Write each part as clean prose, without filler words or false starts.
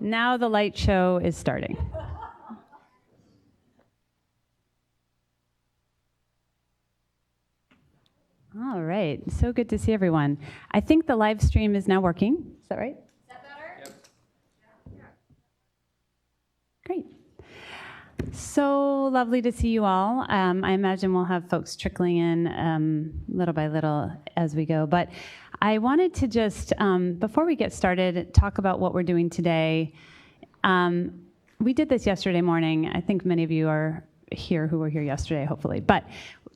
Now the light show is starting. All right, so good to see everyone. I think the live stream is now working. Is that right? Is that better? Yep. Great. So lovely to see you all. I imagine we'll have folks trickling in little by little as we go. But I wanted to just, before we get started, talk about what we're doing today. We did this yesterday morning. I think many of you are here who were here yesterday, hopefully. But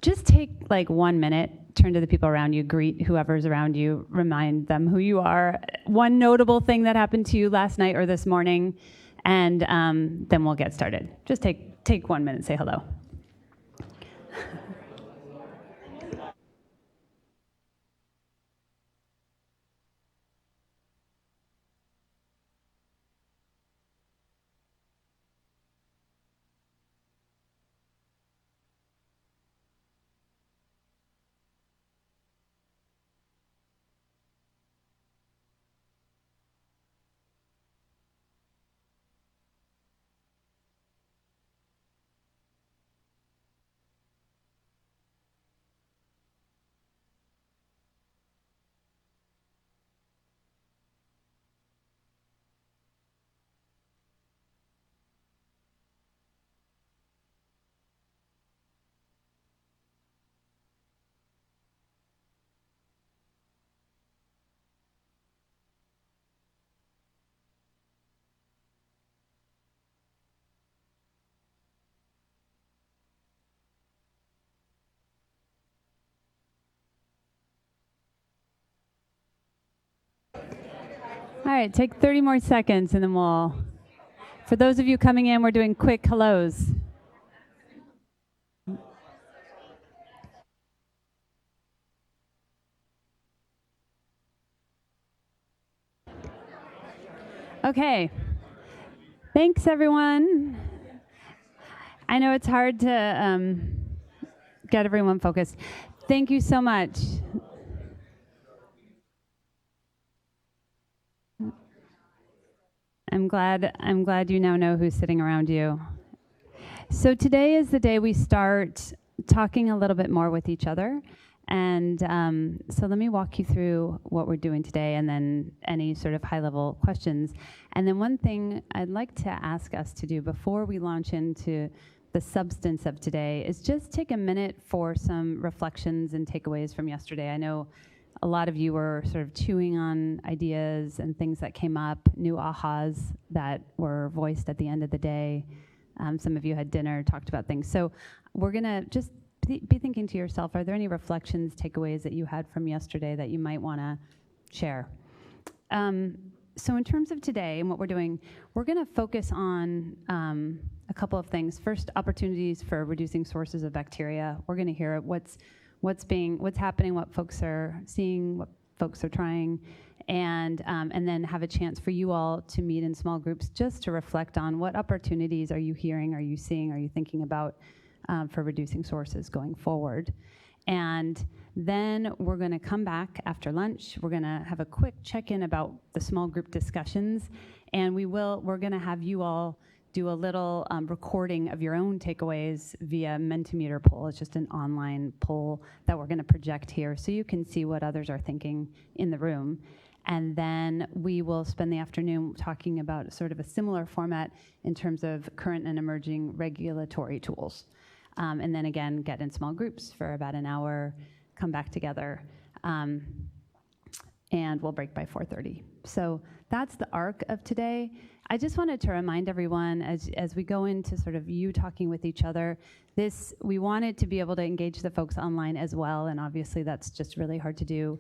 just take like 1 minute, turn to the people around you, greet whoever's around you, remind them who you are, one notable thing that happened to you last night or this morning, and then we'll get started. Just take 1 minute, say hello. All right, take 30 more seconds and then we'll, for those of you coming in, we're doing quick hellos. Okay, thanks everyone. I know it's hard to get everyone focused. Thank you so much. I'm glad you now know who's sitting around you. So today is the day we start talking a little bit more with each other. And so let me walk you through what we're doing today and then any sort of high-level questions. And then one thing I'd like to ask us to do before we launch into the substance of today is just take a minute for some reflections and takeaways from yesterday. I know a lot of you were sort of chewing on ideas and things that came up, new ahas that were voiced at the end of the day. Some of you had dinner, talked about things. So we're going to just be thinking to yourself, are there any reflections, takeaways that you had from yesterday that you might want to share? So in terms of today and what we're doing, we're going to focus on a couple of things. First, opportunities for reducing sources of bacteria. We're going to hear what's happening, what folks are seeing, what folks are trying, and then have a chance for you all to meet in small groups just to reflect on what opportunities are you hearing, are you seeing, are you thinking about for reducing sources going forward. And then we're going to come back after lunch. We're going to have a quick check-in about the small group discussions, and we're going to have you all do a little recording of your own takeaways via Mentimeter poll. It's just an online poll that we're going to project here so you can see what others are thinking in the room. And then we will spend the afternoon talking about sort of a similar format in terms of current and emerging regulatory tools. And then again, get in small groups for about an hour, come back together, and we'll break by 4:30. So that's the arc of today. I just wanted to remind everyone as we go into sort of you talking with each other, we wanted to be able to engage the folks online as well, and obviously that's just really hard to do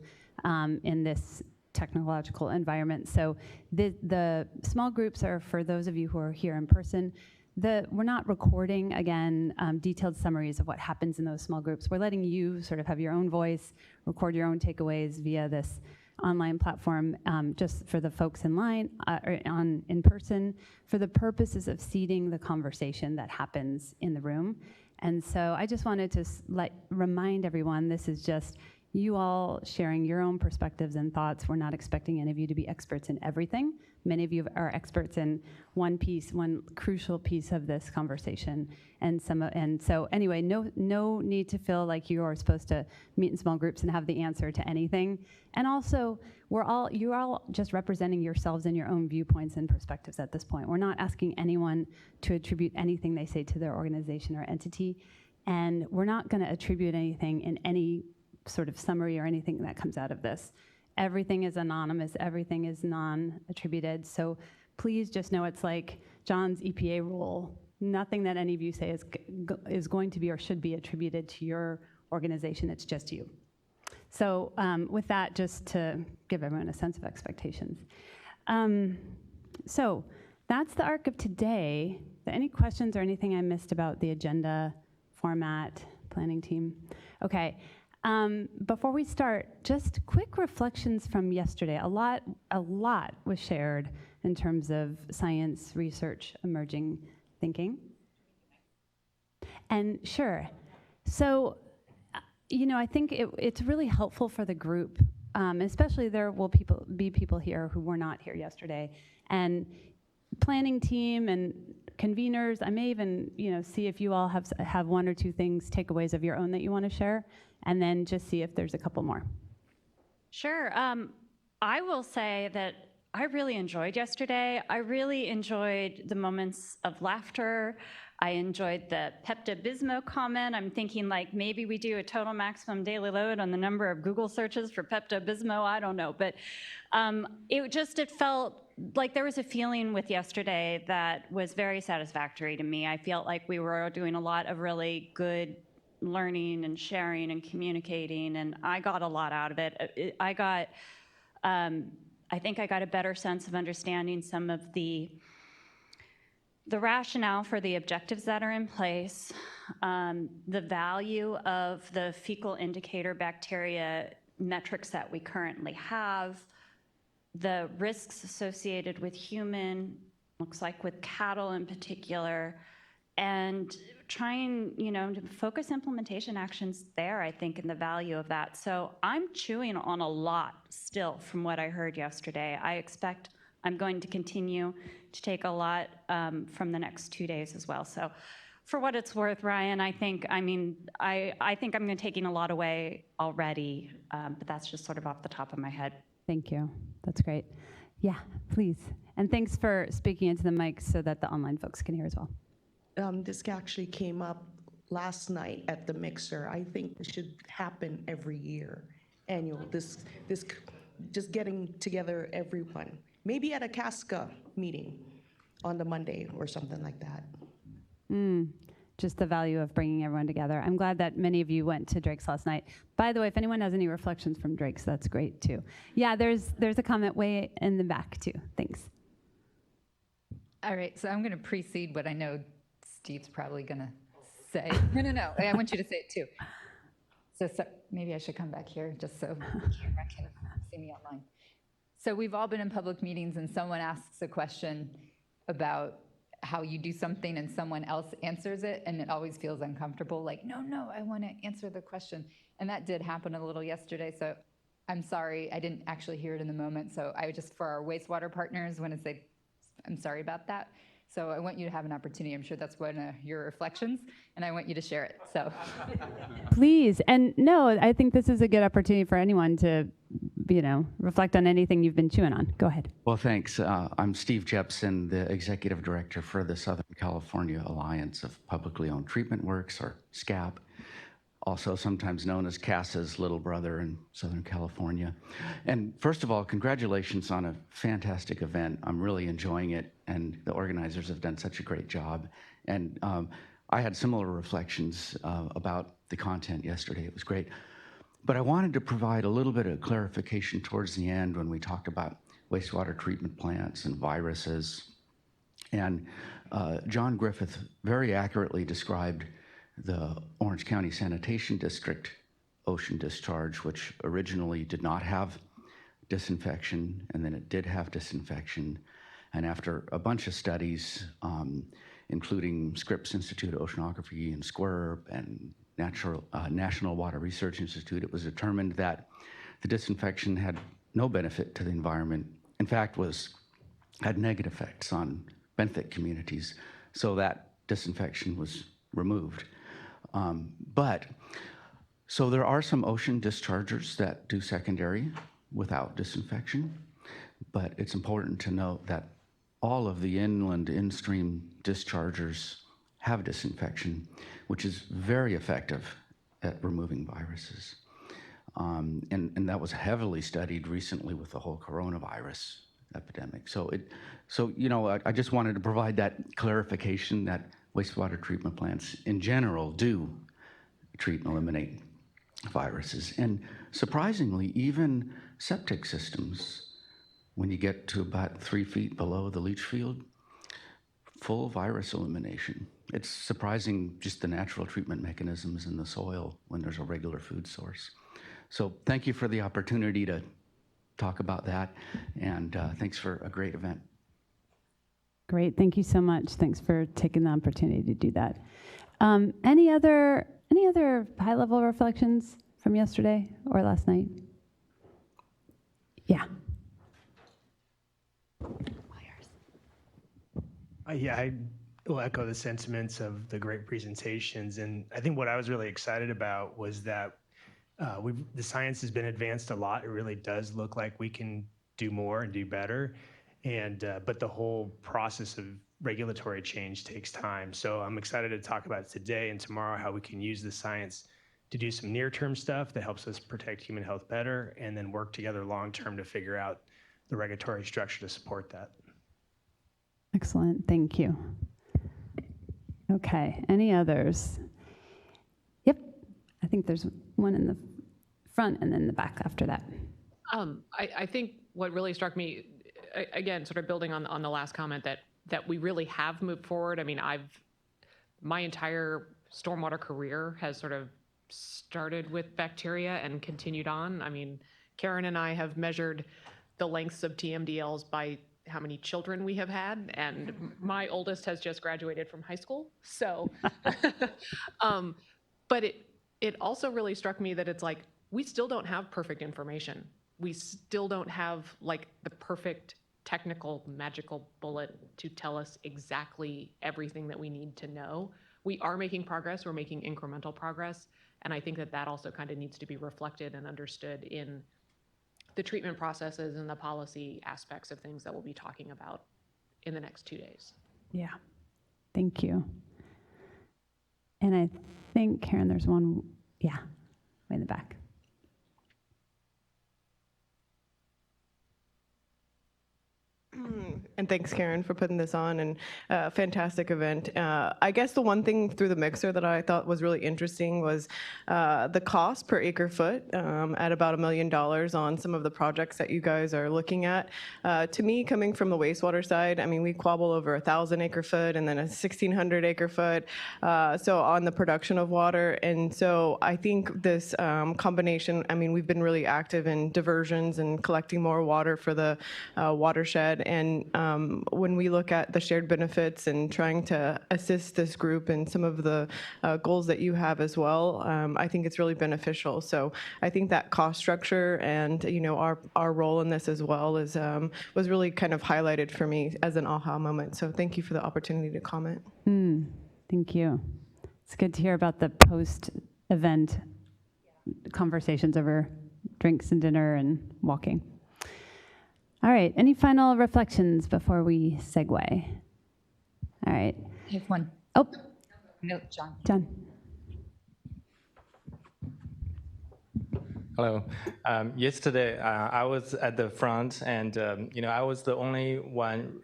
in this technological environment. So the small groups are for those of you who are here in person. We're not recording, again, detailed summaries of what happens in those small groups. We're letting you sort of have your own voice, record your own takeaways via this online platform, just for the folks in line, or in person, for the purposes of seeding the conversation that happens in the room. And so I just wanted to remind everyone, this is just you all sharing your own perspectives and thoughts. We're not expecting any of you to be experts in everything. Many of you are experts in one crucial piece of this conversation. And so anyway, no need to feel like you are supposed to meet in small groups and have the answer to anything. And also, you're all just representing yourselves and your own viewpoints and perspectives at this point. We're not asking anyone to attribute anything they say to their organization or entity. And we're not going to attribute anything in any sort of summary or anything that comes out of this. Everything is anonymous, everything is non-attributed. So please just know it's like John's EPA rule. Nothing that any of you say is going to be or should be attributed to your organization, it's just you. So with that, just to give everyone a sense of expectations. So that's the arc of today. Any questions or anything I missed about the agenda, format, planning team? Okay. Before we start, just quick reflections from yesterday. A lot was shared in terms of science, research, emerging thinking. And sure, so, I think it's really helpful for the group, especially there will be people here who were not here yesterday, and planning team and conveners. I may even, see if you all have one or two takeaways of your own that you want to share, and then just see if there's a couple more. Sure. I will say that I really enjoyed yesterday. I really enjoyed the moments of laughter. I enjoyed the Pepto-Bismol comment. I'm thinking like maybe we do a total maximum daily load on the number of Google searches for Pepto-Bismol. I don't know. But it felt like there was a feeling with yesterday that was very satisfactory to me. I felt like we were doing a lot of really good learning and sharing and communicating, and I got a lot out of it. I think I got a better sense of understanding some of the rationale for the objectives that are in place, the value of the fecal indicator bacteria metrics that we currently have, the risks associated with human, looks like with cattle in particular, and trying, to focus implementation actions there, I think, in the value of that. So I'm chewing on a lot still from what I heard yesterday. I expect I'm going to continue to take a lot from the next 2 days as well. So for what it's worth, Ryan, I think I'm taking a lot away already, but that's just sort of off the top of my head. Thank you. That's great. Yeah, please. And thanks for speaking into the mic so that the online folks can hear as well. This actually came up last night at the mixer. I think it should happen every year, annual. This just getting together everyone. Maybe at a CASCA meeting on the Monday or something like that. Just the value of bringing everyone together. I'm glad that many of you went to Drake's last night. By the way, if anyone has any reflections from Drake's, that's great too. Yeah, there's a comment way in the back too. Thanks. All right, so I'm going to precede what I know Steve's probably going to say. No, I want you to say it too. So maybe I should come back here just so the camera can see me online. So we've all been in public meetings and someone asks a question about how you do something and someone else answers it, and it always feels uncomfortable, like, no, I want to answer the question. And that did happen a little yesterday, so I'm sorry, I didn't actually hear it in the moment, so I just, for our wastewater partners, want to say I'm sorry about that. So I want you to have an opportunity. I'm sure that's one of your reflections, and I want you to share it. So, please, and no, I think this is a good opportunity for anyone to, reflect on anything you've been chewing on. Go ahead. Well, thanks. I'm Steve Jepsen, the Executive Director for the Southern California Alliance of Publicly Owned Treatment Works, or SCAP, also sometimes known as CASA's little brother in Southern California. And first of all, congratulations on a fantastic event. I'm really enjoying it, and the organizers have done such a great job. And I had similar reflections about the content yesterday. It was great. But I wanted to provide a little bit of clarification towards the end when we talked about wastewater treatment plants and viruses. And John Griffith very accurately described the Orange County Sanitation District ocean discharge, which originally did not have disinfection, and then it did have disinfection. And after a bunch of studies, including Scripps Institute of Oceanography and SWRCB and National Water Research Institute, it was determined that the disinfection had no benefit to the environment. In fact, had negative effects on benthic communities, so that disinfection was removed. So there are some ocean dischargers that do secondary without disinfection, but it's important to note that all of the inland in-stream dischargers have disinfection, which is very effective at removing viruses. And that was heavily studied recently with the whole coronavirus epidemic. So I just wanted to provide that clarification that wastewater treatment plants in general do treat and eliminate viruses. And surprisingly, even septic systems, when you get to about 3 feet below the leach field, full virus elimination. It's surprising just the natural treatment mechanisms in the soil when there's a regular food source. So thank you for the opportunity to talk about that, and thanks for a great event. Great, thank you so much. Thanks for taking the opportunity to do that. Any other high-level reflections from yesterday or last night? Yeah. Yeah, I will echo the sentiments of the great presentations. And I think what I was really excited about was that the science has been advanced a lot. It really does look like we can do more and do better. But the whole process of regulatory change takes time. So I'm excited to talk about today and tomorrow how we can use the science to do some near-term stuff that helps us protect human health better, and then work together long-term to figure out the regulatory structure to support that. Excellent, thank you. Okay, any others? Yep, I think there's one in the front and then the back after that. I think what really struck me, again, sort of building on the last comment, that we really have moved forward. I mean, my entire stormwater career has sort of started with bacteria and continued on. I mean, Karen and I have measured the lengths of TMDLs by how many children we have had, and my oldest has just graduated from high school. So, but it also really struck me that it's like, we still don't have perfect information. We still don't have like the perfect technical magical bullet to tell us exactly everything that we need to know. We are making progress, we're making incremental progress, and I think that also kind of needs to be reflected and understood in the treatment processes and the policy aspects of things that we'll be talking about in the next 2 days. Yeah, thank you. And I think, Karen, there's one, yeah, way in the back. And thanks, Karen, for putting this on, and fantastic event. I guess the one thing through the mixer that I thought was really interesting was the cost per acre foot at about $1 million on some of the projects that you guys are looking at. To me, coming from the wastewater side, I mean, we quabble over 1,000 acre foot and then a 1,600 acre foot. So on the production of water. And so I think this combination, I mean, we've been really active in diversions and collecting more water for the watershed. And when we look at the shared benefits and trying to assist this group in some of the goals that you have as well, I think it's really beneficial. So I think that cost structure and our role in this as well is was really kind of highlighted for me as an aha moment. So thank you for the opportunity to comment. Thank you. It's good to hear about the post-event conversations over drinks and dinner and walking. All right, any final reflections before we segue? All right. I have one. Oh. No, John. John. Hello. Yesterday, I was at the front, and I was the only one.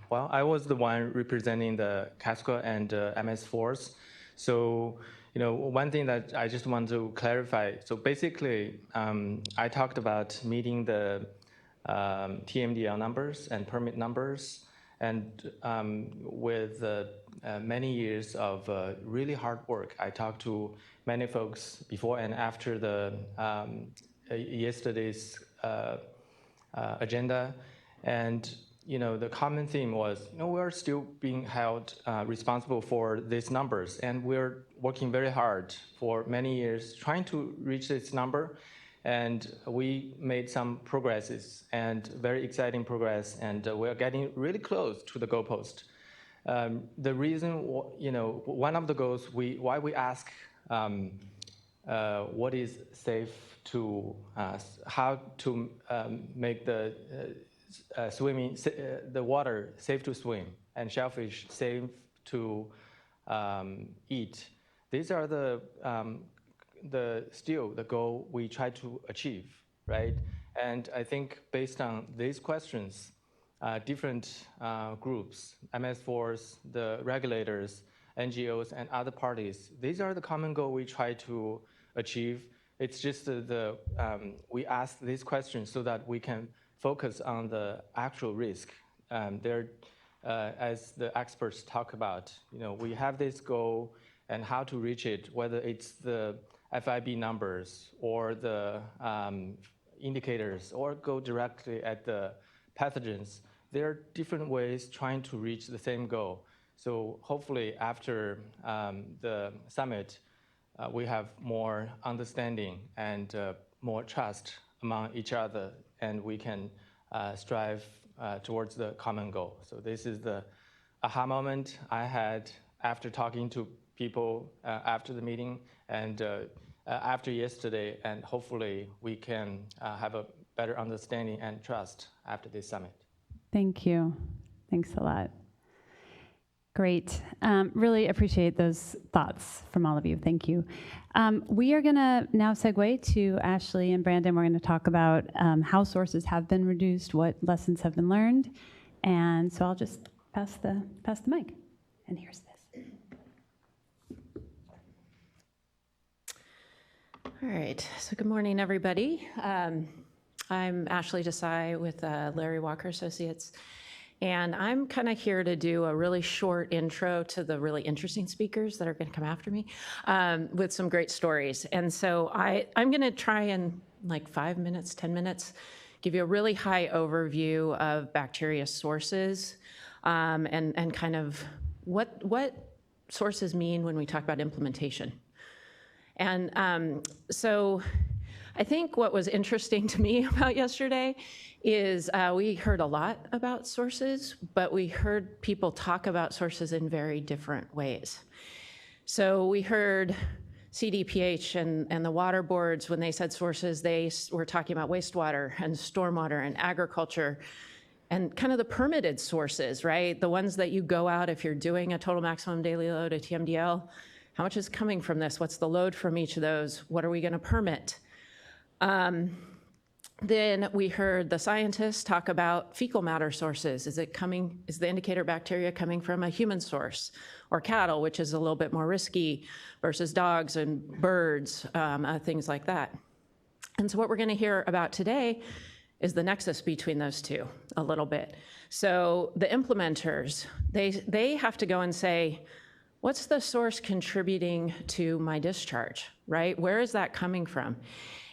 I was the one representing the CASCO and MS4s. So, one thing that I just want to clarify. So basically, I talked about meeting the TMDL numbers and permit numbers, and with many years of really hard work, I talked to many folks before and after the yesterday's agenda, and the common theme was, we're still being held responsible for these numbers, and we're working very hard for many years trying to reach this number, and we made some progresses, and very exciting progress, and we're getting really close to the goalpost. The reason, one of the goals, why we ask what is safe to, how to make the the water safe to swim and shellfish safe to eat. These are the goal we try to achieve, right? And I think based on these questions, different groups, MS4s, the regulators, NGOs, and other parties, these are the common goal we try to achieve. It's just we ask these questions so that we can focus on the actual risk. As the experts talk about, we have this goal and how to reach it, whether it's the FIB numbers or the indicators, or go directly at the pathogens. There are different ways trying to reach the same goal. So hopefully after the summit, we have more understanding and more trust among each other, and we can strive towards the common goal. So this is the aha moment I had after talking to people after the meeting and after yesterday, and hopefully we can have a better understanding and trust after this summit. Thank you. Thanks a lot. Great. Really appreciate those thoughts from all of you. Thank you. We are going to now segue to Ashley and Brandon. We're going to talk about how sources have been reduced, what lessons have been learned. And so I'll just pass the mic. And here's this. All right. So good morning, everybody. I'm Ashley Desai with Larry Walker Associates. And I'm kind of here to do a really short intro to the really interesting speakers that are going to come after me with some great stories. And so I'm going to try in like 5 minutes, 10 minutes, give you a really high overview of bacteria sources and kind of what sources mean when we talk about implementation. And so I think what was interesting to me about yesterday is we heard a lot about sources, but we heard people talk about sources in very different ways. So we heard CDPH and the water boards, when they said sources, they were talking about wastewater and stormwater and agriculture and kind of the permitted sources, right? The ones that you go out if you're doing a total maximum daily load, a TMDL. How much is coming from this? What's the load from each of those? What are we going to permit? Then we heard the scientists talk about fecal matter sources. Is the indicator bacteria coming from a human source or cattle, which is a little bit more risky, versus dogs and birds, things like that. And so what we're going to hear about today is the nexus between those two a little bit. So the implementers, they have to go and say, what's the source contributing to my discharge, right? Where is that coming from?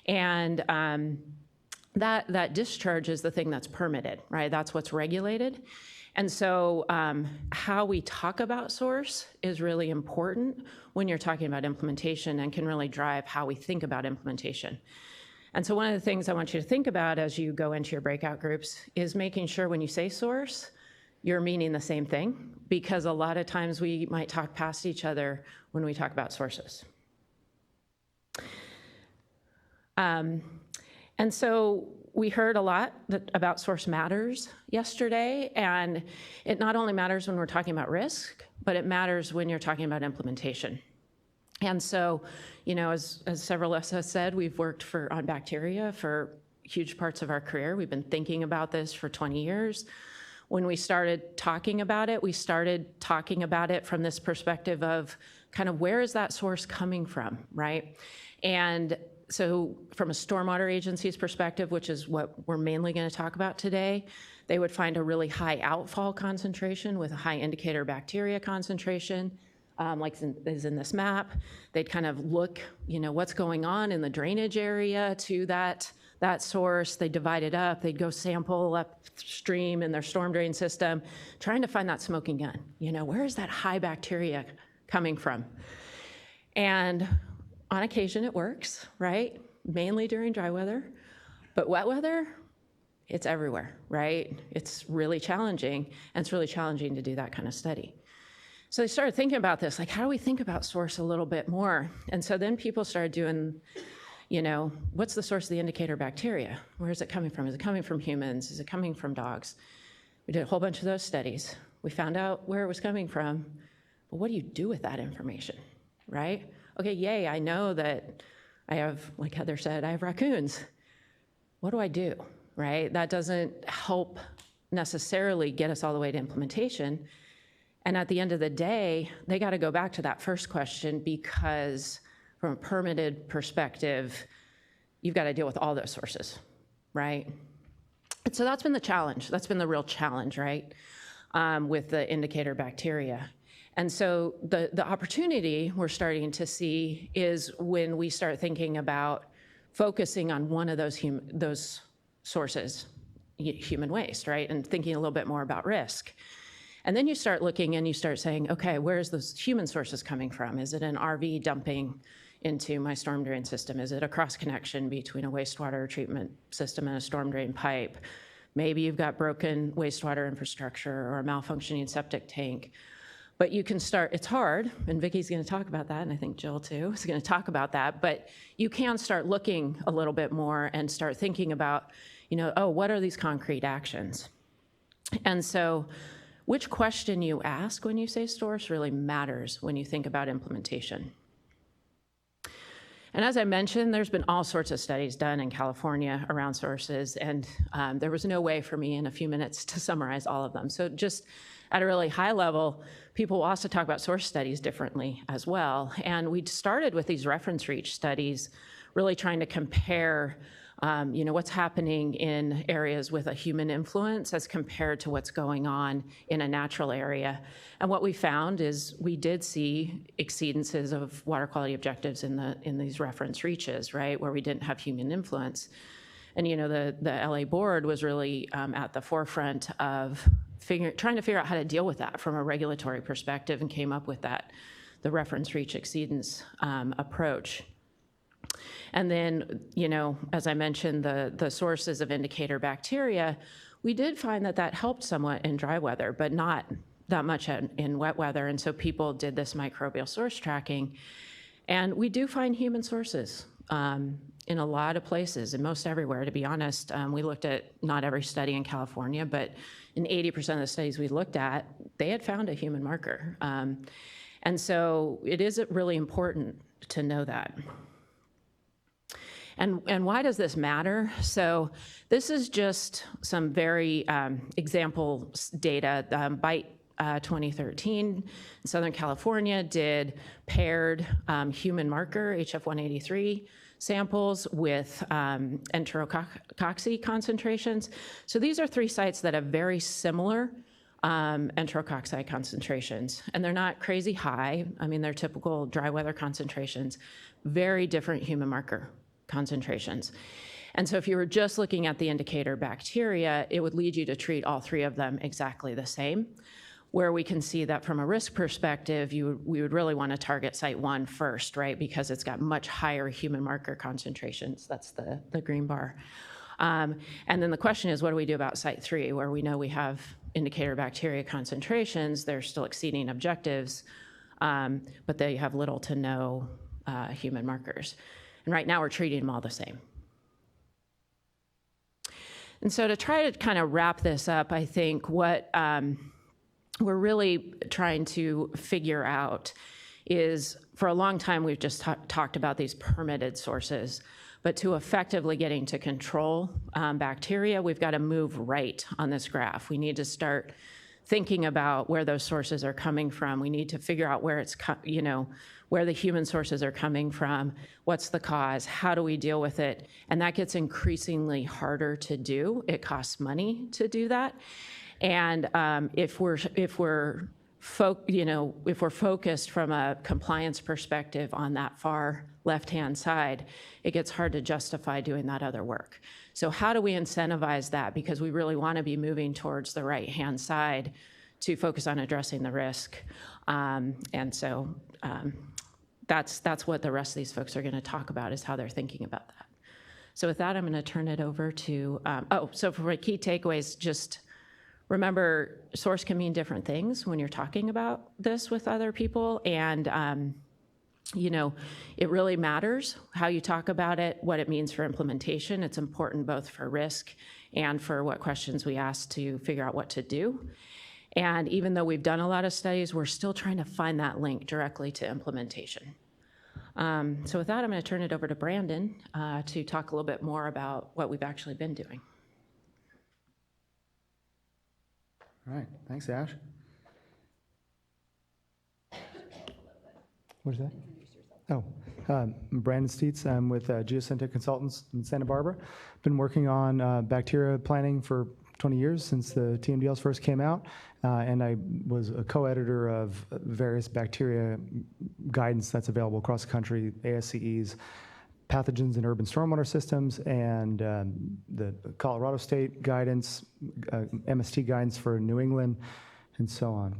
And that discharge is the thing that's permitted, right? That's what's regulated. And so how we talk about source is really important when you're talking about implementation and can really drive how we think about implementation. And so one of the things I want you to think about as you go into your breakout groups is making sure when you say source, you're meaning the same thing, because a lot of times we might talk past each other when we talk about sources. And so we heard a lot about source matters yesterday, and it not only matters when we're talking about risk, but it matters when you're talking about implementation. And so, as several of us have said, we've worked on bacteria for huge parts of our career. We've been thinking about this for 20 years. When we started talking about it, we started talking about it from this perspective of kind of where is that source coming from, right? And so from a stormwater agency's perspective, which is what we're mainly going to talk about today, they would find a really high outfall concentration with a high indicator bacteria concentration, like is in this map. They'd kind of look, what's going on in the drainage area to that that source, they divide it up, they'd go sample upstream in their storm drain system, trying to find that smoking gun. Where is that high bacteria coming from? And on occasion it works, right? Mainly during dry weather, but wet weather, it's everywhere, right? It's really challenging, and it's really challenging to do that kind of study. So they started thinking about this, like, how do we think about source a little bit more? And so then people started doing, what's the source of the indicator bacteria? Where is it coming from? Is it coming from humans? Is it coming from dogs? We did a whole bunch of those studies. We found out where it was coming from, but what do you do with that information, right? Okay, yay, I know that I have, like Heather said, I have raccoons. What do I do, right? That doesn't help necessarily get us all the way to implementation. And at the end of the day, they got to go back to that first question, because from a permitted perspective, you've got to deal with all those sources, right? And so that's been the challenge. That's been the real challenge, right, with the indicator bacteria. And so the opportunity we're starting to see is when we start thinking about focusing on one of those sources, human waste, right, and thinking a little bit more about risk. And then you start looking and you start saying, okay, where's those human sources coming from? Is it an RV dumping into my storm drain system? Is it a cross connection between a wastewater treatment system and a storm drain pipe? Maybe you've got broken wastewater infrastructure or a malfunctioning septic tank. But you can start, it's hard, and Vicki's gonna talk about that, and I think Jill too is gonna talk about that, but you can start looking a little bit more and start thinking about, what are these concrete actions? And so, which question you ask when you say source really matters when you think about implementation. And as I mentioned, there's been all sorts of studies done in California around sources, and there was no way for me in a few minutes to summarize all of them. So just at a really high level, people will also talk about source studies differently as well. And we started with these reference reach studies, really trying to compare what's happening in areas with a human influence as compared to what's going on in a natural area. And what we found is we did see exceedances of water quality objectives in these reference reaches, right, where we didn't have human influence. And the LA board was really at the forefront of trying to figure out how to deal with that from a regulatory perspective, and came up with the reference reach exceedance approach. And then, as I mentioned, the sources of indicator bacteria, we did find that helped somewhat in dry weather, but not that much in wet weather. And so people did this microbial source tracking. And we do find human sources in a lot of places, and most everywhere, to be honest. We looked at not every study in California, but in 80% of the studies we looked at, they had found a human marker. And so it is really important to know that. And why does this matter? So this is just some very example data. BITE 2013 in Southern California did paired human marker, HF183, samples with enterococci concentrations. So these are 3 sites that have very similar enterococci concentrations, and they're not crazy high. I mean, they're typical dry weather concentrations, very different human marker concentrations. And so if you were just looking at the indicator bacteria, it would lead you to treat all 3 of them exactly the same. Where we can see that from a risk perspective, we would really want to target site 1 first, right? Because it's got much higher human marker concentrations. That's the green bar. And then the question is, what do we do about site 3, where we know we have indicator bacteria concentrations, they're still exceeding objectives, but they have little to no human markers. And right now we're treating them all the same. And so to try to kind of wrap this up, I think what we're really trying to figure out is, for a long time we've just talked about these permitted sources, but to effectively getting to control bacteria, we've got to move right on this graph. We need to start thinking about where those sources are coming from. We need to figure out where where the human sources are coming from, what's the cause, how do we deal with it? And that gets increasingly harder to do. It costs money to do that. And if we're if we're focused from a compliance perspective on that far left-hand side, it gets hard to justify doing that other work. So how do we incentivize that? Because we really want to be moving towards the right-hand side to focus on addressing the risk. That's what the rest of these folks are going to talk about, is how they're thinking about that. So with that, I'm going to turn it over to, so for my key takeaways, just remember, source can mean different things when you're talking about this with other people. And, it really matters how you talk about it, what it means for implementation. It's important both for risk and for what questions we ask to figure out what to do. And even though we've done a lot of studies, we're still trying to find that link directly to implementation. So with that, I'm going to turn it over to Brandon to talk a little bit more about what we've actually been doing. All right, thanks, Ash. What is that? Oh, I'm Brandon Steets. I'm with Geocentric Consultants in Santa Barbara. Been working on bacteria planning for 20 years, since the TMDLs first came out, and I was a co-editor of various bacteria guidance that's available across the country, ASCEs, pathogens in urban stormwater systems, and the Colorado State guidance, MST guidance for New England, and so on.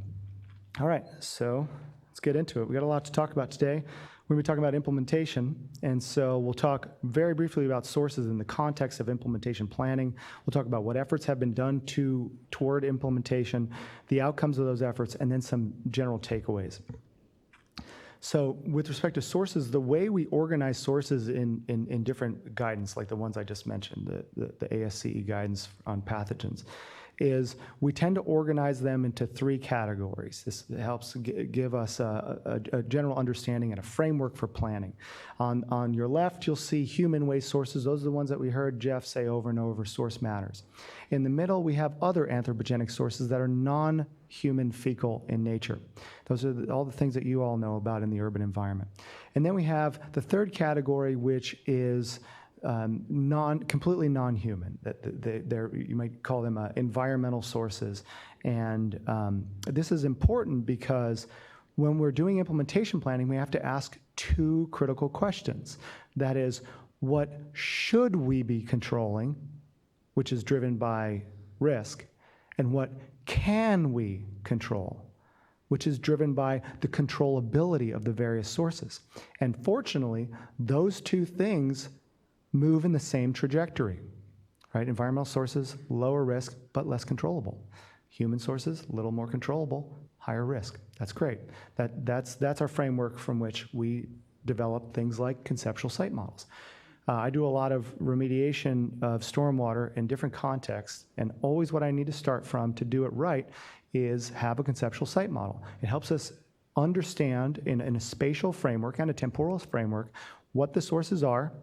All right, so let's get into it. We got a lot to talk about today. We're going to be talking about implementation, and so we'll talk very briefly about sources in the context of implementation planning. We'll talk about what efforts have been done toward implementation, the outcomes of those efforts, and then some general takeaways. So with respect to sources, the way we organize sources in different guidance, like the ones I just mentioned, the ASCE guidance on pathogens, is we tend to organize them into three categories. This helps give us a general understanding and a framework for planning. On your left, you'll see human waste sources. Those are the ones that we heard Jeff say over and over, source matters. In the middle, we have other anthropogenic sources that are non-human fecal in nature. Those are all the things that you all know about in the urban environment. And then we have the third category, which is completely non-human. You might call them environmental sources. And this is important because when we're doing implementation planning, we have to ask two critical questions. That is, what should we be controlling, which is driven by risk, and what can we control, which is driven by the controllability of the various sources. And fortunately, those two things move in the same trajectory, right? Environmental sources, lower risk, but less controllable. Human sources, a little more controllable, higher risk. That's great. That's our framework from which we develop things like conceptual site models. I do a lot of remediation of stormwater in different contexts, and always what I need to start from to do it right is have a conceptual site model. It helps us understand in a spatial framework and a temporal framework what the sources are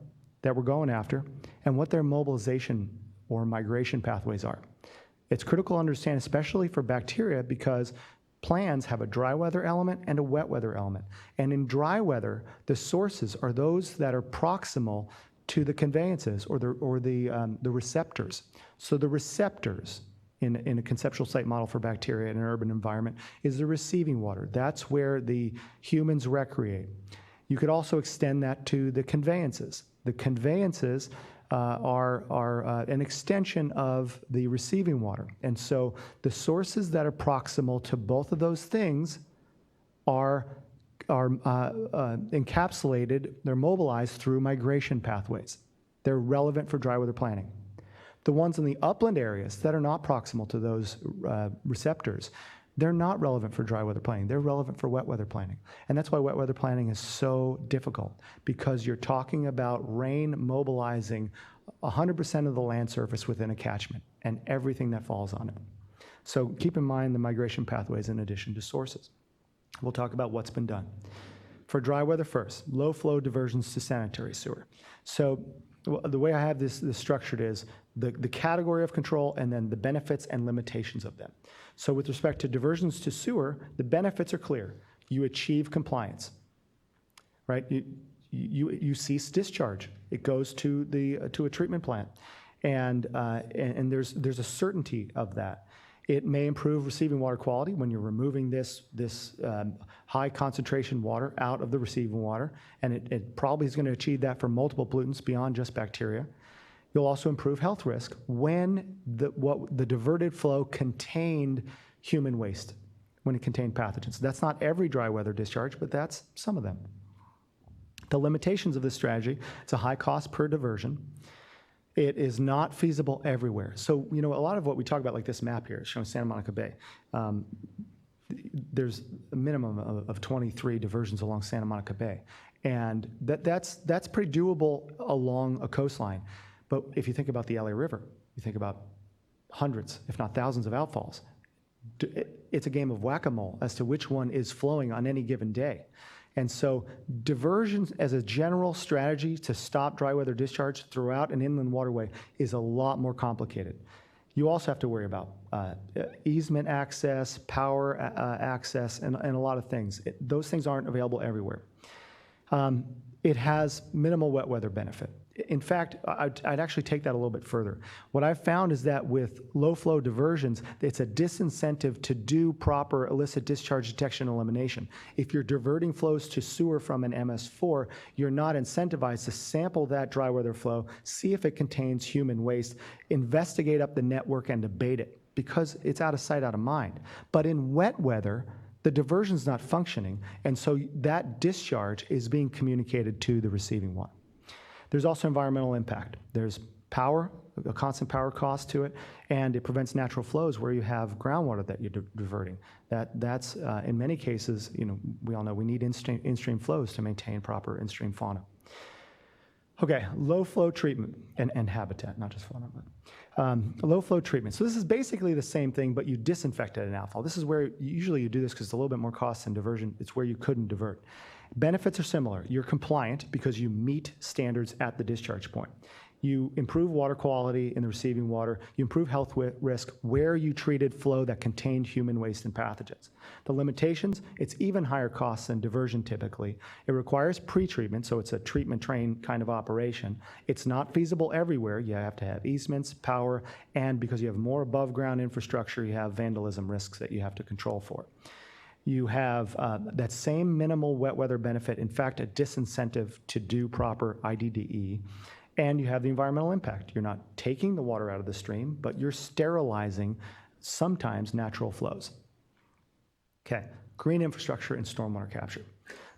that we're going after, and what their mobilization or migration pathways are. It's critical to understand, especially for bacteria, because plans have a dry weather element and a wet weather element. And in dry weather, the sources are those that are proximal to the conveyances or the receptors. So the receptors in a conceptual site model for bacteria in an urban environment is the receiving water. That's where the humans recreate. You could also extend that to the conveyances. The conveyances are an extension of the receiving water. And so the sources that are proximal to both of those things are encapsulated, they're mobilized through migration pathways. They're relevant for dry weather planning. The ones in the upland areas that are not proximal to those receptors, they're not relevant for dry weather planning. They're relevant for wet weather planning. And that's why wet weather planning is so difficult, because you're talking about rain mobilizing 100% of the land surface within a catchment and everything that falls on it. So keep in mind the migration pathways in addition to sources. We'll talk about what's been done. For dry weather first, low flow diversions to sanitary sewer. So the way I have this structured is the category of control and then the benefits and limitations of them. So with respect to diversions to sewer, the benefits are clear. You achieve compliance, right? You cease discharge. It goes to a treatment plant, and there's a certainty of that. It may improve receiving water quality when you're removing this high concentration water out of the receiving water, and it probably is going to achieve that for multiple pollutants beyond just bacteria. You'll also improve health risk when the diverted flow contained human waste, when it contained pathogens. That's not every dry weather discharge, but that's some of them. The limitations of this strategy, it's a high cost per diversion. It is not feasible everywhere. So, a lot of what we talk about, like this map here, is showing Santa Monica Bay. There's a minimum of 23 diversions along Santa Monica Bay. And that's pretty doable along a coastline. But if you think about the LA River, you think about hundreds, if not thousands of outfalls. It's a game of whack-a-mole as to which one is flowing on any given day. And so diversions as a general strategy to stop dry weather discharge throughout an inland waterway is a lot more complicated. You also have to worry about easement access, power access, and a lot of things. Those things aren't available everywhere. It has minimal wet weather benefit. In fact, I'd actually take that a little bit further. What I've found is that with low flow diversions, it's a disincentive to do proper illicit discharge detection and elimination. If you're diverting flows to sewer from an MS4, you're not incentivized to sample that dry weather flow, see if it contains human waste, investigate up the network and abate it, because it's out of sight, out of mind. But in wet weather, the diversion's not functioning, and so that discharge is being communicated to the receiving one. There's also environmental impact. There's power, a constant power cost to it, and it prevents natural flows where you have groundwater that you're diverting. That's in many cases, we all know we need in-stream flows to maintain proper in-stream fauna. Okay, low flow treatment and habitat, not just fauna, but low flow treatment. So this is basically the same thing, but you disinfect at an outfall. This is where usually you do this because it's a little bit more cost than diversion. It's where you couldn't divert. Benefits are similar. You're compliant because you meet standards at the discharge point. You improve water quality in the receiving water. You improve health risk where you treated flow that contained human waste and pathogens. The limitations, it's even higher costs than diversion typically. It requires pre-treatment, so it's a treatment train kind of operation. It's not feasible everywhere. You have to have easements, power, and because you have more above ground infrastructure, you have vandalism risks that you have to control for. You have that same minimal wet weather benefit, in fact, a disincentive to do proper IDDE, and you have the environmental impact. You're not taking the water out of the stream, but you're sterilizing sometimes natural flows. Okay, green infrastructure and stormwater capture.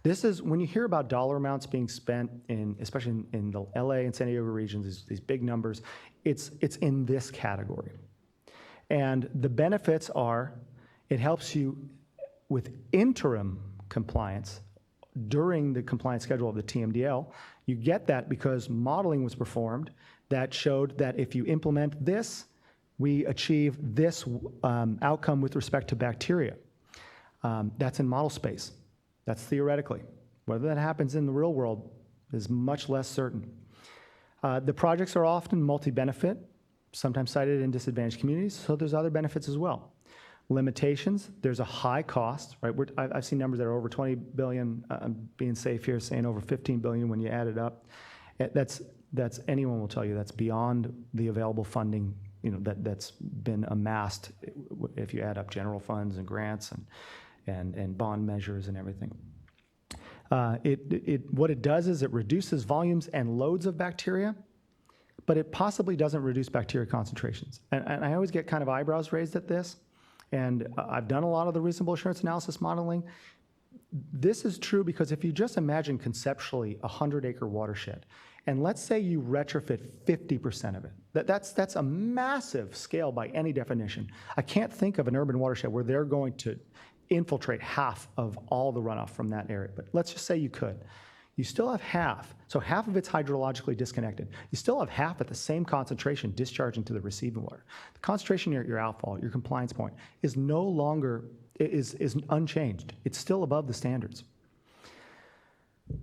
This is, when you hear about dollar amounts being spent especially in the LA and San Diego regions, these big numbers, it's in this category. And the benefits are, it helps you with interim compliance during the compliance schedule of the TMDL. You get that because modeling was performed that showed that if you implement this, we achieve this outcome with respect to bacteria. That's in model space. That's theoretically. Whether that happens in the real world is much less certain. The projects are often multi-benefit, sometimes cited in disadvantaged communities, so there's other benefits as well. Limitations, there's a high cost, right? I've seen numbers that are over 20 billion, I'm being safe here, saying over 15 billion when you add it up. That's anyone will tell you that's beyond the available funding, that's been amassed if you add up general funds and grants and bond measures and everything. What it does is it reduces volumes and loads of bacteria, but it possibly doesn't reduce bacteria concentrations. And I always get kind of eyebrows raised at this. And I've done a lot of the reasonable assurance analysis modeling. This is true because if you just imagine conceptually a 100-acre watershed, and let's say you retrofit 50% of it, that's a massive scale by any definition. I can't think of an urban watershed where they're going to infiltrate half of all the runoff from that area, but let's just say you could. You still have half, so half of it's hydrologically disconnected. You still have half at the same concentration discharging to the receiving water. The concentration at your outfall, your compliance point, is no longer, is unchanged. It's still above the standards.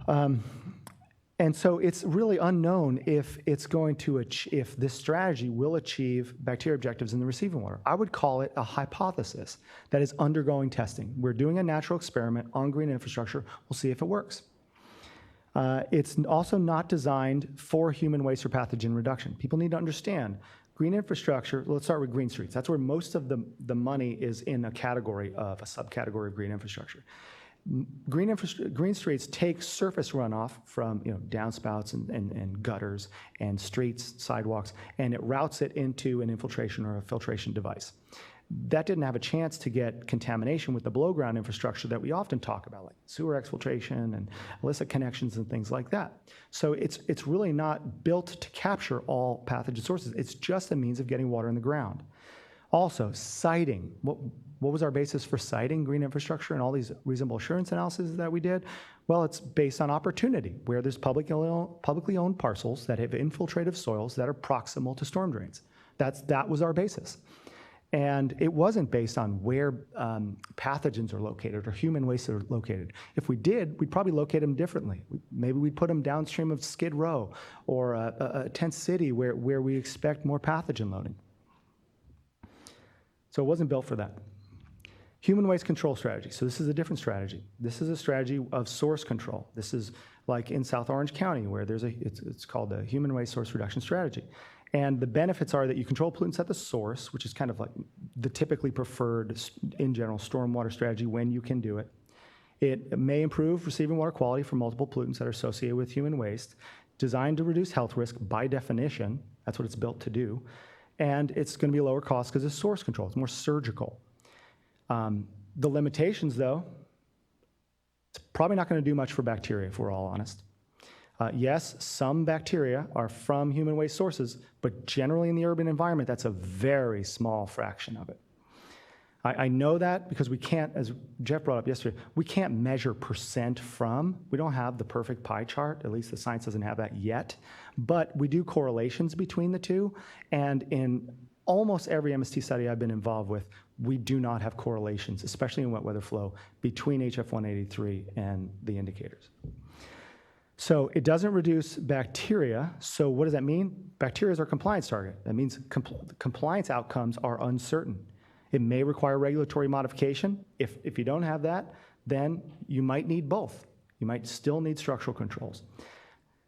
And so it's really unknown if it's going to if this strategy will achieve bacteria objectives in the receiving water. I would call it a hypothesis that is undergoing testing. We're doing a natural experiment on green infrastructure. We'll see if it works. It's also not designed for human waste or pathogen reduction. People need to understand Green infrastructure, let's start with green streets. That's where most of the money is in a category of, a subcategory of green infrastructure. Green streets take surface runoff from downspouts and gutters and streets, sidewalks, and it routes it into an infiltration or a filtration device. That didn't have a chance to get contamination with the below-ground infrastructure that we often talk about, like sewer exfiltration and illicit connections and things like that. So it's really not built to capture all pathogen sources. It's just a means of getting water in the ground. Also, siting. What was our basis for citing green infrastructure and all these reasonable assurance analyses that we did? Well, it's based on opportunity, where there's publicly owned parcels that have infiltrative soils that are proximal to storm drains. That was our basis. And it wasn't based on where pathogens are located or human waste are located. If we did, we'd probably locate them differently. Maybe we'd put them downstream of Skid Row or a tent city where we expect more pathogen loading. So it wasn't built for that. Human waste control strategy. So this is a different strategy. This is a strategy of source control. This is like in South Orange County, where it's called a human waste source reduction strategy. And the benefits are that you control pollutants at the source, which is kind of like the typically preferred, in general, stormwater strategy when you can do it. It may improve receiving water quality for multiple pollutants that are associated with human waste, designed to reduce health risk by definition. That's what it's built to do. And it's going to be a lower cost because it's source control. It's more surgical. The limitations, though, it's probably not going to do much for bacteria, if we're all honest. Yes, some bacteria are from human waste sources, but generally in the urban environment, that's a very small fraction of it. I know that because we can't, as Jeff brought up yesterday, we can't measure percent from. We don't have the perfect pie chart, at least the science doesn't have that yet, but we do correlations between the two, and in almost every MST study I've been involved with, we do not have correlations, especially in wet weather flow, between HF183 and the indicators. So it doesn't reduce bacteria. So what does that mean? Bacteria is our compliance target. That means compliance outcomes are uncertain. It may require regulatory modification. If you don't have that, then you might need both. You might still need structural controls.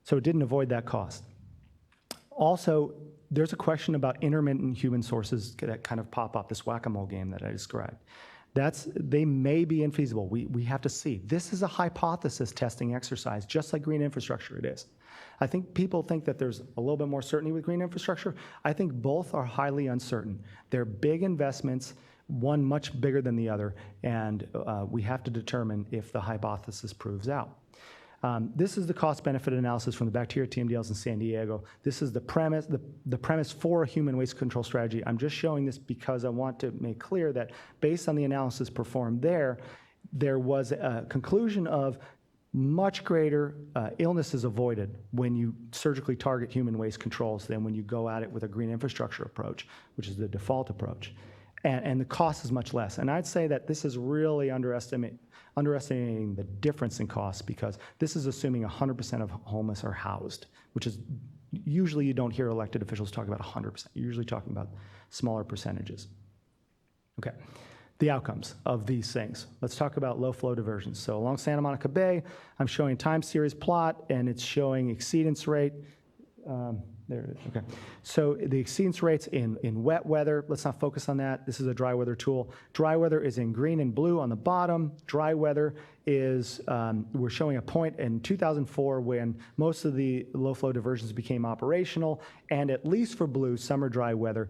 So it didn't avoid that cost. Also, there's a question about intermittent human sources that kind of pop up, this whack-a-mole game that I described. They may be infeasible. We have to see. This is a hypothesis testing exercise, just like green infrastructure it is. I think people think that there's a little bit more certainty with green infrastructure. I think both are highly uncertain. They're big investments, one much bigger than the other, and we have to determine if the hypothesis proves out. This is the cost-benefit analysis from the bacteria TMDLs in San Diego. This is the premise, the premise for a human waste control strategy. I'm just showing this because I want to make clear that based on the analysis performed there was a conclusion of much greater illnesses avoided when you surgically target human waste controls than when you go at it with a green infrastructure approach, which is the default approach. And the cost is much less. And I'd say that this is really underestimating the difference in costs, because this is assuming 100% of homeless are housed, which is usually you don't hear elected officials talk about 100%. You're usually talking about smaller percentages. Okay, the outcomes of these things. Let's talk about low flow diversions. So along Santa Monica Bay, I'm showing time series plot, and it's showing exceedance rate. There it is, okay. So the exceedance rates in wet weather, let's not focus on that. This is a dry weather tool. Dry weather is in green and blue on the bottom. Dry weather is, we're showing a point in 2004 when most of the low flow diversions became operational, and at least for blue, summer dry weather,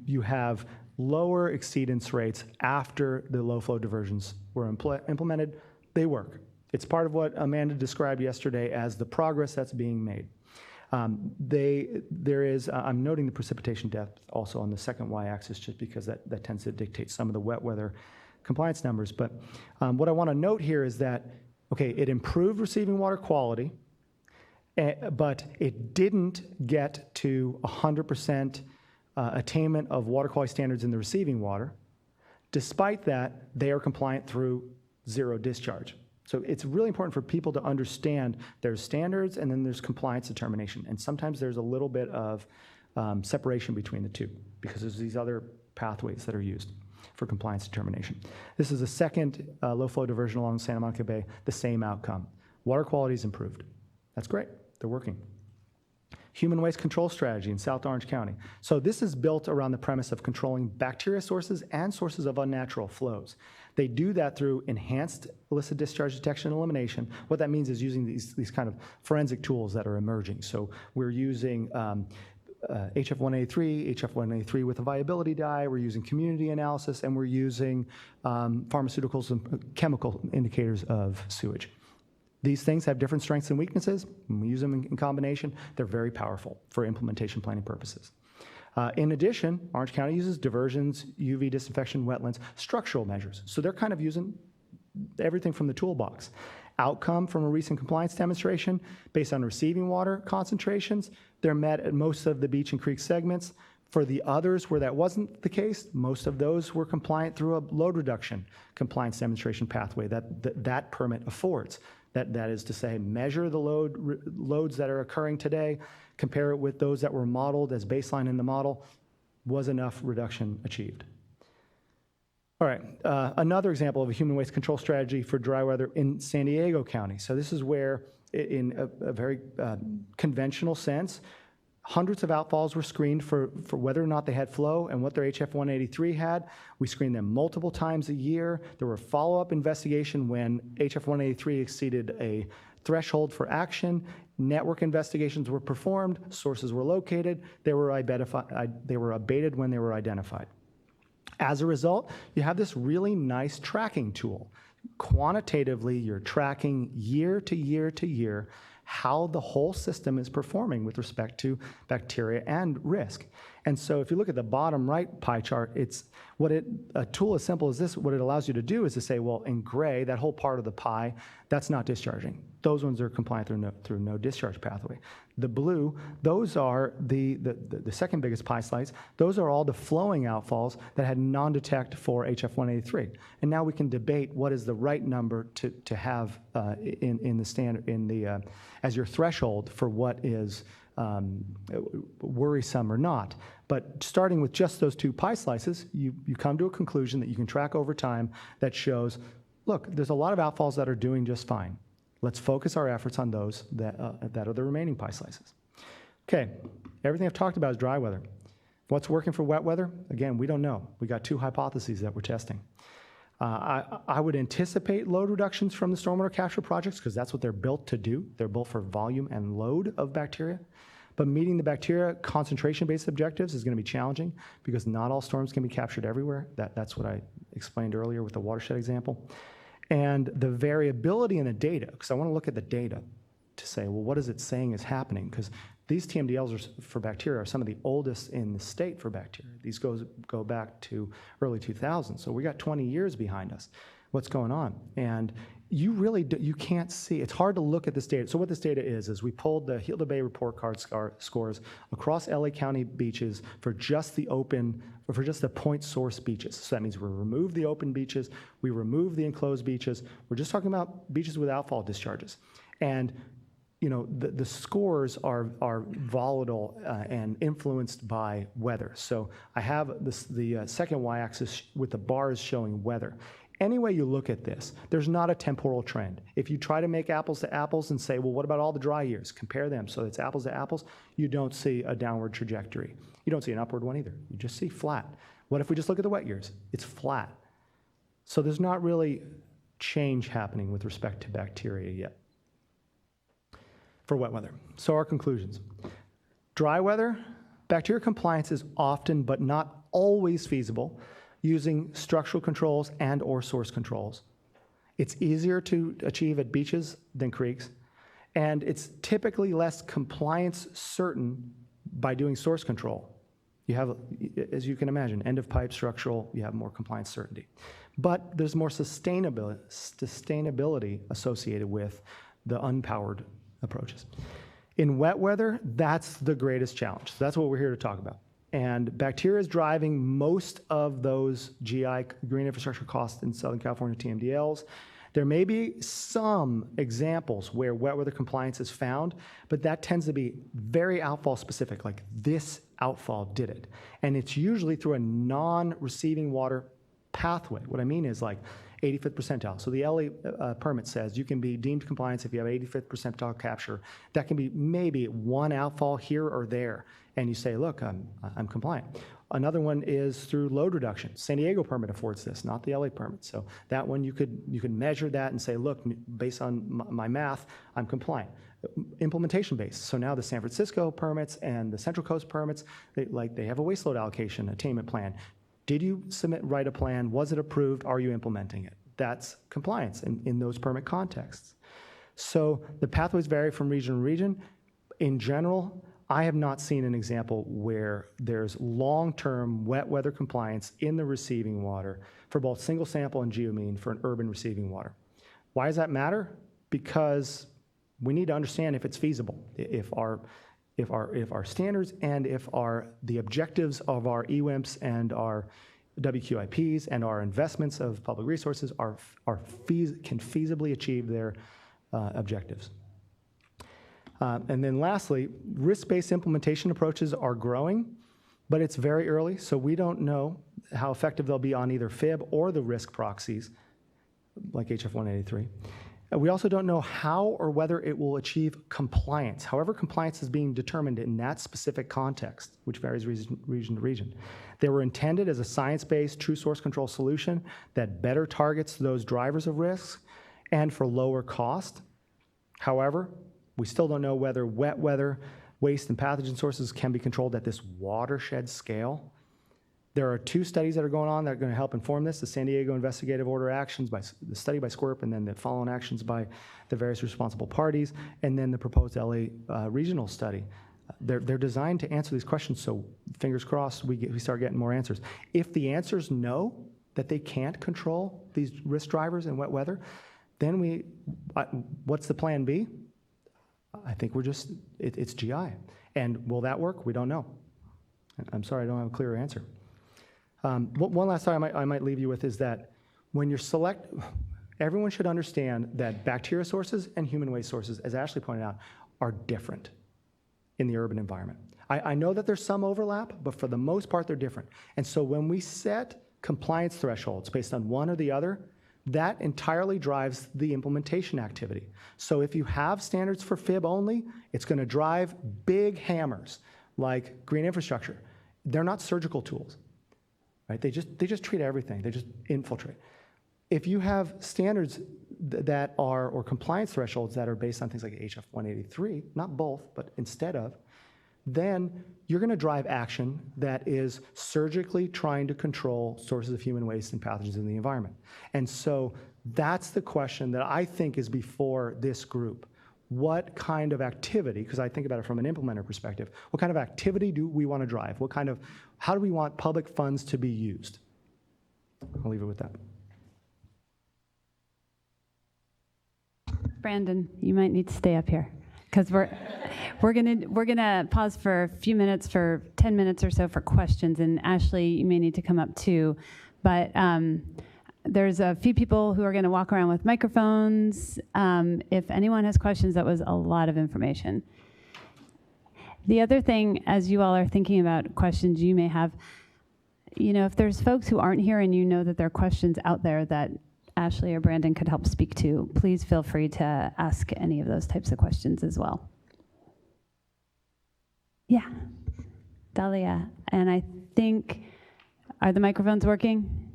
you have lower exceedance rates after the low flow diversions were implemented. They work. It's part of what Amanda described yesterday as the progress that's being made. I'm noting the precipitation depth also on the second y-axis just because that tends to dictate some of the wet weather compliance numbers. But what I want to note here is that, okay, it improved receiving water quality, but it didn't get to 100% attainment of water quality standards in the receiving water. Despite that, they are compliant through zero discharge. So it's really important for people to understand there's standards and then there's compliance determination. And sometimes there's a little bit of separation between the two because there's these other pathways that are used for compliance determination. This is a second low flow diversion along Santa Monica Bay, the same outcome. Water quality is improved. That's great. They're working. Human waste control strategy in South Orange County. So this is built around the premise of controlling bacteria sources and sources of unnatural flows. They do that through enhanced illicit discharge detection and elimination. What that means is using these kind of forensic tools that are emerging. So we're using HF1A3 with a viability dye, we're using community analysis, and we're using pharmaceuticals and chemical indicators of sewage. These things have different strengths and weaknesses. When we use them in combination, they're very powerful for implementation planning purposes. In addition, Orange County uses diversions, UV disinfection, wetlands, structural measures. So they're kind of using everything from the toolbox. Outcome from a recent compliance demonstration based on receiving water concentrations, they're met at most of the beach and creek segments. For the others where that wasn't the case, most of those were compliant through a load reduction compliance demonstration pathway that permit affords. That is to say, measure the loads that are occurring today, compare it with those that were modeled as baseline in the model, was enough reduction achieved. All right, another example of a human waste control strategy for dry weather in San Diego County. So this is where, in a very conventional sense, hundreds of outfalls were screened for whether or not they had flow and what their HF183 had. We screened them multiple times a year. There were follow-up investigation when HF183 exceeded a threshold for action. Network investigations were performed. Sources were located. They were abated when they were identified. As a result, you have this really nice tracking tool. Quantitatively, you're tracking year to year to year how the whole system is performing with respect to bacteria and risk. And so if you look at the bottom right pie chart, a tool as simple as this, what it allows you to do is to say, well, in gray, that whole part of the pie, that's not discharging. Those ones are compliant through no discharge pathway. The blue, those are the second biggest pie slice. Those are all the flowing outfalls that had non-detect for HF183. And now we can debate what is the right number to have in the standard as your threshold for what is worrisome or not. But starting with just those two pie slices, you come to a conclusion that you can track over time that shows, look, there's a lot of outfalls that are doing just fine. Let's focus our efforts on those that are the remaining pie slices. Okay, everything I've talked about is dry weather. What's working for wet weather? Again, we don't know. We got two hypotheses that we're testing. I would anticipate load reductions from the stormwater capture projects because that's what they're built to do. They're built for volume and load of bacteria. But meeting the bacteria concentration-based objectives is going to be challenging because not all storms can be captured everywhere. That's what I explained earlier with the watershed example. And the variability in the data, because I want to look at the data to say, well, what is it saying is happening? Because these TMDLs for bacteria are some of the oldest in the state for bacteria. These go back to early 2000s. So we got 20 years behind us. What's going on? And you can't see. It's hard to look at this data. So what this data is we pulled the Heel to Bay report card scores across LA County beaches for just the point source beaches. So that means we remove the open beaches, we remove the enclosed beaches. We're just talking about beaches with outfall discharges. And the scores are volatile and influenced by weather. So I have the second y-axis with the bars showing weather. Any way you look at this, there's not a temporal trend. If you try to make apples to apples and say, well, what about all the dry years? Compare them so it's apples to apples, you don't see a downward trajectory. You don't see an upward one either. You just see flat. What if we just look at the wet years? It's flat. So there's not really change happening with respect to bacteria yet for wet weather. So our conclusions. Dry weather, bacteria compliance is often but not always feasible using structural controls and or source controls. It's easier to achieve at beaches than creeks, and it's typically less compliance certain by doing source control. You have, as you can imagine, end of pipe structural, you have more compliance certainty. But there's more sustainability associated with the unpowered approaches. In wet weather, that's the greatest challenge. So that's what we're here to talk about. And bacteria is driving most of those GI, green infrastructure costs in Southern California TMDLs. There may be some examples where wet weather compliance is found, but that tends to be very outfall specific, like this outfall did it. And it's usually through a non-receiving water pathway. What I mean is like 85th percentile. So the LA permit says you can be deemed compliance if you have 85th percentile capture. That can be maybe one outfall here or there, and you say, look, I'm compliant. Another one is through load reduction. San Diego permit affords this, not the LA permit. So that one you could measure that and say, look, based on my math, I'm compliant. Implementation based. So now the San Francisco permits and the Central Coast permits, they have a waste load allocation attainment plan. Did you write a plan? Was it approved? Are you implementing it? That's compliance in those permit contexts. So the pathways vary from region to region. In general, I have not seen an example where there's long-term wet weather compliance in the receiving water for both single sample and geomean for an urban receiving water. Why does that matter? Because we need to understand if it's feasible, if our standards and if the objectives of our EWIMPs and our WQIPs and our investments of public resources can feasibly achieve their objectives. And then lastly, risk-based implementation approaches are growing, but it's very early, so we don't know how effective they'll be on either FIB or the risk proxies, like HF 183. We also don't know how or whether it will achieve compliance. However, compliance is being determined in that specific context, which varies region to region. They were intended as a science-based true source control solution that better targets those drivers of risk and for lower cost. However, we still don't know whether wet weather, waste, and pathogen sources can be controlled at this watershed scale. There are 2 studies that are going on that are going to help inform this: the San Diego Investigative Order Actions, the study by SWRCB, and then the follow-on actions by the various responsible parties, and then the proposed LA regional study. They're designed to answer these questions, so fingers crossed we start getting more answers. If the answer's no, that they can't control these risk drivers in wet weather, then what's the plan B? I think it's GI. And will that work? We don't know. I'm sorry, I don't have a clear answer. One last thought I might leave you with is that when you're everyone should understand that bacteria sources and human waste sources, as Ashley pointed out, are different in the urban environment. I know that there's some overlap, but for the most part, they're different. And so when we set compliance thresholds based on one or the other, that entirely drives the implementation activity. So if you have standards for FIB only, it's going to drive big hammers like green infrastructure. They're not surgical tools, right? They just treat everything. They just infiltrate. If you have standards that are, or compliance thresholds that are based on things like HF 183, not both, but instead of, then you're going to drive action that is surgically trying to control sources of human waste and pathogens in the environment. And so that's the question that I think is before this group. What kind of activity, because I think about it from an implementer perspective, what kind of activity do we want to drive? How do we want public funds to be used? I'll leave it with that. Brandon, you might need to stay up here, because we're gonna pause for a few minutes, for 10 minutes or so, for questions. And Ashley, you may need to come up too. But there's a few people who are going to walk around with microphones. If anyone has questions, that was a lot of information. The other thing, as you all are thinking about questions you may have, if there's folks who aren't here and you know that there are questions out there that Ashley or Brandon could help speak to, please feel free to ask any of those types of questions as well. Yeah, Dahlia. And I think, are the microphones working?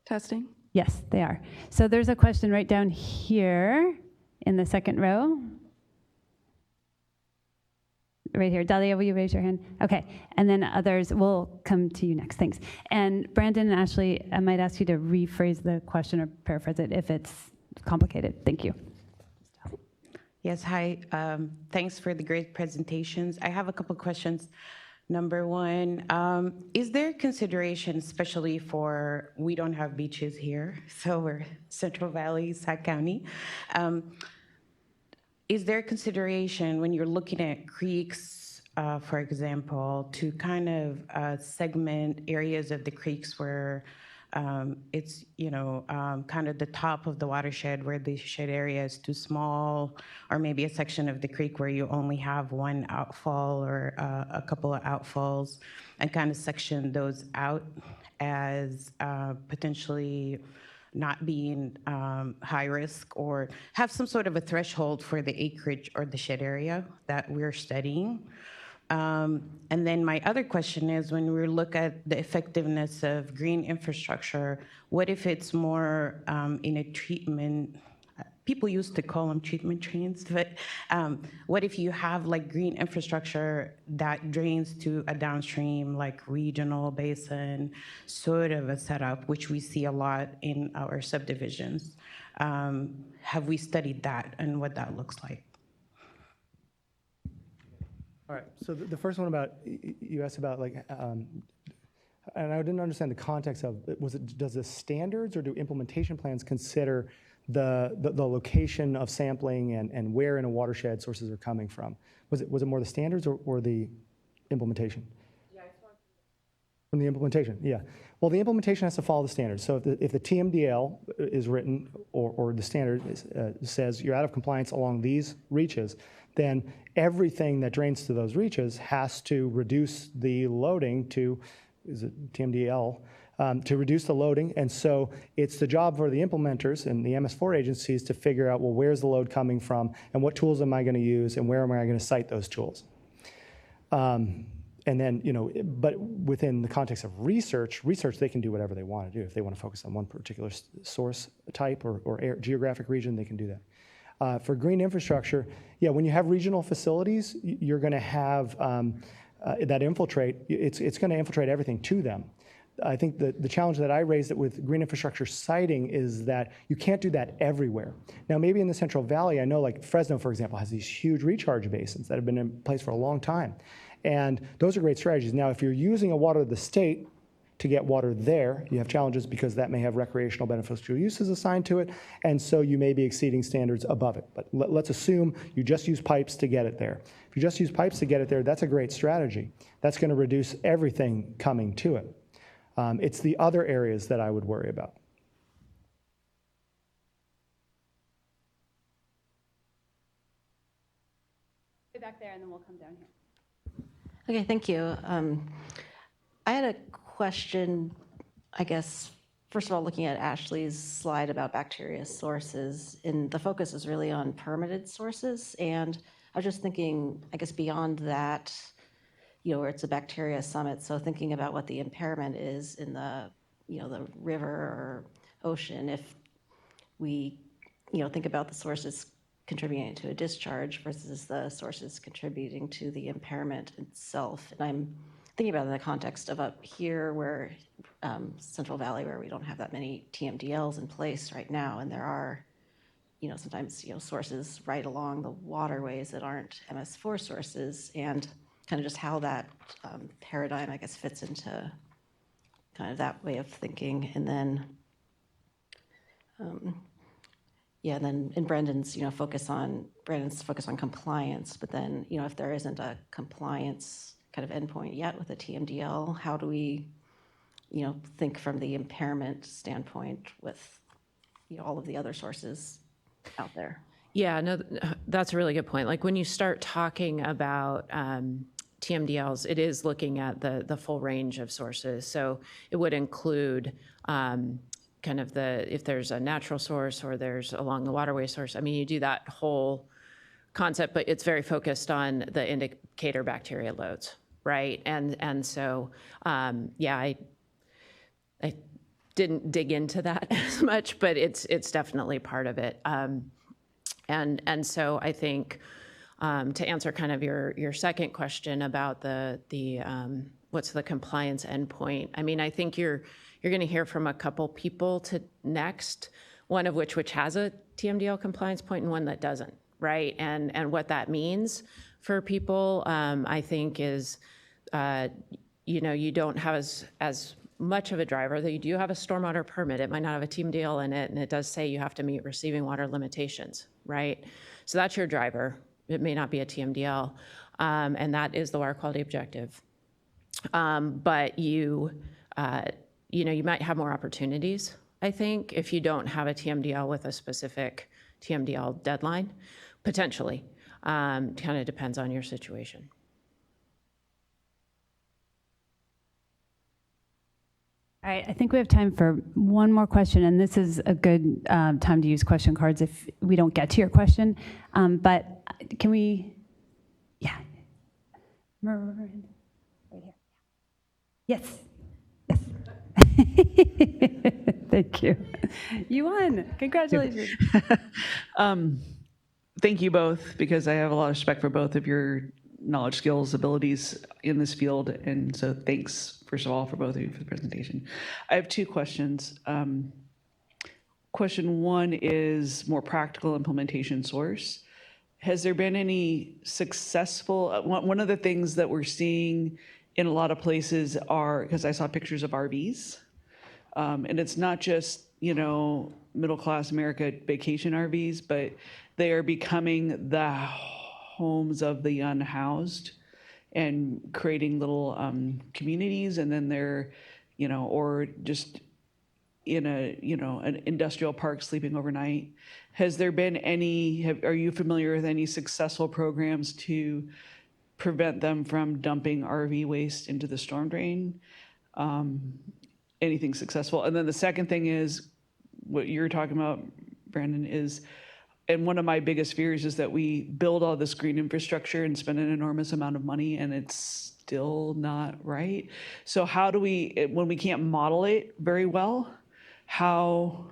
Testing? Yes, they are. So there's a question right down here in the second row. Right here. Dahlia, will you raise your hand? Okay. And then others will come to you next. Thanks. And Brandon and Ashley, I might ask you to rephrase the question or paraphrase it if it's complicated. Thank you. Yes, hi. Thanks for the great presentations. I have a couple questions. Number one, is there consideration, especially we don't have beaches here, so we're Central Valley, Sac County. Is there consideration when you're looking at creeks, for example, to kind of segment areas of the creeks where it's, kind of the top of the watershed where the shed area is too small, or maybe a section of the creek where you only have one outfall or a couple of outfalls, and kind of section those out as potentially not being high risk or have some sort of a threshold for the acreage or the shed area that we're studying. And then my other question is, when we look at the effectiveness of green infrastructure, what if it's more in a treatment, people used to call them treatment trains, but what if you have like green infrastructure that drains to a downstream, like regional basin, sort of a setup, which we see a lot in our subdivisions? Have we studied that and what that looks like? All right, so the first one about, you asked about like, and I didn't understand the context of, does the standards or do implementation plans consider the location of sampling and where in a watershed sources are coming from? Was it more the standards or the implementation? Yeah, from the implementation, yeah. Well, the implementation has to follow the standards. So if the TMDL is written or the standard says you're out of compliance along these reaches, then everything that drains to those reaches has to reduce the loading to, is it TMDL, to reduce the loading. And so it's the job for the implementers and the MS4 agencies to figure out, well, where's the load coming from and what tools am I going to use and where am I going to cite those tools? And then, but within the context of research, they can do whatever they want to do. If they want to focus on one particular source type or geographic region, they can do that. For green infrastructure, yeah, when you have regional facilities, you're going to have that infiltrate. It's going to infiltrate everything to them. I think the challenge that I raised with green infrastructure siting is that you can't do that everywhere. Now, maybe in the Central Valley, I know like Fresno, for example, has these huge recharge basins that have been in place for a long time. And those are great strategies. Now, if you're using a water of the state to get water there, you have challenges because that may have recreational beneficial uses assigned to it, and so you may be exceeding standards above it. But let's assume you just use pipes to get it there. If you just use pipes to get it there, that's a great strategy. That's going to reduce everything coming to it. It's the other areas that I would worry about. Back there, and then we'll come down here. Okay, thank you. I had a question, I guess, first of all, looking at Ashley's slide about bacteria sources, and the focus is really on permitted sources. And I was just thinking, I guess, beyond that, where it's a bacteria summit, so thinking about what the impairment is in the, the river or ocean, if we, think about the sources contributing to a discharge versus the sources contributing to the impairment itself. And I'm thinking about it in the context of up here where Central Valley, where we don't have that many TMDLs in place right now, and there are, sometimes, sources right along the waterways that aren't MS4 sources, and kind of just how that paradigm, I guess, fits into kind of that way of thinking. And then, and then in Brendan's, focus on compliance, but then, if there isn't a compliance kind of endpoint yet with a TMDL, how do we, think from the impairment standpoint with, all of the other sources out there? Yeah, no, that's a really good point. Like when you start talking about TMDLs, it is looking at the full range of sources. So it would include kind of if there's a natural source or there's along the waterway source. I mean, you do that whole concept, but it's very focused on the indicator bacteria loads, right? And so, I didn't dig into that as much, but it's definitely part of it. And so I think to answer kind of your second question about the what's the compliance endpoint, I mean, I think you're going to hear from a couple people next, one of which has a TMDL compliance point and one that doesn't, right? And what that means for people, I think is, you don't have as much of a driver, that you do have a stormwater permit. It might not have a TMDL in it, and it does say you have to meet receiving water limitations, right? So that's your driver. It may not be a TMDL, and that is the water quality objective. But you might have more opportunities, I think, if you don't have a TMDL with a specific TMDL deadline, potentially. Kind of depends on your situation. All right, I think we have time for one more question, and this is a good time to use question cards if we don't get to your question. But can we, yeah. Right here. Yes, yes. Thank you. You won, congratulations. Thank you both, because I have a lot of respect for both of your knowledge, skills, abilities in this field. And so thanks, first of all, for both of you for the presentation. I have two questions. Question one is more practical implementation source. Has there been any successful, one of the things that we're seeing in a lot of places are, because I saw pictures of RVs, and it's not just, you know, middle-class America vacation RVs, but they are becoming the homes of the unhoused and creating little communities, and then they're, you know, or just in a, you know, an industrial park sleeping overnight. Has there been any, are you familiar with any successful programs to prevent them from dumping RV waste into the storm drain? Anything successful? And then the second thing is, what you're talking about, Brandon, is, and one of my biggest fears is that we build all this green infrastructure and spend an enormous amount of money and it's still not right. So how do we, when we can't model it very well, how,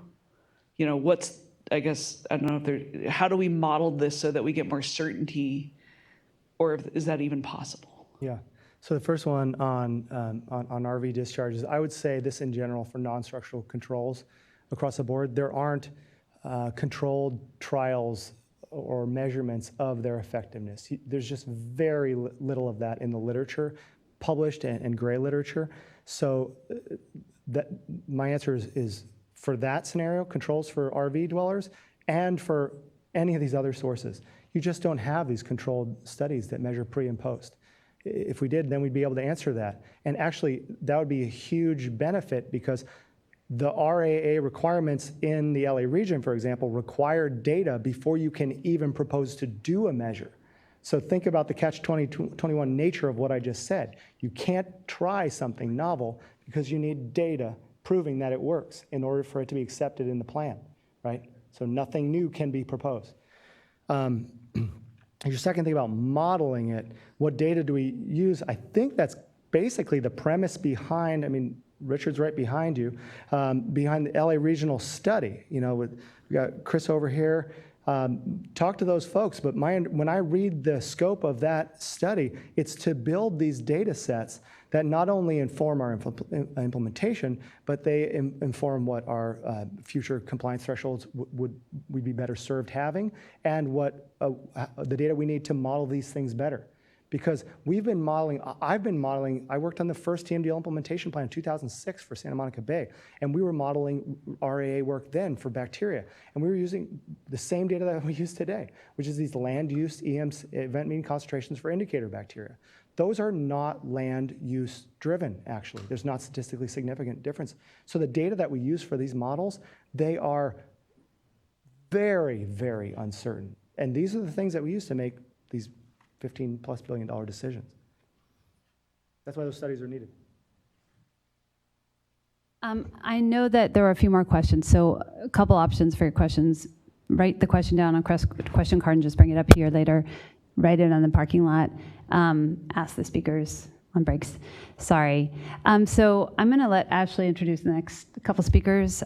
you know, what's, I guess, I don't know if there, how do we model this so that we get more certainty, or is that even possible? Yeah. So the first one on RV discharges, I would say this in general for non-structural controls across the board, there aren't controlled trials or measurements of their effectiveness. There's just very little of that in the literature, published and gray literature. So that my answer is for that scenario, controls for RV dwellers and for any of these other sources. You just don't have these controlled studies that measure pre and post. If we did, then we'd be able to answer that. And actually, that would be a huge benefit, because the RAA requirements in the LA region, for example, require data before you can even propose to do a measure. So think about the catch-21 nature of what I just said. You can't try something novel because you need data proving that it works in order for it to be accepted in the plan, right? So nothing new can be proposed. Your second thing about modeling it, what data do we use? I think that's basically the premise behind, I mean, Richard's right behind you, behind the LA regional study. You know, we got Chris over here. Talk to those folks, but when I read the scope of that study, it's to build these data sets that not only inform our implementation, but they inform what our future compliance thresholds would be better served having, and what the data we need to model these things better. Because we've been modeling, I've been modeling, I worked on the first TMDL implementation plan in 2006 for Santa Monica Bay, and we were modeling RAA work then for bacteria. And we were using the same data that we use today, which is these land use EMs, event mean concentrations for indicator bacteria. Those are not land use driven, actually. There's not statistically significant difference. So the data that we use for these models, they are very, very uncertain. And these are the things that we use to make these $15+ billion decisions. That's why those studies are needed. I know that there are a few more questions, so a couple options for your questions. Write the question down on question card and just bring it up here later. Write it on the parking lot. Ask the speakers on breaks. Sorry. So I'm going to let Ashley introduce the next couple speakers.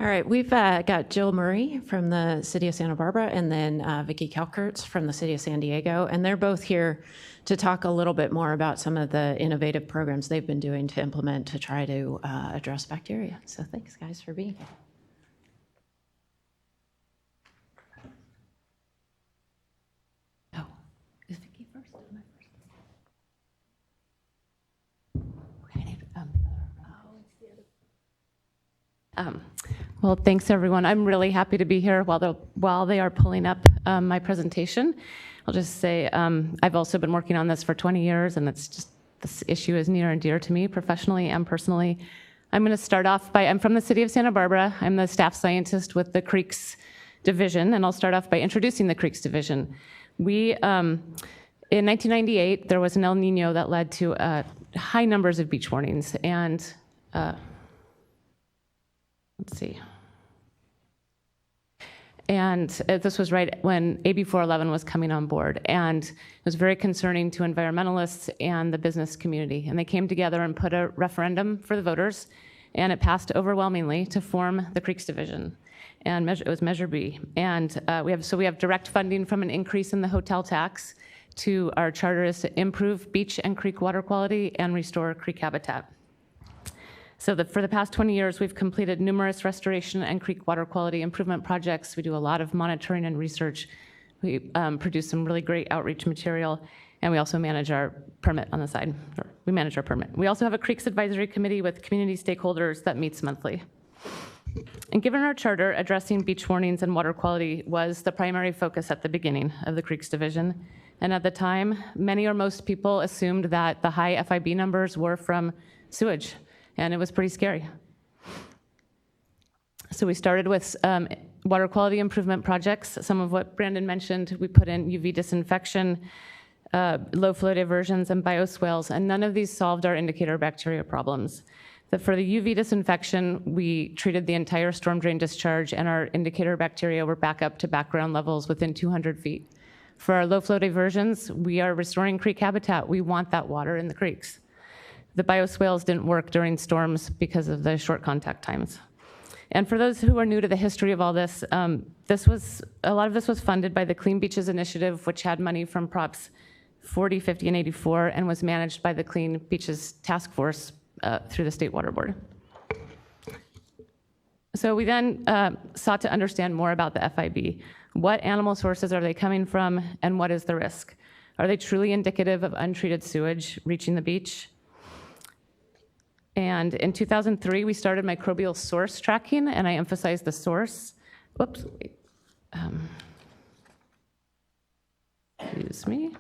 All right, we've got Jill Murray from the City of Santa Barbara, and then Vicki Kalkertz from the City of San Diego, and they're both here to talk a little bit more about some of the innovative programs they've been doing to implement to try to address bacteria. So thanks, guys, for being here. Oh, is Vicki first? Am I first? Well, thanks everyone. I'm really happy to be here while they are pulling up my presentation. I'll just say I've also been working on this for 20 years, and it's just, this issue is near and dear to me professionally and personally. I'm going to start off by, I'm from the City of Santa Barbara. I'm the staff scientist with the Creeks Division, and I'll start off by introducing the Creeks Division. We, in 1998, there was an El Nino that led to high numbers of beach warnings. And let's see. And this was right when AB 411 was coming on board. And it was very concerning to environmentalists and the business community. And they came together and put a referendum for the voters. And it passed overwhelmingly to form the Creeks Division. And it was Measure B. And we have direct funding from an increase in the hotel tax to our charter is to improve beach and creek water quality and restore creek habitat. So for the past 20 years, we've completed numerous restoration and creek water quality improvement projects. We do a lot of monitoring and research. We produce some really great outreach material, and we also manage our permit on the side. We manage our permit. We also have a Creeks Advisory Committee with community stakeholders that meets monthly. And given our charter, addressing beach warnings and water quality was the primary focus at the beginning of the Creeks Division. And at the time, many or most people assumed that the high FIB numbers were from sewage, and it was pretty scary. So we started with water quality improvement projects, some of what Brandon mentioned. We put in UV disinfection, low flow diversions, and bioswales, and none of these solved our indicator bacteria problems. For the UV disinfection, we treated the entire storm drain discharge, and our indicator bacteria were back up to background levels within 200 feet. For our low flow diversions, we are restoring creek habitat. We want that water in the creeks. The bioswales didn't work during storms because of the short contact times. And for those who are new to the history of all this, a lot of this was funded by the Clean Beaches Initiative, which had money from Props 40, 50, and 84, and was managed by the Clean Beaches Task Force through the State Water Board. So we then sought to understand more about the FIB. What animal sources are they coming from, and what is the risk? Are they truly indicative of untreated sewage reaching the beach? And in 2003, we started microbial source tracking, and I emphasize the source. Whoops, wait. Excuse me.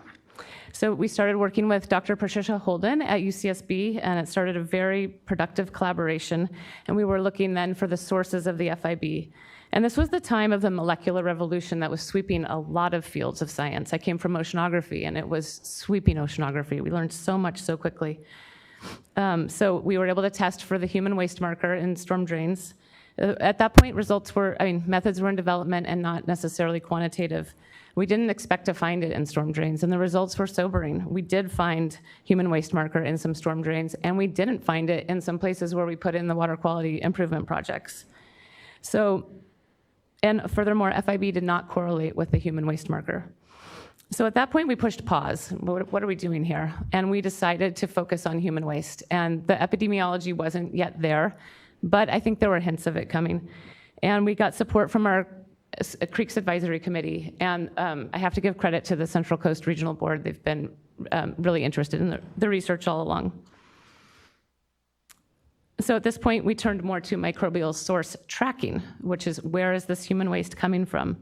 So we started working with Dr. Patricia Holden at UCSB, and it started a very productive collaboration. And we were looking then for the sources of the FIB. And this was the time of the molecular revolution that was sweeping a lot of fields of science. I came from oceanography, and it was sweeping oceanography. We learned so much so quickly. So we were able to test for the human waste marker in storm drains. At that point, methods were in development and not necessarily quantitative. We didn't expect to find it in storm drains, and the results were sobering. We did find human waste marker in some storm drains, and we didn't find it in some places where we put in the water quality improvement projects. And furthermore, FIB did not correlate with the human waste marker. So at that point, we pushed pause. What are we doing here? And we decided to focus on human waste. And the epidemiology wasn't yet there, but I think there were hints of it coming. And we got support from our Creeks Advisory Committee. And I have to give credit to the Central Coast Regional Board. They've been really interested in the research all along. So at this point, we turned more to microbial source tracking, which is where is this human waste coming from?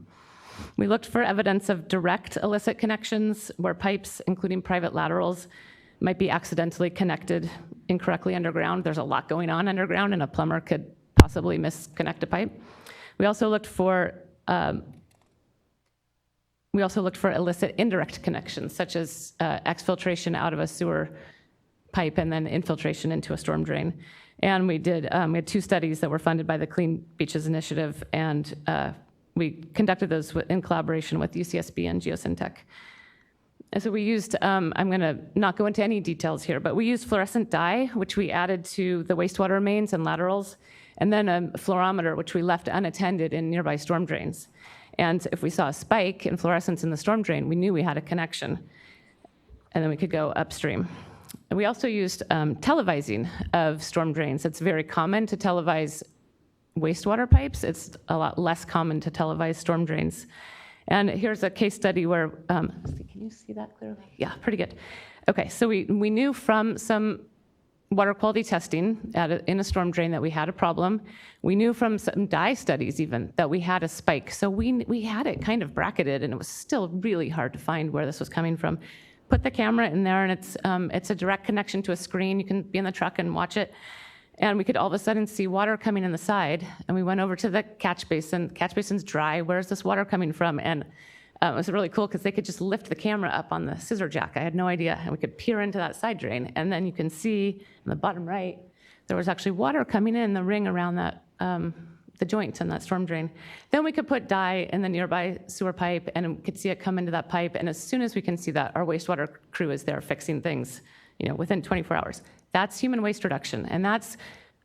We looked for evidence of direct illicit connections where pipes, including private laterals, might be accidentally connected incorrectly underground. There's a lot going on underground, and a plumber could possibly misconnect a pipe. We also looked for illicit indirect connections, such as exfiltration out of a sewer pipe and then infiltration into a storm drain. And we had 2 studies that were funded by the Clean Beaches Initiative, and we conducted those in collaboration with UCSB and Geosyntec. And so we used, I'm going to not go into any details here, but we used fluorescent dye, which we added to the wastewater mains and laterals, and then a fluorometer, which we left unattended in nearby storm drains. And if we saw a spike in fluorescence in the storm drain, we knew we had a connection, and then we could go upstream. And we also used televising of storm drains. It's very common to televise wastewater pipes. It's a lot less common to televise storm drains. And here's a case study where, can you see that clearly? Yeah, pretty good. Okay, so we knew from some water quality testing in a storm drain that we had a problem. We knew from some dye studies even that we had a spike. So we had it kind of bracketed, and it was still really hard to find where this was coming from. Put the camera in there, and it's a direct connection to a screen. You can be in the truck and watch it. And we could all of a sudden see water coming in the side. And we went over to the catch basin. Catch basin's dry. Where's this water coming from? And It was really cool because they could just lift the camera up on the scissor jack. I had no idea. And we could peer into that side drain. And then you can see in the bottom right, there was actually water coming in the ring around that, the joint in that storm drain. Then we could put dye in the nearby sewer pipe, and we could see it come into that pipe. And as soon as we can see that, our wastewater crew is there fixing things, within 24 hours. That's human waste reduction. And that's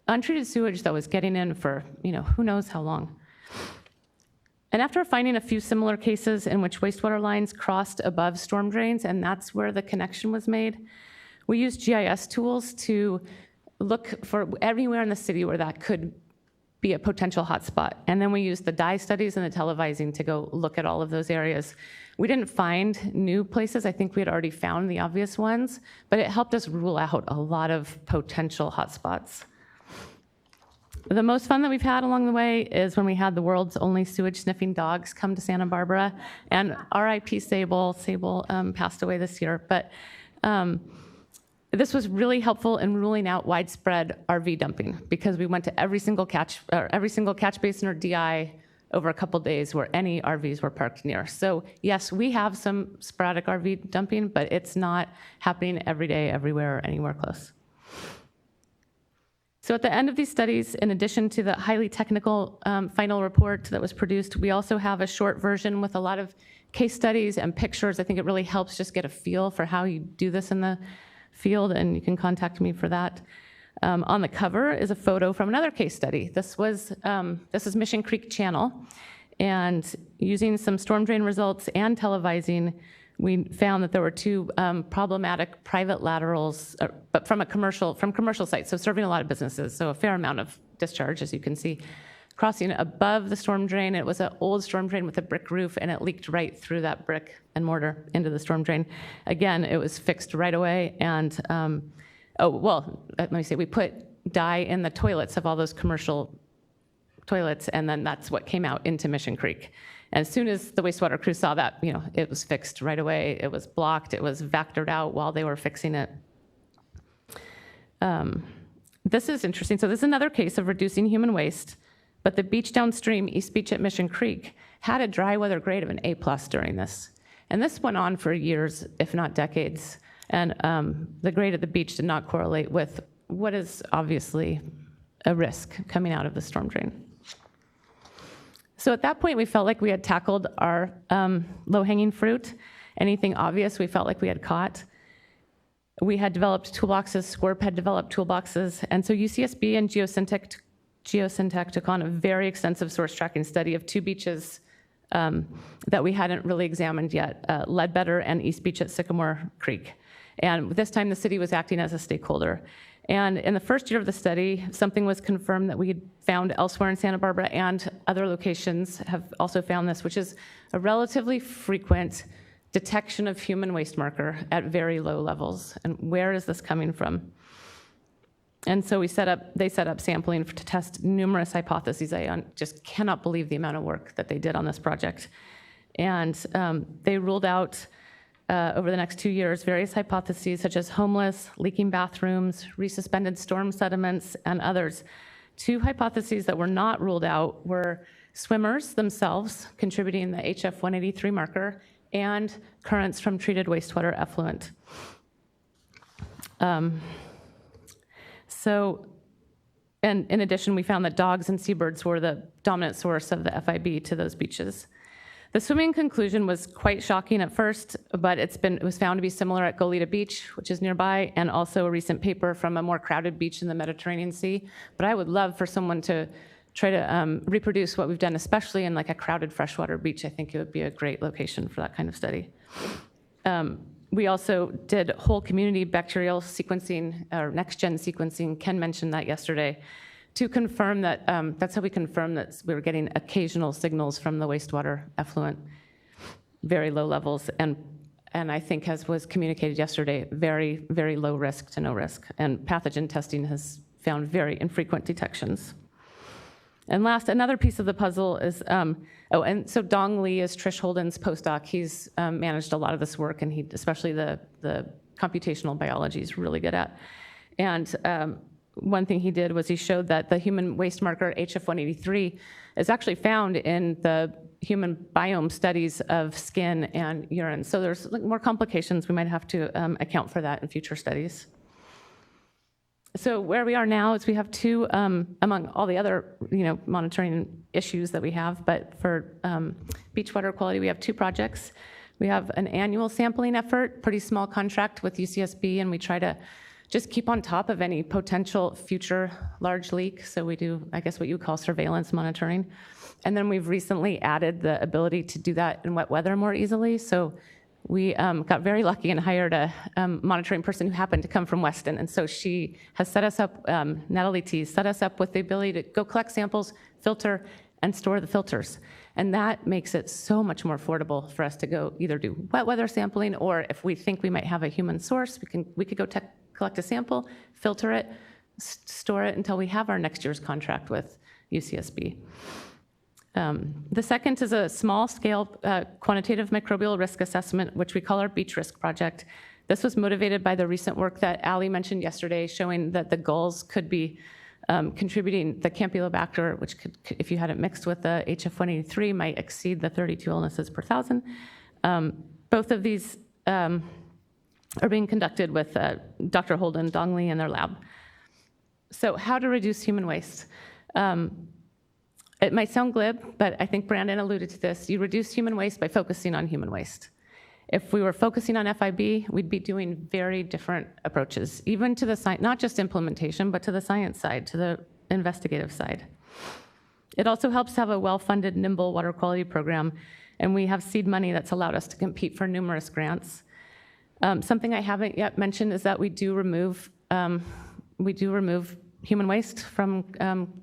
untreated sewage that was getting in for, who knows how long. And after finding a few similar cases in which wastewater lines crossed above storm drains, and that's where the connection was made, we used GIS tools to look for everywhere in the city where that could be a potential hotspot. And then we used the dye studies and the televising to go look at all of those areas. We didn't find new places. I think we had already found the obvious ones, but it helped us rule out a lot of potential hotspots. The most fun that we've had along the way is when we had the world's only sewage sniffing dogs come to Santa Barbara, and RIP Sable. Sable passed away this year, but this was really helpful in ruling out widespread RV dumping, because we went to every single catch basin or DI over a couple days where any RVs were parked near. So yes, we have some sporadic RV dumping, but it's not happening every day, everywhere, or anywhere close. So at the end of these studies, in addition to the highly technical final report that was produced, we also have a short version with a lot of case studies and pictures. I think it really helps just get a feel for how you do this in the field, and you can contact me for that. On the cover is a photo from another case study. This is Mission Creek Channel, and using some storm drain results and televising, we found that there were two problematic private laterals, but from commercial sites, so serving a lot of businesses, so a fair amount of discharge, as you can see, crossing above the storm drain. It was an old storm drain with a brick roof, and it leaked right through that brick and mortar into the storm drain. Again, it was fixed right away, and let me say, we put dye in the toilets of all those commercial toilets, and then that's what came out into Mission Creek. And as soon as the wastewater crew saw that, it was fixed right away. It was blocked. It was vectored out while they were fixing it. This is interesting. So this is another case of reducing human waste, but the beach downstream, East Beach at Mission Creek, had a dry weather grade of an A+ during this. And this went on for years, if not decades. And the grade at the beach did not correlate with what is obviously a risk coming out of the storm drain. So at that point, we felt like we had tackled our low-hanging fruit. Anything obvious, we felt like we had caught. We had developed toolboxes, SWRCB had developed toolboxes, and so UCSB and Geosyntec took on a very extensive source tracking study of two beaches that we hadn't really examined yet, Ledbetter and East Beach at Sycamore Creek. And this time, the city was acting as a stakeholder. And in the first year of the study, something was confirmed that we had found elsewhere in Santa Barbara, and other locations have also found this, which is a relatively frequent detection of human waste marker at very low levels. And where is this coming from? And so they set up sampling to test numerous hypotheses. I just cannot believe the amount of work that they did on this project. And they ruled out over the next 2 years, various hypotheses such as homeless, leaking bathrooms, resuspended storm sediments, and others. Two hypotheses that were not ruled out were swimmers themselves contributing the HF183 marker, and currents from treated wastewater effluent. And in addition, we found that dogs and seabirds were the dominant source of the FIB to those beaches. The swimming conclusion was quite shocking at first, but it was found to be similar at Goleta Beach, which is nearby, and also a recent paper from a more crowded beach in the Mediterranean Sea. But I would love for someone to try to reproduce what we've done, especially in like a crowded freshwater beach. I think it would be a great location for that kind of study. We also did whole community bacterial sequencing, or next-gen sequencing. Ken mentioned that yesterday, to confirm that, that's how we confirmed that we were getting occasional signals from the wastewater effluent, very low levels, and I think, as was communicated yesterday, very, very low risk to no risk. And pathogen testing has found very infrequent detections. And last, another piece of the puzzle is, and so Dong Lee is Trish Holden's postdoc. He's managed a lot of this work, and especially the computational biology is really good at. And one thing he did was he showed that the human waste marker HF183 is actually found in the human biome studies of skin and urine. So there's more complications. We might have to account for that in future studies. So where we are now is we have two, among all the other monitoring issues that we have, but for beach water quality, we have two projects. We have an annual sampling effort, pretty small contract with UCSB, and we try to just keep on top of any potential future large leak. So we do, I guess, what you call surveillance monitoring. And then we've recently added the ability to do that in wet weather more easily. So we got very lucky and hired a monitoring person who happened to come from Weston. And so she has set us up, Natalie T, set us up with the ability to go collect samples, filter, and store the filters. And that makes it so much more affordable for us to go either do wet weather sampling, or if we think we might have a human source, we could go collect a sample, filter it, store it until we have our next year's contract with UCSB. The second is a small-scale quantitative microbial risk assessment, which we call our beach risk project. This was motivated by the recent work that Ali mentioned yesterday, showing that the gulls could be contributing the Campylobacter, which could, if you had it mixed with the HF183, might exceed the 32 illnesses per thousand. Both of these are being conducted with Dr. Holden Dongley in their lab. So how to reduce human waste? It might sound glib, but I think Brandon alluded to this. You reduce human waste by focusing on human waste. If we were focusing on FIB, we'd be doing very different approaches, even to the science, not just implementation, but to the science side, to the investigative side. It also helps to have a well-funded, nimble water quality program, and we have seed money that's allowed us to compete for numerous grants. Something I haven't yet mentioned is that we do remove human waste from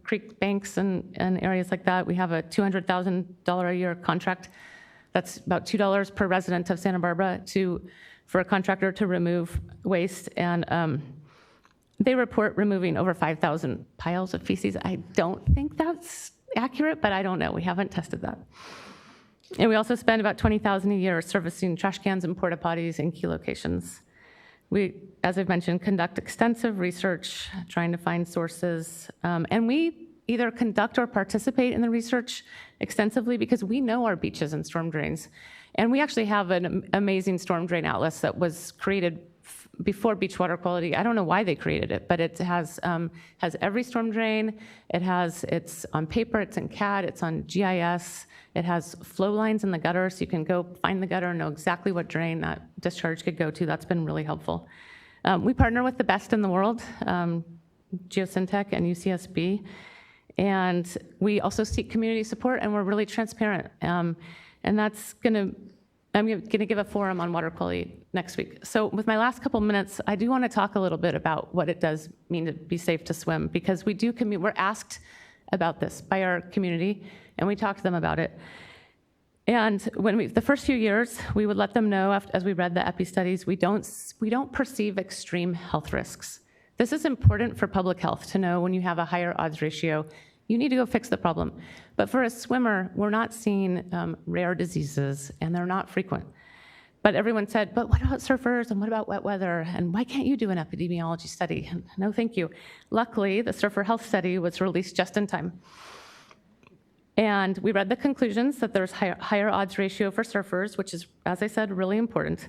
creek banks and areas like that. We have a $200,000 a year contract. That's about $2 per resident of Santa Barbara for a contractor to remove waste. And they report removing over 5,000 piles of feces. I don't think that's accurate, but I don't know. We haven't tested that. And we also spend about $20,000 a year servicing trash cans and porta potties in key locations. We, as I've mentioned, conduct extensive research, trying to find sources, and we either conduct or participate in the research extensively because we know our beaches and storm drains. And we actually have an amazing storm drain atlas that was created before beach water quality. I don't know why they created it, but it has every storm drain. It's on paper, it's in CAD, it's on GIS. It has flow lines in the gutter, so you can go find the gutter and know exactly what drain that discharge could go to. That's been really helpful. We partner with the best in the world, Geosyntec and UCSB, and we also seek community support, and we're really transparent. And I'm going to give a forum on water quality next week. So with my last couple minutes, I do want to talk a little bit about what it does mean to be safe to swim, because we're asked about this by our community, and we talk to them about it. And the first few years, we would let them know, as we read the EPI studies, we don't perceive extreme health risks. This is important for public health to know. When you have a higher odds ratio, you need to go fix the problem. But for a swimmer, we're not seeing rare diseases, and they're not frequent. But everyone said, but what about surfers, and what about wet weather, and why can't you do an epidemiology study? No, thank you. Luckily, the surfer health study was released just in time. And we read the conclusions that there's higher odds ratio for surfers, which is, as I said, really important.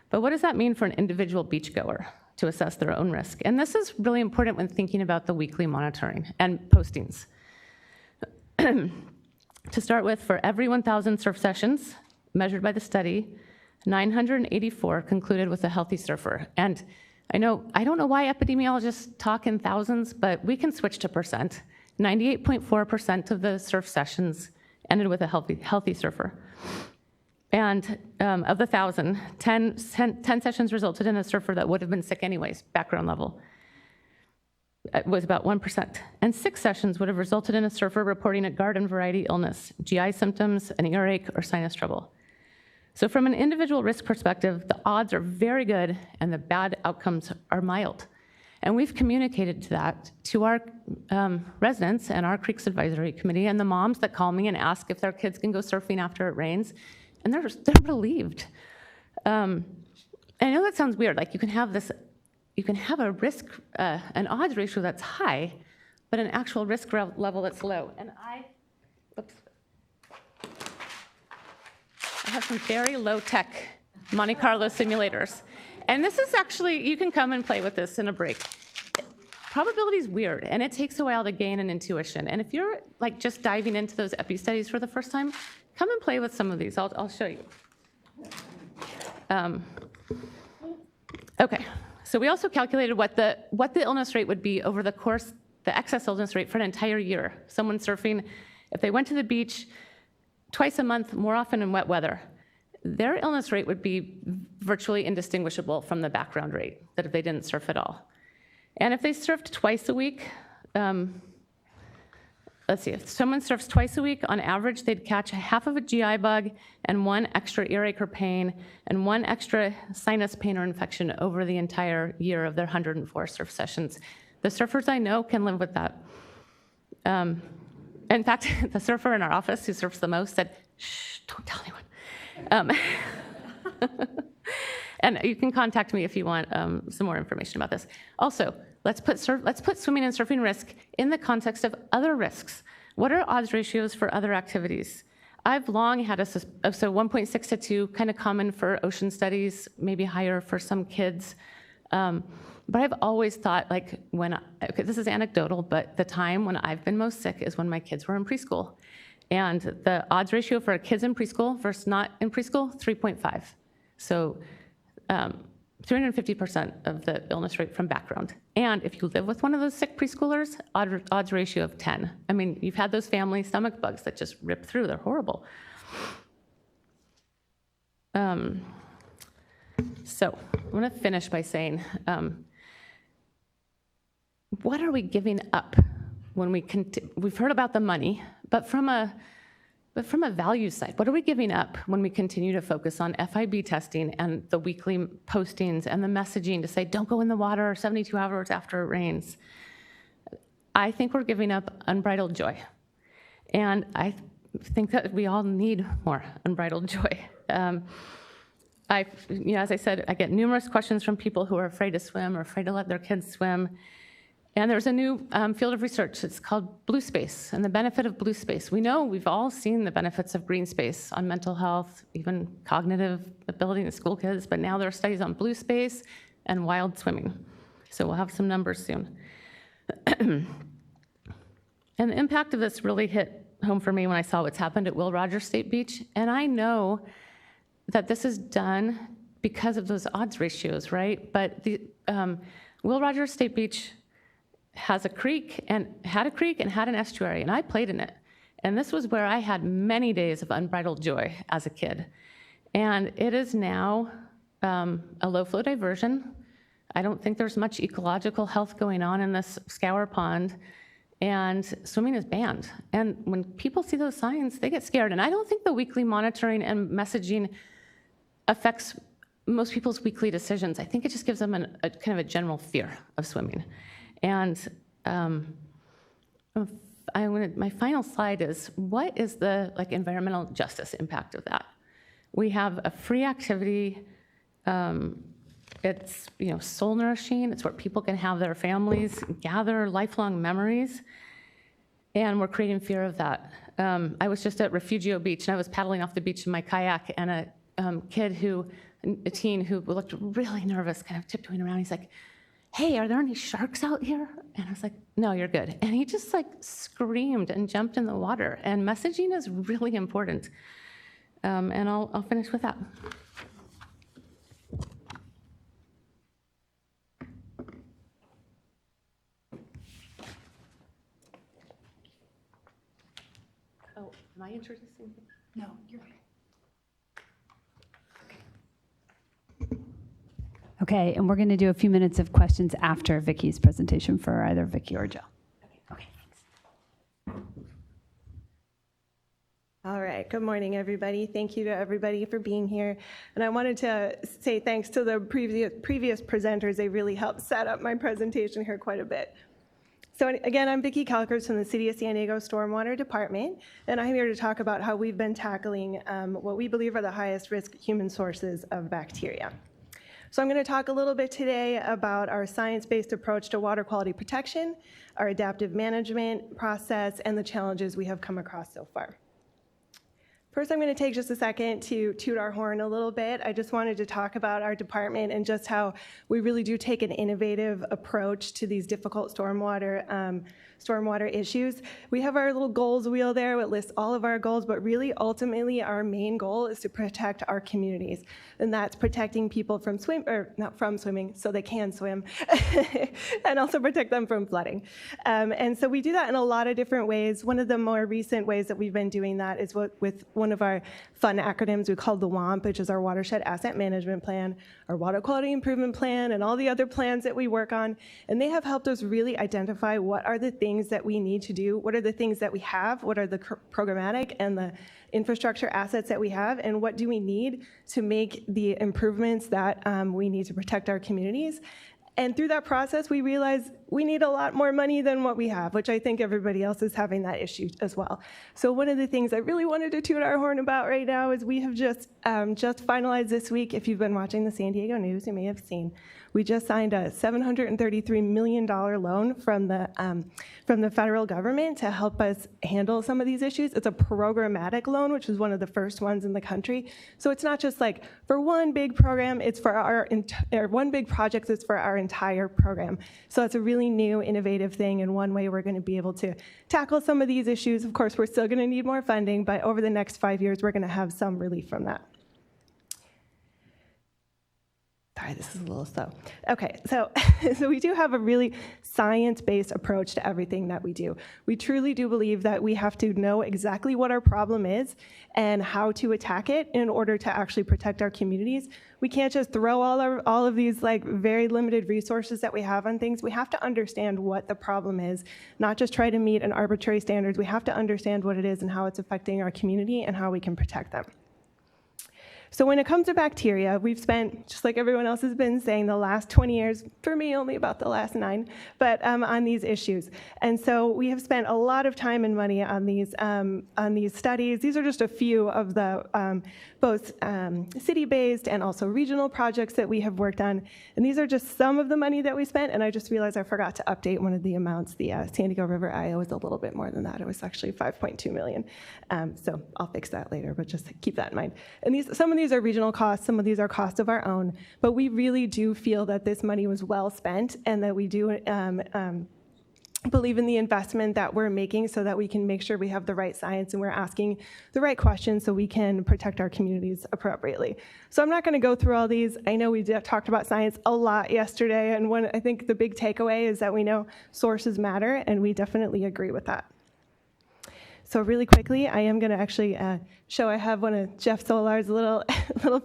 But what does that mean for an individual beachgoer to assess their own risk? And this is really important when thinking about the weekly monitoring and postings. To start with, for every 1,000 surf sessions measured by the study, 984 concluded with a healthy surfer. And I don't know why epidemiologists talk in thousands, but we can switch to percent. 98.4% of the surf sessions ended with a healthy surfer. And of the 1,000, 10 sessions resulted in a surfer that would have been sick anyways, background level. It was about 1%. And 6 sessions would have resulted in a surfer reporting a garden variety illness, GI symptoms, an earache, or sinus trouble. So from an individual risk perspective, the odds are very good and the bad outcomes are mild. And we've communicated that to our residents and our Creeks Advisory Committee and the moms that call me and ask if their kids can go surfing after it rains, and they're relieved. I know that sounds weird, like you can have a risk, an odds ratio that's high, but an actual risk level that's low. And I have some very low-tech Monte Carlo simulators. And this is actually, you can come and play with this in a break. Probability is weird, and it takes a while to gain an intuition. And if you're like just diving into those epi studies for the first time, come and play with some of these. I'll show you. Okay, so we also calculated what the illness rate would be over the course, the excess illness rate for an entire year. Someone surfing, if they went to the beach twice a month, more often in wet weather, their illness rate would be virtually indistinguishable from the background rate, that if they didn't surf at all. And if they surfed twice a week, let's see, if someone surfs twice a week, on average, they'd catch half of a GI bug and 1 extra earache or pain and 1 extra sinus pain or infection over the entire year of their 104 surf sessions. The surfers I know can live with that. In fact, the surfer in our office who surfs the most said, shh, don't tell anyone. And you can contact me if you want some more information about this. Also, let's put swimming and surfing risk in the context of other risks. What are odds ratios for other activities? I've long had so 1.6 to 2, kind of common for ocean studies, maybe higher for some kids. But I've always thought, like, okay, this is anecdotal, but the time when I've been most sick is when my kids were in preschool. And the odds ratio for kids in preschool versus not in preschool, 3.5. So 350% of the illness rate from background. And if you live with one of those sick preschoolers, odds ratio of 10. I mean, you've had those family stomach bugs that just rip through. They're horrible. So I want to finish by saying, what are we giving up when we've heard about the money, but from a value side, what are we giving up when we continue to focus on FIB testing and the weekly postings and the messaging to say, don't go in the water 72 hours after it rains? I think we're giving up unbridled joy. And I think that we all need more unbridled joy. As I said, I get numerous questions from people who are afraid to swim or afraid to let their kids swim. And there's a new field of research. It's called blue space and the benefit of blue space. We know we've all seen the benefits of green space on mental health, even cognitive ability in school kids, but now there are studies on blue space and wild swimming. So we'll have some numbers soon. And the impact of this really hit home for me when I saw what's happened at Will Rogers State Beach. And I know that this is done because of those odds ratios, right? But the Will Rogers State Beach had a creek and had an estuary, and I played in it. And this was where I had many days of unbridled joy as a kid. And it is now a low-flow diversion. I don't think there's much ecological health going on in this scour pond, and swimming is banned. And when people see those signs, they get scared. And I don't think the weekly monitoring and messaging affects most people's weekly decisions. I think it just gives them a kind of a general fear of swimming. And my final slide is, what is the environmental justice impact of that? We have a free activity. It's soul nourishing. It's where people can have their families gather lifelong memories, and we're creating fear of that. I was just at Refugio Beach, and I was paddling off the beach in my kayak, and a teen who looked really nervous, kind of tiptoeing around. He's like, "Hey, are there any sharks out here?" And I was like, "No, you're good." And he just screamed and jumped in the water. And messaging is really important. And I'll finish with that. Oh, am I introducing? No, you're right. Okay, and we're going to do a few minutes of questions after Vicky's presentation for either Vicky or Jill. Okay, thanks. All right, good morning, everybody. Thank you to everybody for being here. And I wanted to say thanks to the previous presenters. They really helped set up my presentation here quite a bit. So again, I'm Vicki Kalkers from the City of San Diego Stormwater Department, and I'm here to talk about how we've been tackling what we believe are the highest risk human sources of bacteria. So I'm going to talk a little bit today about our science-based approach to water quality protection, our adaptive management process, and the challenges we have come across so far. First, I'm going to take just a second to toot our horn a little bit. I just wanted to talk about our department and just how we really do take an innovative approach to these difficult stormwater issues. We have our little goals wheel there that lists all of our goals, but really ultimately our main goal is to protect our communities. And that's protecting people from not from swimming, so they can swim, and also protect them from flooding. And so we do that in a lot of different ways. One of the more recent ways that we've been doing that is with one of our fun acronyms we call the WAMP, which is our Watershed Asset Management Plan, our Water Quality Improvement Plan, and all the other plans that we work on. And they have helped us really identify what are the things that we need to do, what are the things that we have, what are the programmatic and the infrastructure assets that we have, and what do we need to make the improvements that we need to protect our communities. And through that process, we realized we need a lot more money than what we have, which I think everybody else is having that issue as well. So one of the things I really wanted to toot our horn about right now is we have just finalized this week. If you've been watching the San Diego news, you may have seen, we just signed a $733 million loan from the federal government to help us handle some of these issues. It's a programmatic loan, which is one of the first ones in the country. So it's not just like for one big program, it's for one big project, it's for our entire program. So it's a really new, innovative thing, and one way we're going to be able to tackle some of these issues. Of course, we're still going to need more funding, but over the next 5 years, we're going to have some relief from that. Sorry, this is a little slow. Okay, so we do have a really science-based approach to everything that we do. We truly do believe that we have to know exactly what our problem is and how to attack it in order to actually protect our communities. We can't just throw all of these like very limited resources that we have on things. We have to understand what the problem is, not just try to meet an arbitrary standards. We have to understand what it is and how it's affecting our community and how we can protect them. So when it comes to bacteria, we've spent, just like everyone else has been saying, the last 20 years, for me only about the last 9, but on these issues. And so we have spent a lot of time and money on these studies. These are just a few of the both city-based and also regional projects that we have worked on. And these are just some of the money that we spent, and I just realized I forgot to update one of the amounts. The San Diego River IO was a little bit more than that. It was actually $5.2 million. So I'll fix that later, but just keep that in mind. And some of these are regional costs, some of these are costs of our own, but we really do feel that this money was well spent and that we do believe in the investment that we're making so that we can make sure we have the right science and we're asking the right questions so we can protect our communities appropriately. So I'm not going to go through all these. I know we talked about science a lot yesterday, and I think the big takeaway is that we know sources matter, and we definitely agree with that. So really quickly, I am going to actually show, I have one of Jeff Solar's little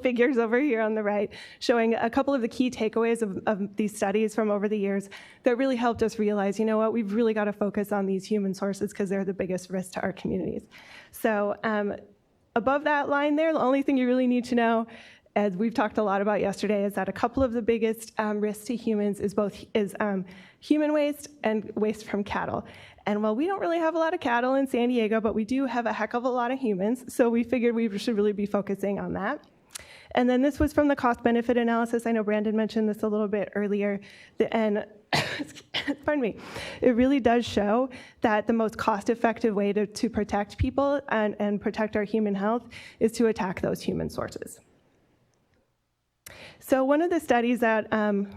figures over here on the right, showing a couple of the key takeaways of these studies from over the years that really helped us realize, you know what, we've really got to focus on these human sources because they're the biggest risk to our communities. So above that line there, the only thing you really need to know, as we've talked a lot about yesterday, is that a couple of the biggest risks to humans is human waste and waste from cattle. And while we don't really have a lot of cattle in San Diego, but we do have a heck of a lot of humans, so we figured we should really be focusing on that. And then this was from the cost-benefit analysis. I know Brandon mentioned this a little bit earlier, and pardon me, it really does show that the most cost-effective way to protect people and protect our human health is to attack those human sources. So one of the studies that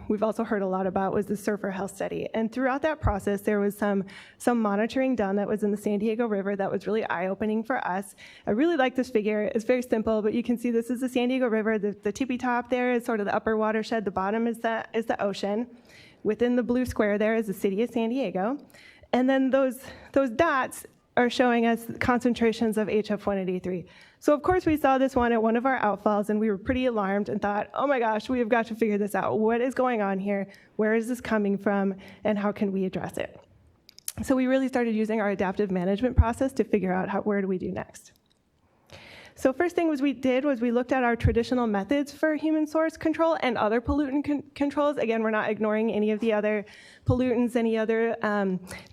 we've also heard a lot about was the Surfer Health Study. And throughout that process, there was some monitoring done that was in the San Diego River that was really eye-opening for us. I really like this figure. It's very simple, but you can see this is the San Diego River. The tippy top there is sort of the upper watershed. The bottom is the ocean. Within the blue square there is the city of San Diego. And then those dots are showing us concentrations of HF183. So of course we saw this one at one of our outfalls, and we were pretty alarmed and thought, oh my gosh, we have got to figure this out. What is going on here? Where is this coming from? And how can we address it? So we really started using our adaptive management process to figure out where do we do next. So first thing we looked at our traditional methods for human source control and other pollutant controls. Again, we're not ignoring any of the other pollutants, any other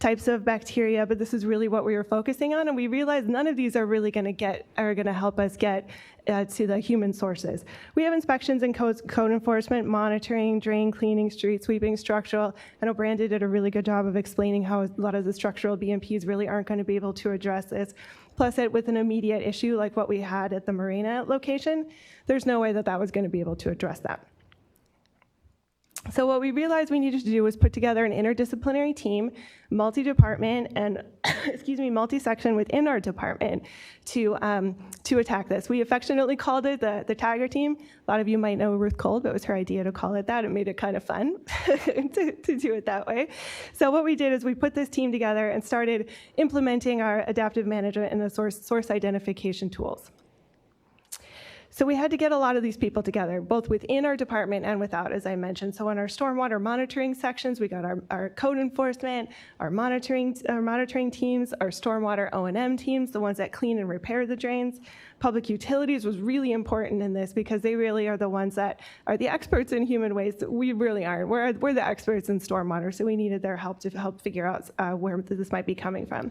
types of bacteria, but this is really what we were focusing on, and we realized none of these are really going to help us get to the human sources. We have inspections and code enforcement, monitoring, drain cleaning, street sweeping, structural. I know Brandon did a really good job of explaining how a lot of the structural BMPs really aren't going to be able to address this. Plus, with an immediate issue like what we had at the Marina location, there's no way that that was going to be able to address that. So what we realized we needed to do was put together an interdisciplinary team, multi-department, and multi-section within our department to attack this. We affectionately called it the Tiger Team. A lot of you might know Ruth Cole, but it was her idea to call it that. It made it kind of fun to do it that way. So what we did is we put this team together and started implementing our adaptive management and the source identification tools. So we had to get a lot of these people together, both within our department and without, as I mentioned. So in our stormwater monitoring sections, we got our code enforcement, our monitoring teams, our stormwater O&M teams, the ones that clean and repair the drains. Public utilities was really important in this because they really are the ones that are the experts in human waste. We really aren't. We're the experts in stormwater, so we needed their help to help figure out where this might be coming from.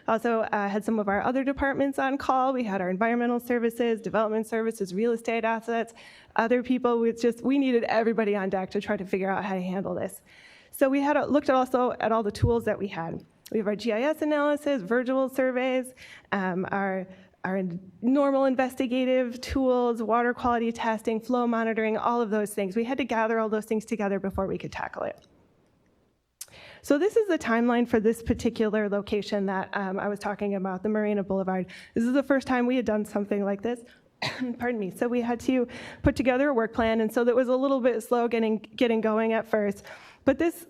Also had some of our other departments on call. We had our environmental services, development services, real estate assets, other people. We needed everybody on deck to try to figure out how to handle this. So we had looked also at all the tools that we had. We have our GIS analysis, virtual surveys, our normal investigative tools, water quality testing, flow monitoring, all of those things. We had to gather all those things together before we could tackle it. So this is the timeline for this particular location that I was talking about, the Marina Boulevard. This is the first time we had done something like this. Pardon me. So we had to put together a work plan, and so that was a little bit slow getting going at first. But this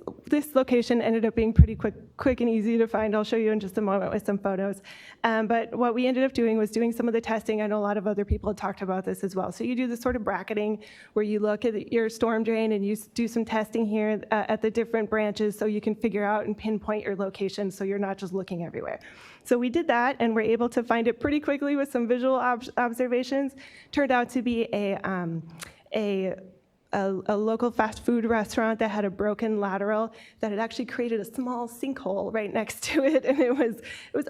location ended up being pretty quick and easy to find. I'll show you in just a moment with some photos. But what we ended up doing was doing some of the testing. I know a lot of other people had talked about this as well. So you do this sort of bracketing where you look at your storm drain and you do some testing here at the different branches so you can figure out and pinpoint your location so you're not just looking everywhere. So we did that and were able to find it pretty quickly with some visual observations. Turned out to be a local fast food restaurant that had a broken lateral that had actually created a small sinkhole right next to it, and it was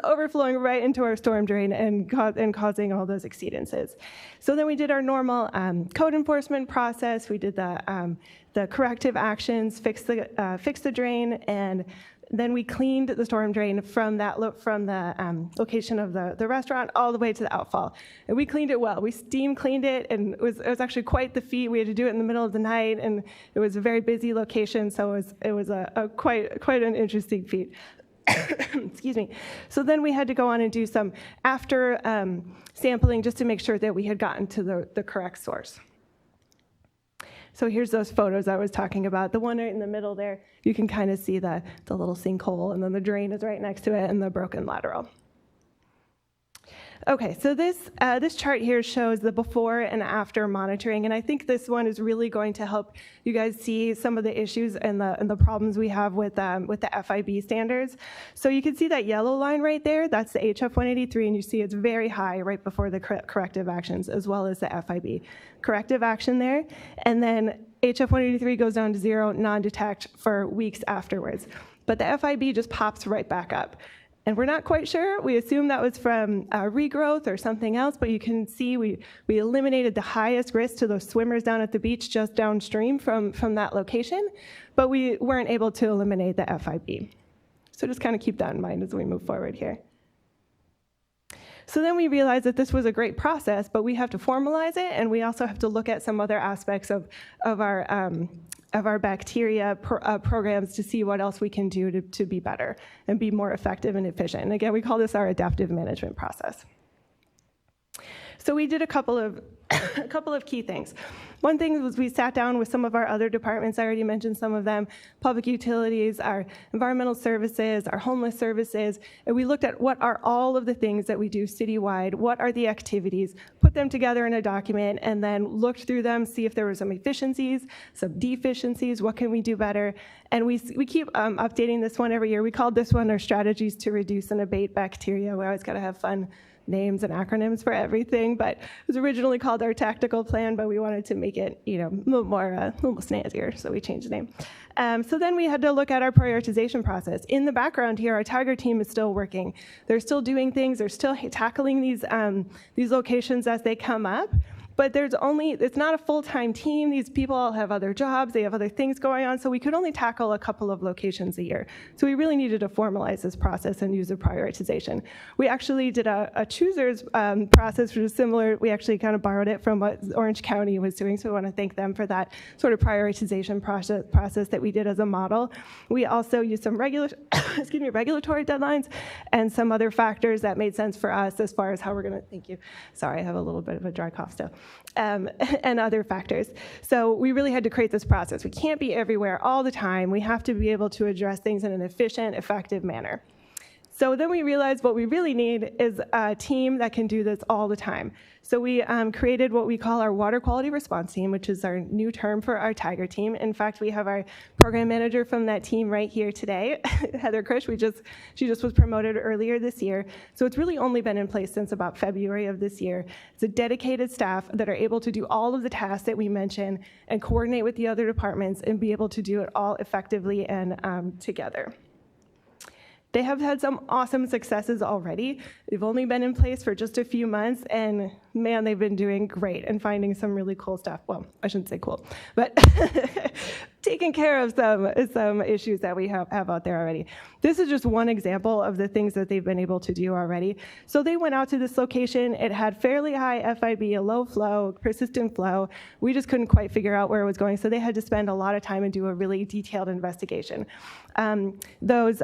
overflowing right into our storm drain and causing all those exceedances. So then we did our normal code enforcement process. We did the corrective actions, fixed the drain, and then we cleaned the storm drain from the location of the restaurant all the way to the outfall. And we cleaned it well. We steam cleaned it, and it was actually quite the feat. We had to do it in the middle of the night, and it was a very busy location, so it was quite an interesting feat. Excuse me. So then we had to go on and do some after sampling just to make sure that we had gotten to the correct source. So here's those photos I was talking about. The one right in the middle there, you can kind of see the little sinkhole, and then the drain is right next to it and the broken lateral. Okay, so this chart here shows the before and after monitoring, and I think this one is really going to help you guys see some of the issues and the problems we have with the FIB standards. So you can see that yellow line right there, that's the HF 183, and you see it's very high right before the corrective actions, as well as the FIB. Corrective action there, and then HF 183 goes down to 0, non-detect for weeks afterwards. But the FIB just pops right back up. And we're not quite sure. We assume that was from regrowth or something else, but you can see we eliminated the highest risk to those swimmers down at the beach just downstream from that location, but we weren't able to eliminate the FIB. So just kind of keep that in mind as we move forward here. So then we realized that this was a great process, but we have to formalize it, and we also have to look at some other aspects of our bacteria programs to see what else we can do to be better and be more effective and efficient. And again, we call this our adaptive management process. So we did a couple of key things. One thing was we sat down with some of our other departments. I already mentioned some of them: public utilities, our environmental services, our homeless services, and we looked at what are all of the things that we do citywide, what are the activities, put them together in a document, and then looked through them, see if there were some efficiencies, some deficiencies, what can we do better. And we keep updating this one every year. We called this one our strategies to reduce and abate bacteria. We always got to have fun names and acronyms for everything, but it was originally called our tactical plan, but we wanted to make it, a little more, a little snazzier, so we changed the name. So then we had to look at our prioritization process. In the background here, our Tiger team is still working. They're still doing things. They're still tackling these locations as they come up. But it's not a full-time team. These people all have other jobs. They have other things going on. So we could only tackle a couple of locations a year. So we really needed to formalize this process and use a prioritization. We actually did a choosers process, which was similar. We actually kind of borrowed it from what Orange County was doing. So we want to thank them for that sort of prioritization process that we did as a model. We also used some regulatory deadlines and some other factors that made sense for us as far as how we're going to, thank you. Sorry, I have a little bit of a dry cough still. And other factors. So we really had to create this process. We can't be everywhere all the time. We have to be able to address things in an efficient, effective manner. So then we realized what we really need is a team that can do this all the time. So we created what we call our water quality response team, which is our new term for our Tiger team. In fact, we have our program manager from that team right here today, Heather Krish. She just was promoted earlier this year. So it's really only been in place since about February of this year. It's a dedicated staff that are able to do all of the tasks that we mentioned and coordinate with the other departments and be able to do it all effectively and together. They have had some awesome successes already. They've only been in place for just a few months, and man, they've been doing great and finding some really cool stuff. Well, I shouldn't say cool, but taking care of some issues that we have out there already. This is just one example of the things that they've been able to do already. So they went out to this location. It had fairly high FIB, a low flow, persistent flow. We just couldn't quite figure out where it was going, so they had to spend a lot of time and do a really detailed investigation. Those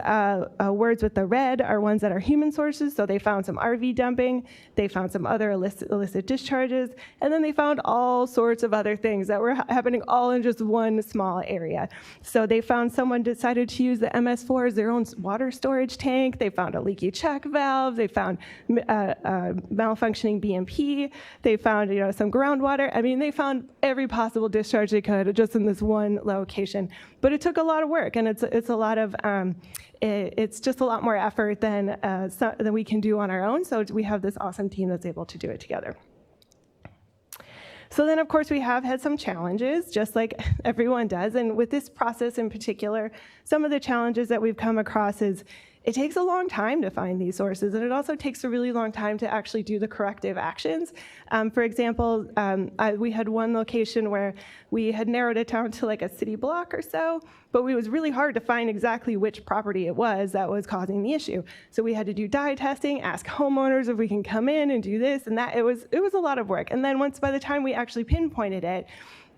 words with the red are ones that are human sources, so they found some RV dumping, they found some other illicit discharges, and then they found all sorts of other things that were happening all in just one small area. So they found someone decided to use the MS4 as their own water storage tank, they found a leaky check valve, they found malfunctioning BMP, they found some groundwater. I mean, they found every possible discharge they could just in this one location. But it took a lot of work, and it's a lot of it's just a lot more effort than we can do on our own. So we have this awesome team that's able to do it together. So then, of course, we have had some challenges, just like everyone does. And with this process in particular, some of the challenges that we've come across is it takes a long time to find these sources, and it also takes a really long time to actually do the corrective actions. For example, we had one location where we had narrowed it down to like a city block or so, but it was really hard to find exactly which property it was that was causing the issue. So we had to do dye testing, ask homeowners if we can come in and do this and that. It was a lot of work. And then by the time we actually pinpointed it,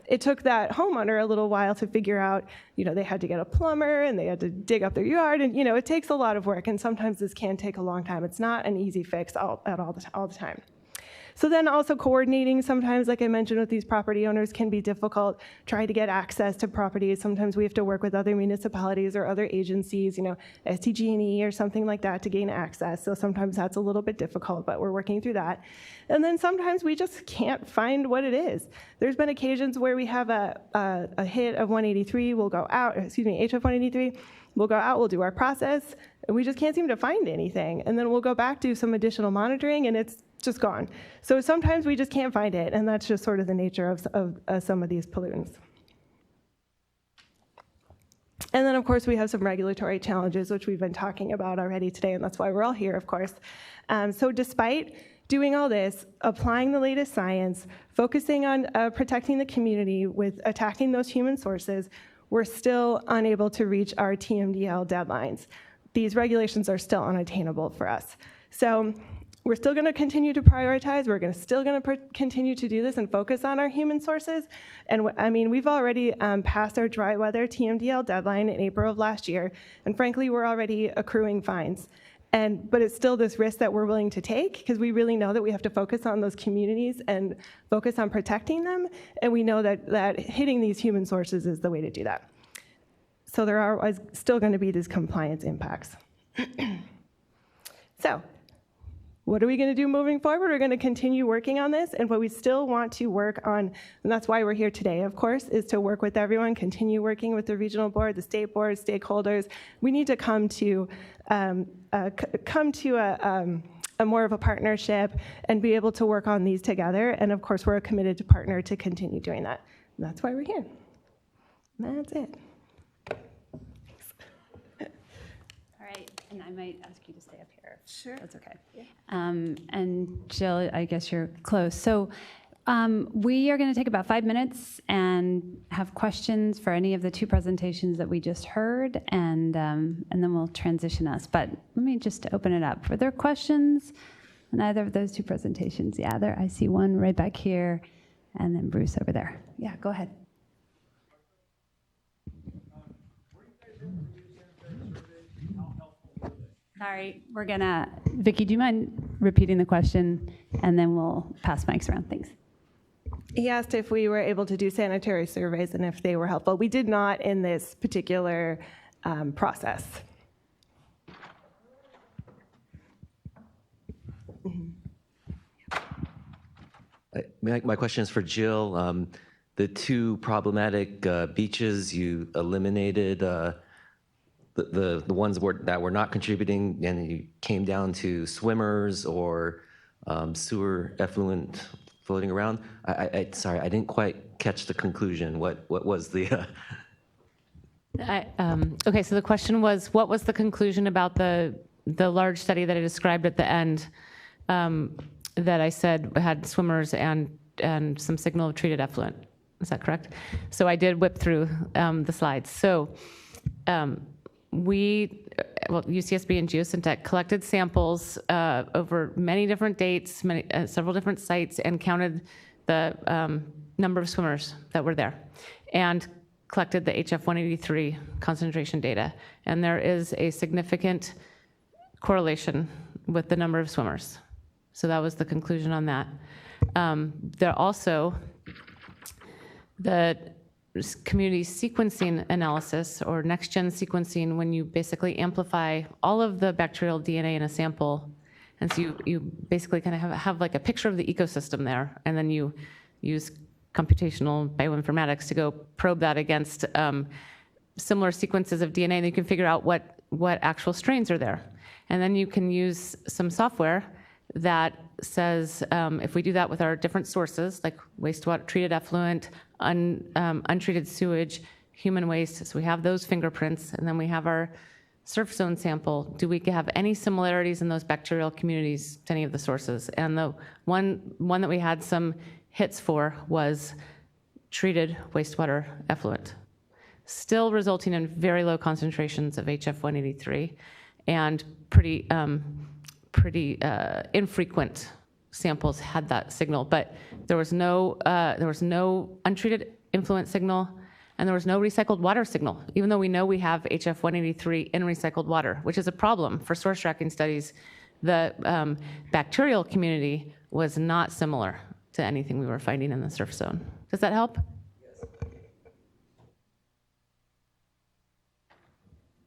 it took that homeowner a little while to figure out, they had to get a plumber and they had to dig up their yard, and it takes a lot of work, and sometimes this can take a long time. It's not an easy fix all the time. So then also coordinating sometimes, like I mentioned, with these property owners can be difficult, trying to get access to properties. Sometimes we have to work with other municipalities or other agencies, SDG&E or something like that to gain access. So sometimes that's a little bit difficult, but we're working through that. And then sometimes we just can't find what it is. There's been occasions where we have a hit of 183, we'll go out, HF 183, we'll go out, we'll do our process, and we just can't seem to find anything. And then we'll go back, do some additional monitoring, and it's just gone. So sometimes we just can't find it, and that's just sort of the nature of some of these pollutants. And then, of course, we have some regulatory challenges, which we've been talking about already today, and that's why we're all here, of course. So despite doing all this, applying the latest science, focusing on protecting the community with attacking those human sources, we're still unable to reach our TMDL deadlines. These regulations are still unattainable for us. So we're still going to continue to prioritize. We're still going to continue to do this and focus on our human sources. And we've already passed our dry weather TMDL deadline in April of last year. And frankly, we're already accruing fines. But it's still this risk that we're willing to take, because we really know that we have to focus on those communities and focus on protecting them. And we know that hitting these human sources is the way to do that. So there are still going to be these compliance impacts. So what are we going to do moving forward? We're going to continue working on this, and what we still want to work on, and that's why we're here today, of course, is to work with everyone, continue working with the regional board, the state board, stakeholders. We need to come to a more of a partnership and be able to work on these together. And of course, we're a committed to partner to continue doing that. And that's why we're here. And that's it. All right, and I might ask you to stay up here. Sure. That's okay. Yeah. And Jill, I guess you're close. So we are going to take about 5 minutes and have questions for any of the two presentations that we just heard, and then we'll transition us. But let me just open it up. Were there questions on either of those two presentations? Yeah, there. I see one right back here, and then Bruce over there. Yeah, go ahead. Sorry, we're gonna, Vicki, do you mind repeating the question? And then we'll pass mics around. Thanks. He asked if we were able to do sanitary surveys and if they were helpful. We did not in this particular process. My question is for Jill. The two problematic beaches, you eliminated the ones that were not contributing, and you came down to swimmers or sewer effluent floating around. Sorry, I didn't quite catch the conclusion. What was the? Okay, so the question was, what was the conclusion about the large study that I described at the end that I said had swimmers and some signal of treated effluent? Is that correct? So I did whip through the slides. So UCSB and Geosyntec collected samples over many different dates, several different sites, and counted the number of swimmers that were there, and collected the HF183 concentration data. And there is a significant correlation with the number of swimmers. So that was the conclusion on that. There also, the community sequencing analysis, or next-gen sequencing, when you basically amplify all of the bacterial DNA in a sample, and so you basically kind of have like a picture of the ecosystem there, and then you use computational bioinformatics to go probe that against similar sequences of DNA, and you can figure out what actual strains are there. And then you can use some software that says, if we do that with our different sources, like wastewater, treated effluent, untreated sewage, human waste, so we have those fingerprints, and then we have our surf zone sample. Do we have any similarities in those bacterial communities to any of the sources? And the one that we had some hits for was treated wastewater effluent, still resulting in very low concentrations of HF183 and pretty infrequent samples had that signal, but there was no untreated influent signal, and there was no recycled water signal, even though we know we have HF183 in recycled water, which is a problem for source tracking studies. The bacterial community was not similar to anything we were finding in the surf zone. Does that help?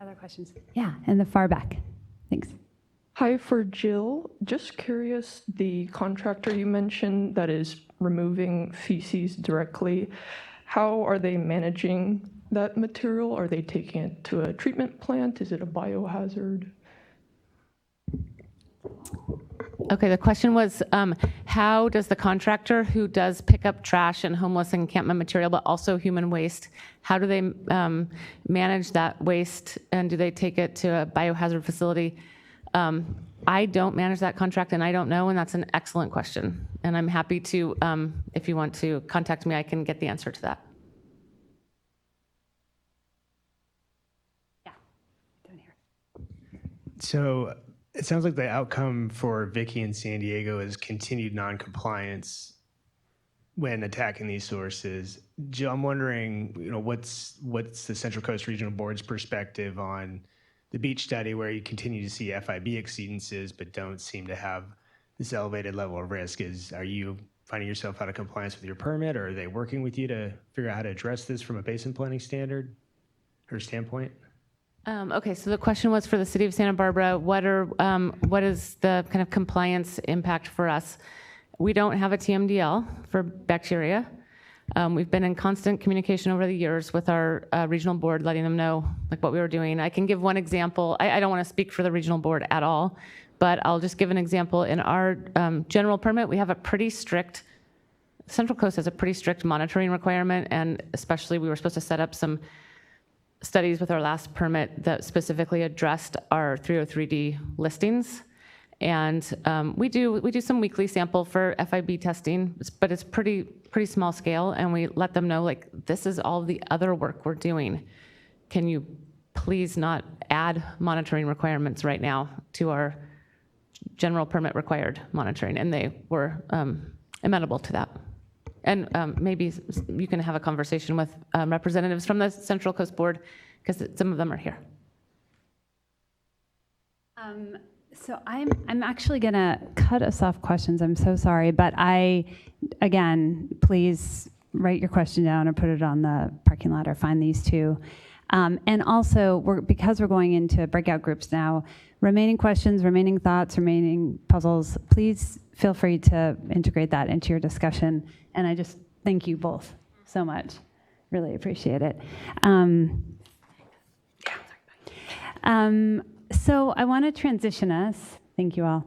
Other questions? Yeah, in the far back. Thanks. Hi, for Jill. Just curious, the contractor you mentioned that is removing feces directly, how are they managing that material? Are they taking it to a treatment plant? Is it a biohazard? Okay, the question was, how does the contractor who does pick up trash and homeless encampment material, but also human waste, how do they manage that waste, and do they take it to a biohazard facility? I don't manage that contract, and I don't know, and that's an excellent question. And I'm happy to, if you want to contact me, I can get the answer to that. Yeah, down here. So it sounds like the outcome for Vicki in San Diego is continued non-compliance when attacking these sources. Jill, I'm wondering, what's the Central Coast Regional Board's perspective on the beach study where you continue to see FIB exceedances but don't seem to have this elevated level of risk? Are you finding yourself out of compliance with your permit, or are they working with you to figure out how to address this from a basin planning standard or standpoint? Okay, so the question was for the city of Santa Barbara, what is the kind of compliance impact for us? We don't have a TMDL for bacteria. We've been in constant communication over the years with our regional board, letting them know like what we were doing. I can give one example. I don't want to speak for the regional board at all, but I'll just give an example. In our general permit, we have a pretty strict, Central Coast has a pretty strict monitoring requirement, and especially we were supposed to set up some studies with our last permit that specifically addressed our 303D listings. And we do some weekly sample for FIB testing, but it's pretty small scale, and we let them know, like, this is all the other work we're doing. Can you please not add monitoring requirements right now to our general permit required monitoring? And they were amenable to that. And maybe you can have a conversation with representatives from the Central Coast Board, because some of them are here. So I'm actually going to cut us off questions. I'm so sorry, but again, please write your question down or put it on the parking lot or find these two. And also, because we're going into breakout groups now, remaining questions, remaining thoughts, remaining puzzles, please feel free to integrate that into your discussion. And I just thank you both so much. Really appreciate it. So I want to transition us, thank you all,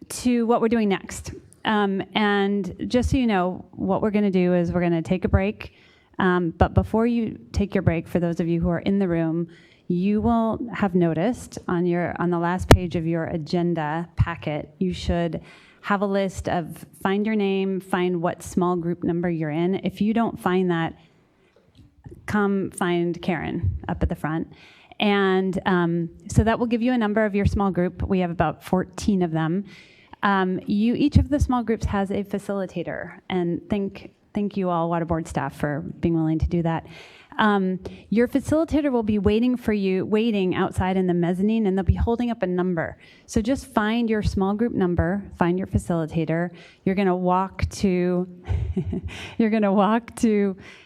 to what we're doing next. And just so you know, what we're going to do is we're going to take a break. But before you take your break, for those of you who are in the room, you will have noticed on the last page of your agenda packet, you should have a list of find your name, find what small group number you're in. If you don't find that, come find Karen up at the front. And so that will give you a number of your small group. We have about 14 of them. Each of the small groups has a facilitator, and thank you all, Water Board staff, for being willing to do that. Your facilitator will be waiting outside in the mezzanine, and they'll be holding up a number. So just find your small group number, find your facilitator. You're going to walk to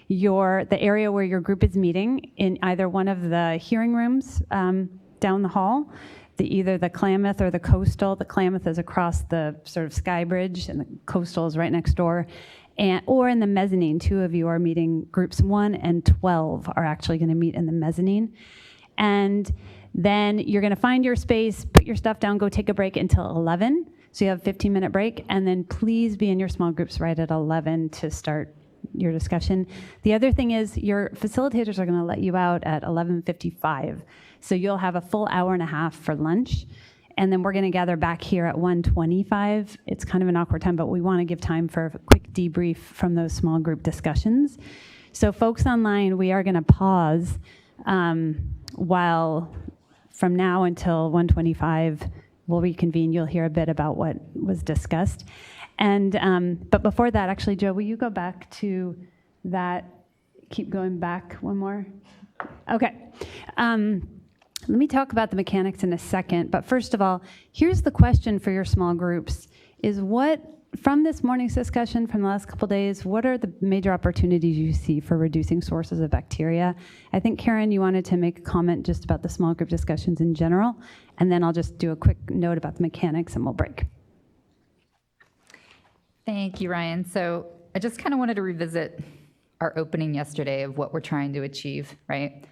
the area where your group is meeting in either one of the hearing rooms down the hall. Either the Klamath or the Coastal. The Klamath is across the sort of Sky Bridge, and the Coastal is right next door. Or in the mezzanine, 2 of you are meeting. Groups 1 and 12 are actually going to meet in the mezzanine. And then you're going to find your space, put your stuff down, go take a break until 11. So you have a 15-minute break. And then please be in your small groups right at 11 to start your discussion. The other thing is your facilitators are going to let you out at 11:55. So you'll have a full hour and a half for lunch. And then we're going to gather back here at 1:25. It's kind of an awkward time, but we want to give time for a quick debrief from those small group discussions. So folks online, we are going to pause while from now until 1:25, we'll reconvene. You'll hear a bit about what was discussed. And but before that, actually, Joe, will you go back to that? Keep going back one more. Okay. Let me talk about the mechanics in a second, but first of all, here's the question for your small groups, is from this morning's discussion from the last couple of days, what are the major opportunities you see for reducing sources of bacteria? I think, Karen, you wanted to make a comment just about the small group discussions in general, and then I'll just do a quick note about the mechanics and we'll break. Thank you, Ryan. So I just kind of wanted to revisit our opening yesterday of what we're trying to achieve, right?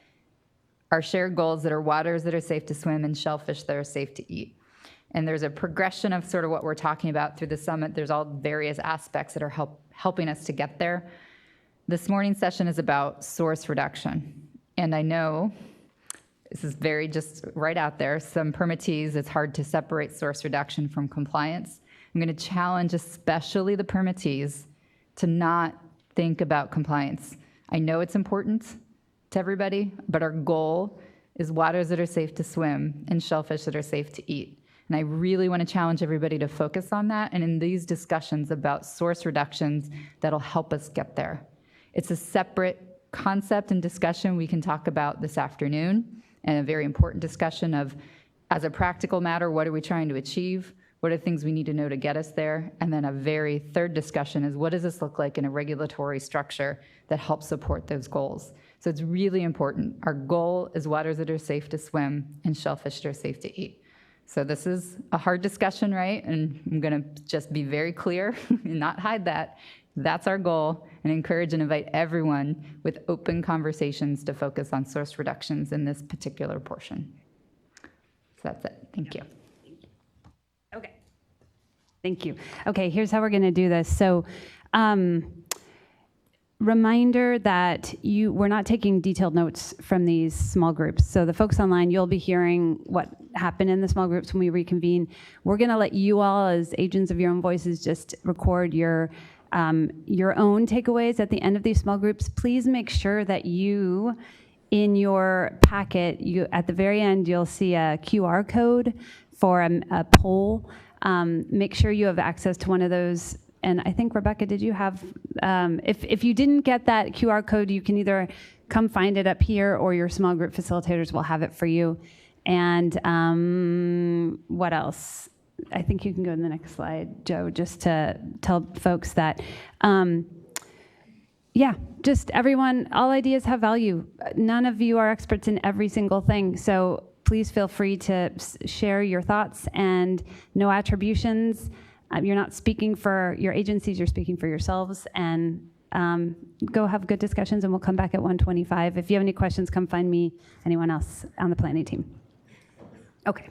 Our shared goals that are waters that are safe to swim and shellfish that are safe to eat. And there's a progression of sort of what we're talking about through the summit. There's all various aspects that are helping us to get there. This morning's session is about source reduction. And I know this is very just right out there. Some permittees, it's hard to separate source reduction from compliance. I'm going to challenge especially the permittees to not think about compliance. I know it's important to everybody, but our goal is waters that are safe to swim and shellfish that are safe to eat. And I really want to challenge everybody to focus on that, and in these discussions about source reductions, that'll help us get there. It's a separate concept and discussion we can talk about this afternoon, and a very important discussion of, as a practical matter, what are we trying to achieve? What are things we need to know to get us there? And then a very third discussion is, what does this look like in a regulatory structure that helps support those goals? So it's really important. Our goal is waters that are safe to swim and shellfish that are safe to eat. So this is a hard discussion, right? And I'm going to just be very clear and not hide that. That's our goal, and encourage and invite everyone with open conversations to focus on source reductions in this particular portion. So that's it. Thank you. Thank you. Okay, here's how we're going to do this. So, reminder that we're not taking detailed notes from these small groups. So the folks online, you'll be hearing what happened in the small groups when we reconvene. We're going to let you all, as agents of your own voices, just record your own takeaways at the end of these small groups. Please make sure that in your packet, at the very end, you'll see a QR code for a poll. Make sure you have access to one of those. And I think, Rebecca, did you have, if you didn't get that QR code, you can either come find it up here or your small group facilitators will have it for you. And what else? I think you can go to the next slide, Joe, just to tell folks that, just everyone, all ideas have value. None of you are experts in every single thing. So please feel free to share your thoughts and no attributions. You're not speaking for your agencies, you're speaking for yourselves, and go have good discussions, and we'll come back at 1:25. If you have any questions, come find me, anyone else on the planning team. Okay.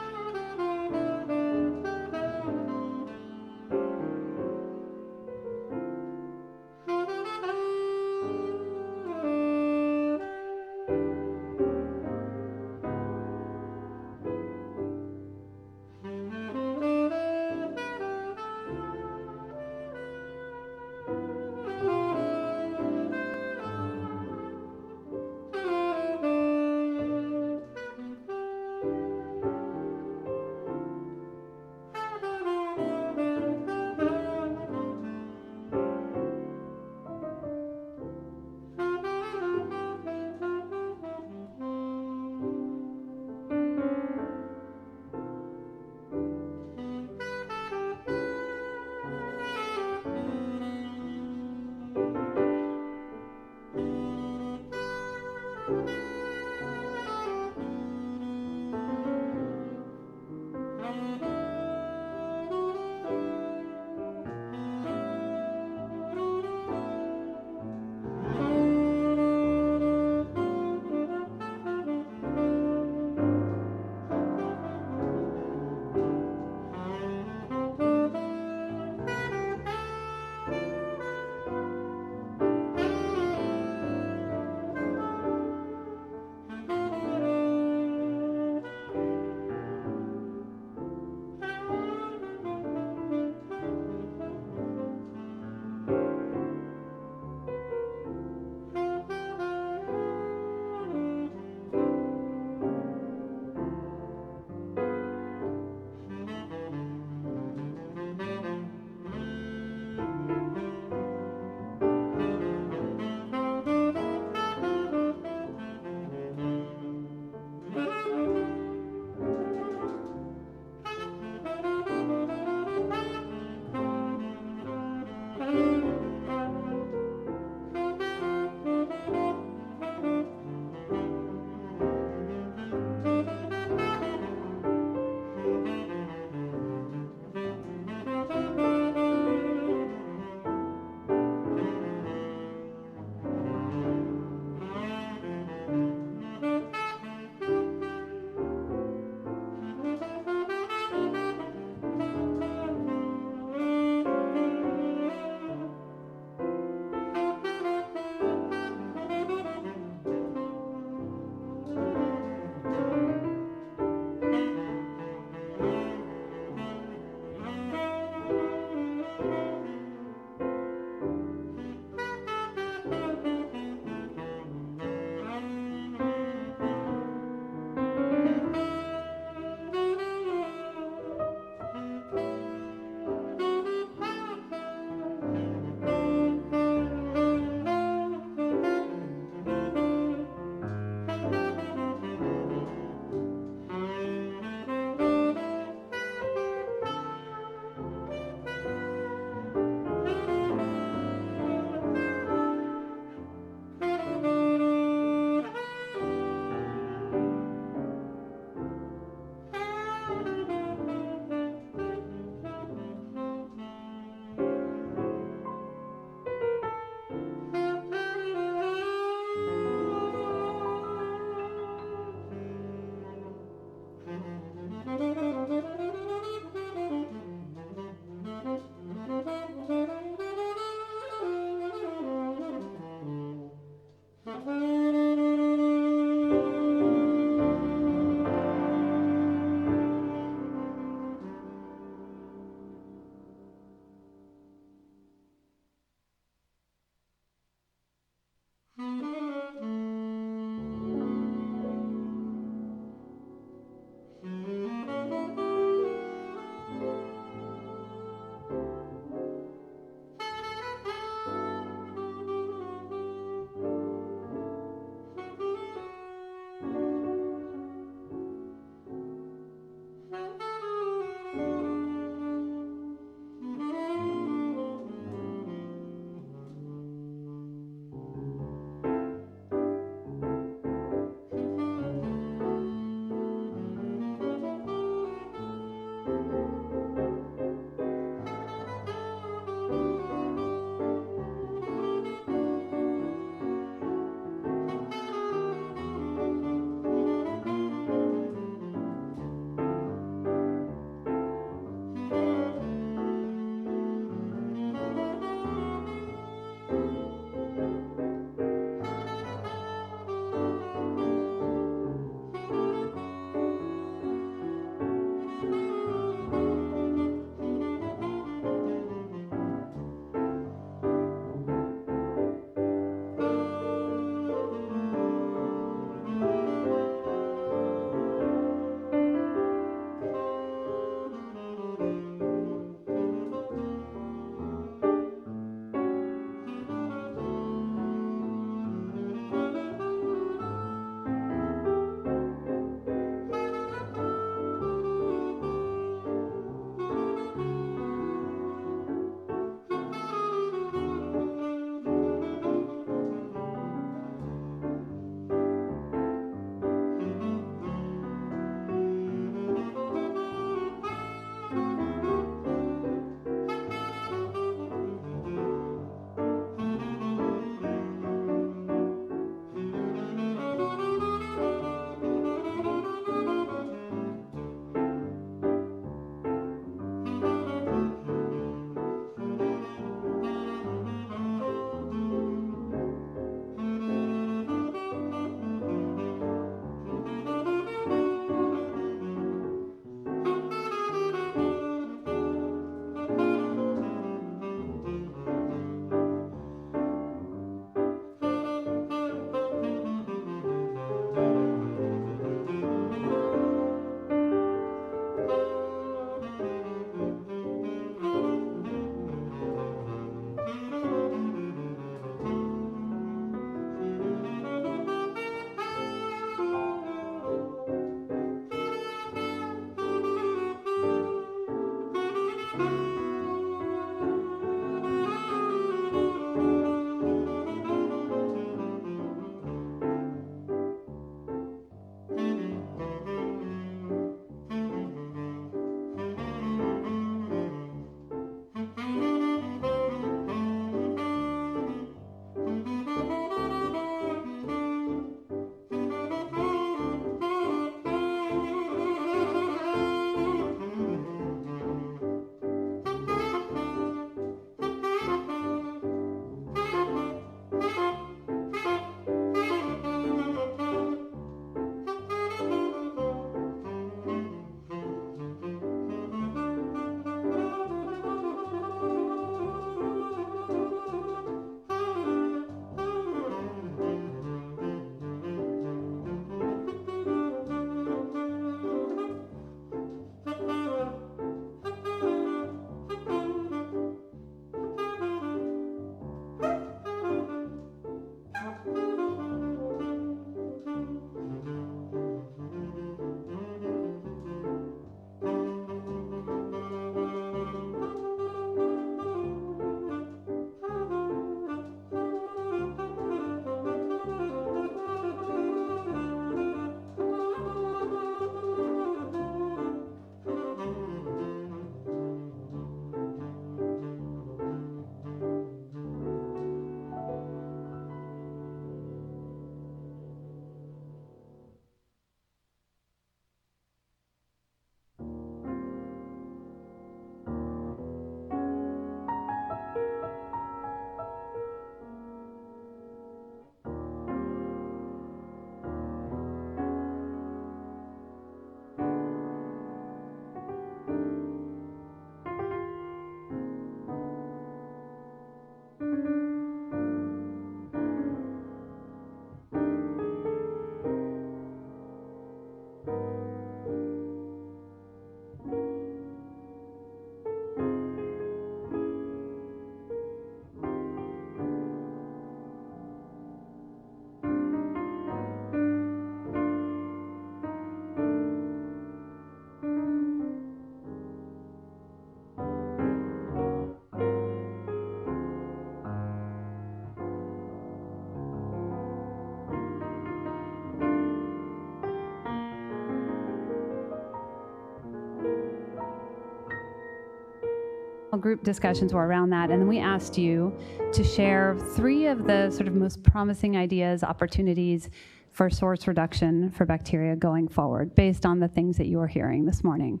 Group discussions were around that, and then we asked you to share 3 of the sort of most promising ideas, opportunities for source reduction for bacteria going forward based on the things that you were hearing this morning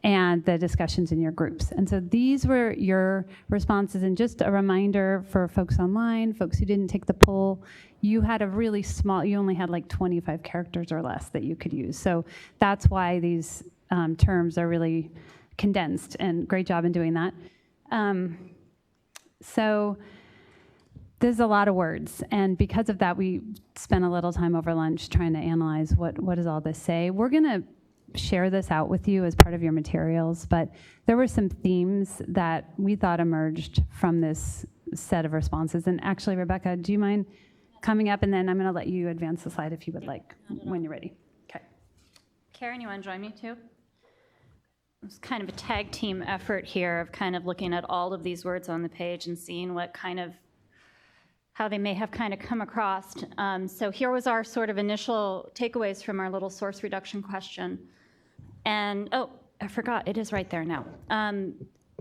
and the discussions in your groups. And so these were your responses. And just a reminder for folks online, folks who didn't take the poll, you had a really small, you only had like 25 characters or less that you could use. So that's why these terms are really condensed, and great job in doing that. So there's a lot of words, and because of that, we spent a little time over lunch trying to analyze what does all this say. We're gonna share this out with you as part of your materials, but there were some themes that we thought emerged from this set of responses. And actually, Rebecca, do you mind coming up, and then I'm gonna let you advance the slide if you would like, when you're ready. Okay. Karen, you wanna join me too? It's kind of a tag team effort here of kind of looking at all of these words on the page and seeing what kind of, how they may have kind of come across. So here was our sort of initial takeaways from our little source reduction question. And, oh, I forgot, it is right there now.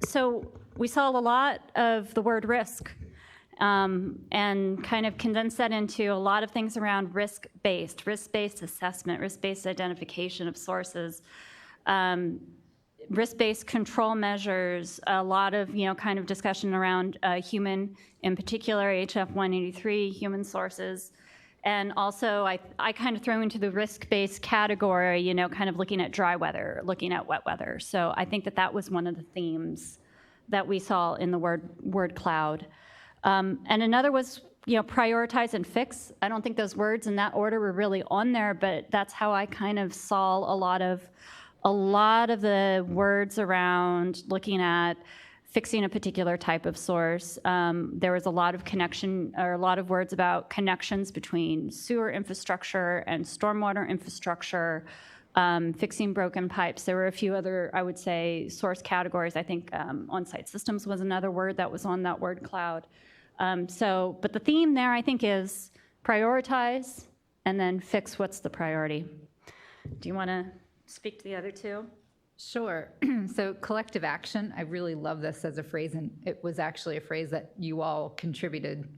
So we saw a lot of the word risk and kind of condensed that into a lot of things around risk-based assessment, risk-based identification of sources, risk-based control measures, a lot of, kind of discussion around human, in particular, HF183, human sources. And also, I kind of throw into the risk-based category, kind of looking at dry weather, looking at wet weather. So I think that was one of the themes that we saw in the word cloud. And another was, prioritize and fix. I don't think those words in that order were really on there, but that's how I kind of saw a lot of the words around looking at fixing a particular type of source. There was a lot of connection, or a lot of words about connections between sewer infrastructure and stormwater infrastructure, fixing broken pipes. There were a few other, I would say, source categories. I think on-site systems was another word that was on that word cloud. But the theme there, I think, is prioritize and then fix what's the priority. Do you want to speak to the other two? Sure. So collective action, I really love this as a phrase, and it was actually a phrase that you all contributed,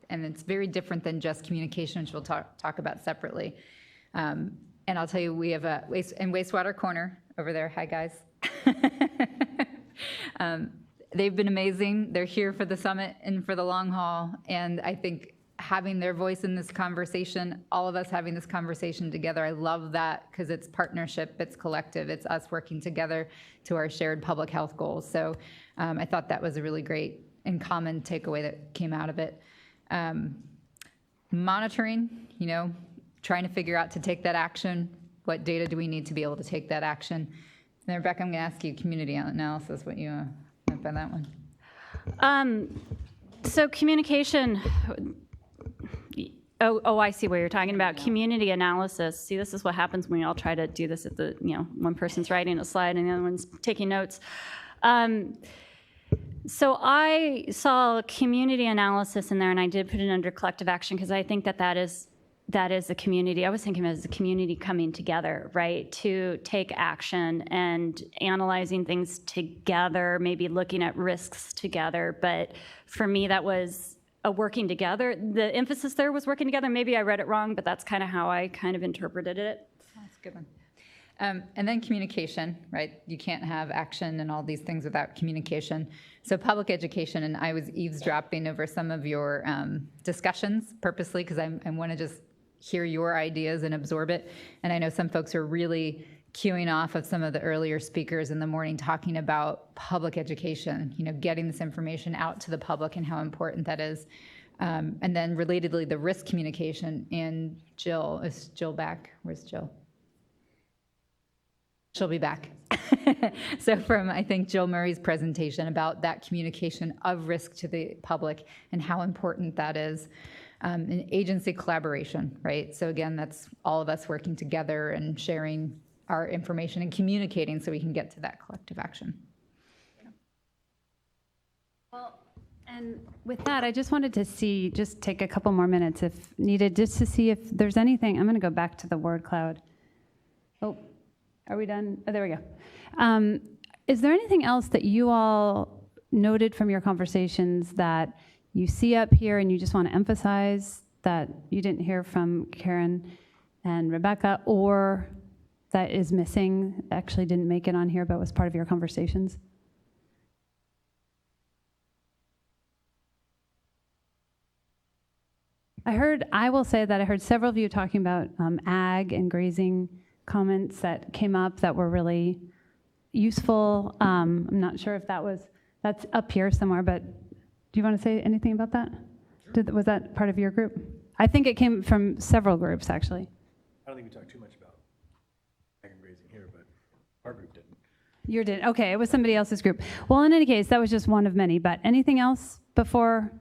and it's very different than just communication, which we'll talk about separately. And I'll tell you, we have a wastewater corner over there. Hi, guys. They've been amazing. They're here for the summit and for the long haul, and I think having their voice in this conversation, all of us having this conversation together, I love that, because it's partnership, it's collective, it's us working together to our shared public health goals. So I thought that was a really great and common takeaway that came out of it. Monitoring, trying to figure out to take that action. What data do we need to be able to take that action? And then Rebecca, I'm gonna ask you community analysis, what you meant by that one. So communication, Oh, I see what you're talking about. Community analysis. See, this is what happens when we all try to do this at the, one person's writing a slide and the other one's taking notes. So I saw community analysis in there, and I did put it under collective action because I think that is a community. I was thinking of it as a community coming together, right, to take action and analyzing things together, maybe looking at risks together. But for me, that was a working together. The emphasis there was working together. Maybe I read it wrong, but that's kind of how I kind of interpreted it. That's a good one. And then communication, right? You can't have action and all these things without communication. So public education, and I was eavesdropping over some of your discussions purposely because I want to just hear your ideas and absorb it. And I know some folks are really queuing off of some of the earlier speakers in the morning talking about public education, getting this information out to the public and how important that is. And then relatedly, the risk communication. And Jill, is Jill back? Where's Jill? She'll be back. So from, I think, Jill Murray's presentation about that communication of risk to the public and how important that is. And agency collaboration, right? So again, that's all of us working together and sharing our information and communicating so we can get to that collective action. Well, and with that, I just wanted to just take a couple more minutes if needed, just to see if there's anything. I'm going to go back to the word cloud. Oh, are we done? Oh, there we go. Is there anything else that you all noted from your conversations that you see up here and you just want to emphasize that you didn't hear from Karen and Rebecca, or that is missing, actually didn't make it on here but was part of your conversations? I will say that I heard several of you talking about ag and grazing comments that came up that were really useful. I'm not sure if that's up here somewhere, but do you want to say anything about that? Was that part of your group? I think it came from several groups, actually. I don't think we talked too much about ag and grazing here, but our group didn't. You did, okay, it was somebody else's group. Well, in any case, that was just one of many, but anything else before?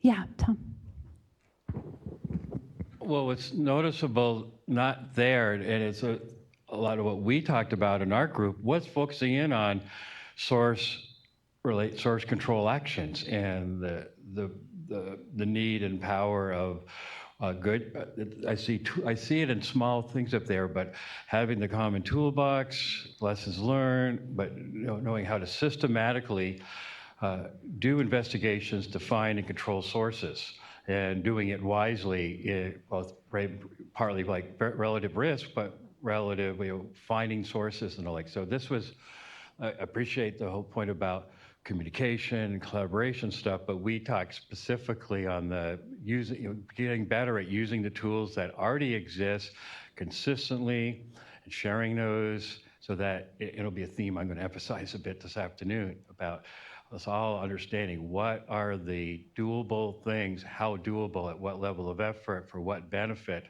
Yeah, Tom. Well, what's noticeable not there, and it's a lot of what we talked about in our group, was focusing in on source control actions and the need and power of good. I see it in small things up there, but having the common toolbox, lessons learned, but knowing how to systematically do investigations to find and control sources, and doing it wisely, partly like relative risk, but relative, finding sources and the like. So this was, I appreciate the whole point about communication and collaboration stuff, but we talked specifically on the getting better at using the tools that already exist consistently and sharing those, so that it'll be a theme I'm going to emphasize a bit this afternoon about us all understanding what are the doable things, how doable, at what level of effort, for what benefit,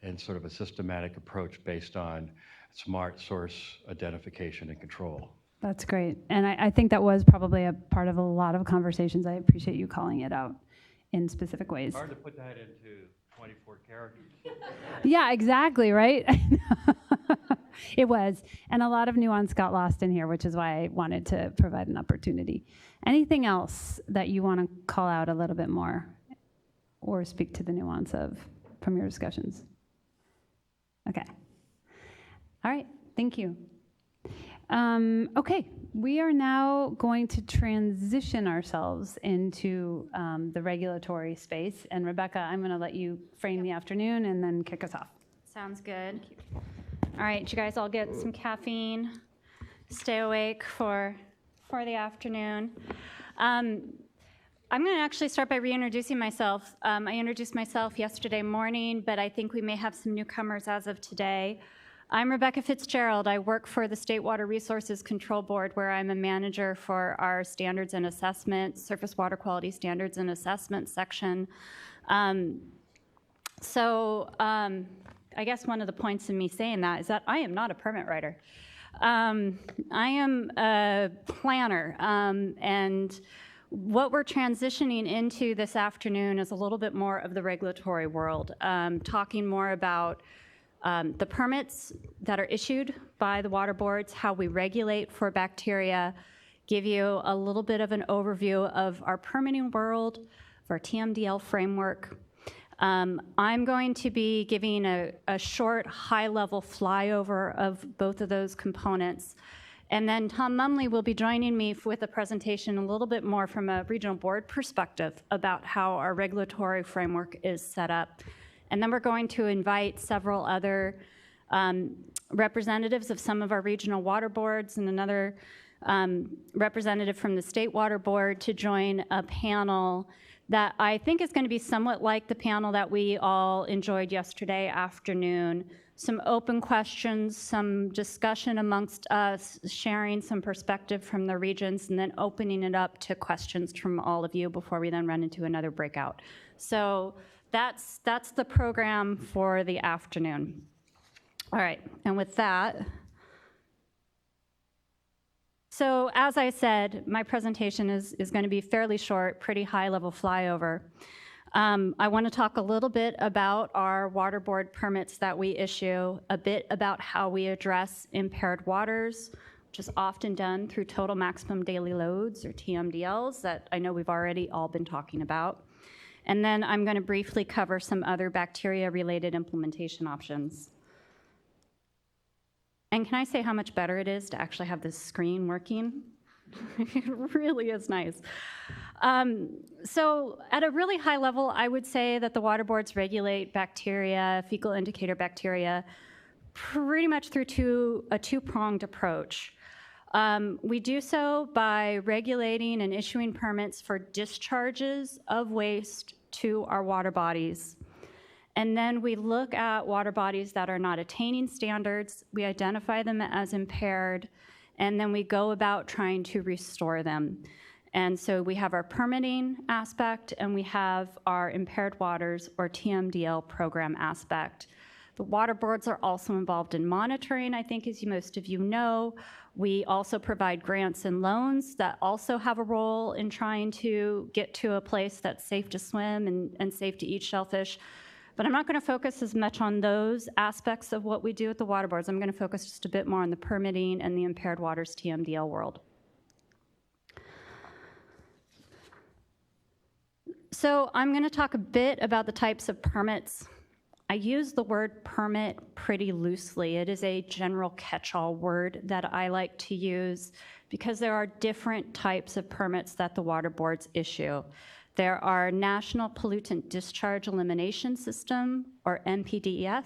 and sort of a systematic approach based on smart source identification and control. That's great. And I think that was probably a part of a lot of conversations. I appreciate you calling it out in specific ways. It's hard to put that into 24 characters. Yeah, exactly, right? It was. And a lot of nuance got lost in here, which is why I wanted to provide an opportunity. Anything else that you want to call out a little bit more or speak to the nuance of from your discussions? Okay. All right. Thank you. Okay. We are now going to transition ourselves into the regulatory space. And Rebecca, I'm going to let you frame the afternoon and then kick us off. Sounds good. All right, you guys all get some caffeine. Stay awake for the afternoon. I'm going to actually start by reintroducing myself. I introduced myself yesterday morning, but I think we may have some newcomers as of today. I'm Rebecca Fitzgerald. I work for the State Water Resources Control Board, where I'm a manager for our standards and assessment, surface water quality standards and assessment section. I guess one of the points in me saying that is that I am not a permit writer. I am a planner, and what we're transitioning into this afternoon is a little bit more of the regulatory world, talking more about the permits that are issued by the water boards, how we regulate for bacteria, give you a little bit of an overview of our permitting world, of our TMDL framework. I'm going to be giving a short, high-level flyover of both of those components. And then Tom Mumley will be joining me with a presentation a little bit more from a regional board perspective about how our regulatory framework is set up. And then we're going to invite several other representatives of some of our regional water boards and another representative from the State Water Board to join a panel that I think is going to be somewhat like the panel that we all enjoyed yesterday afternoon. Some open questions, some discussion amongst us, sharing some perspective from the regions, and then opening it up to questions from all of you before we then run into another breakout. So that's the program for the afternoon. All right, and with that, so as I said, my presentation is going to be fairly short, pretty high-level flyover. I want to talk a little bit about our water board permits that we issue, a bit about how we address impaired waters, which is often done through total maximum daily loads, or TMDLs, that I know we've already all been talking about. And then I'm going to briefly cover some other bacteria-related implementation options. And can I say how much better it is to actually have this screen working? It really is nice. So at a really high level, I would say that the water boards regulate bacteria, fecal indicator bacteria, pretty much through a two-pronged approach. We do so by regulating and issuing permits for discharges of waste to our water bodies. And then we look at water bodies that are not attaining standards, we identify them as impaired, and then we go about trying to restore them. And so we have our permitting aspect, and we have our impaired waters or TMDL program aspect. The water boards are also involved in monitoring, I think, as most of you know. We also provide grants and loans that also have a role in trying to get to a place that's safe to swim and safe to eat shellfish. But I'm not going to focus as much on those aspects of what we do at the water boards. I'm going to focus just a bit more on the permitting and the impaired waters TMDL world. So I'm going to talk a bit about the types of permits. I use the word permit pretty loosely. It is a general catch-all word that I like to use because there are different types of permits that the water boards issue. There are National Pollutant Discharge Elimination System, or NPDES,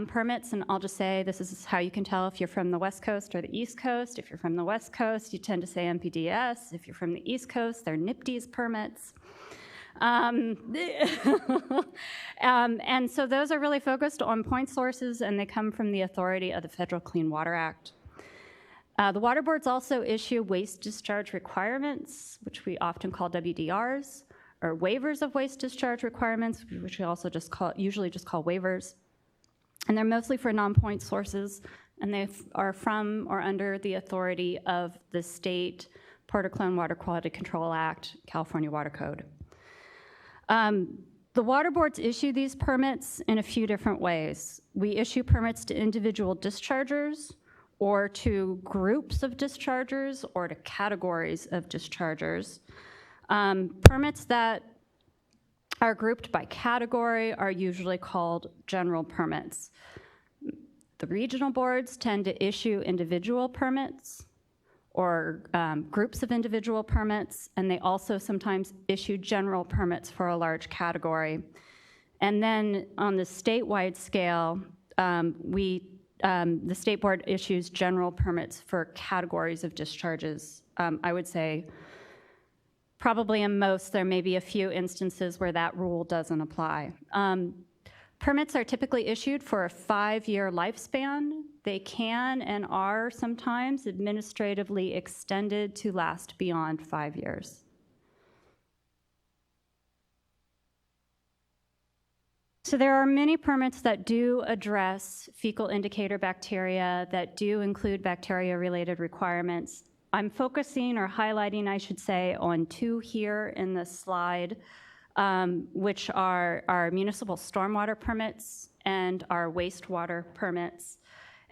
permits, and I'll just say this is how you can tell if you're from the West Coast or the East Coast. If you're from the West Coast, you tend to say NPDES. If you're from the East Coast, they're NPDES permits. And so those are really focused on point sources, and they come from the authority of the Federal Clean Water Act. The water boards also issue waste discharge requirements, which we often call WDRs, or waivers of waste discharge requirements, which we also usually just call waivers. And they're mostly for non-point sources, and they are from or under the authority of the state Port-au-Clone Water Quality Control Act, California Water Code. The water boards issue these permits in a few different ways. We issue permits to individual dischargers, or to groups of dischargers, or to categories of dischargers. Permits that are grouped by category are usually called general permits. The regional boards tend to issue individual permits or groups of individual permits, and they also sometimes issue general permits for a large category. And then on the statewide scale, the state board issues general permits for categories of discharges. I would say probably in most, there may be a few instances where that rule doesn't apply. Permits are typically issued for a 5-year lifespan. They can and are sometimes administratively extended to last beyond 5 years. So there are many permits that do address fecal indicator bacteria, that do include bacteria-related requirements. I'm focusing or highlighting, I should say, on 2 here in this slide, which are our municipal stormwater permits and our wastewater permits.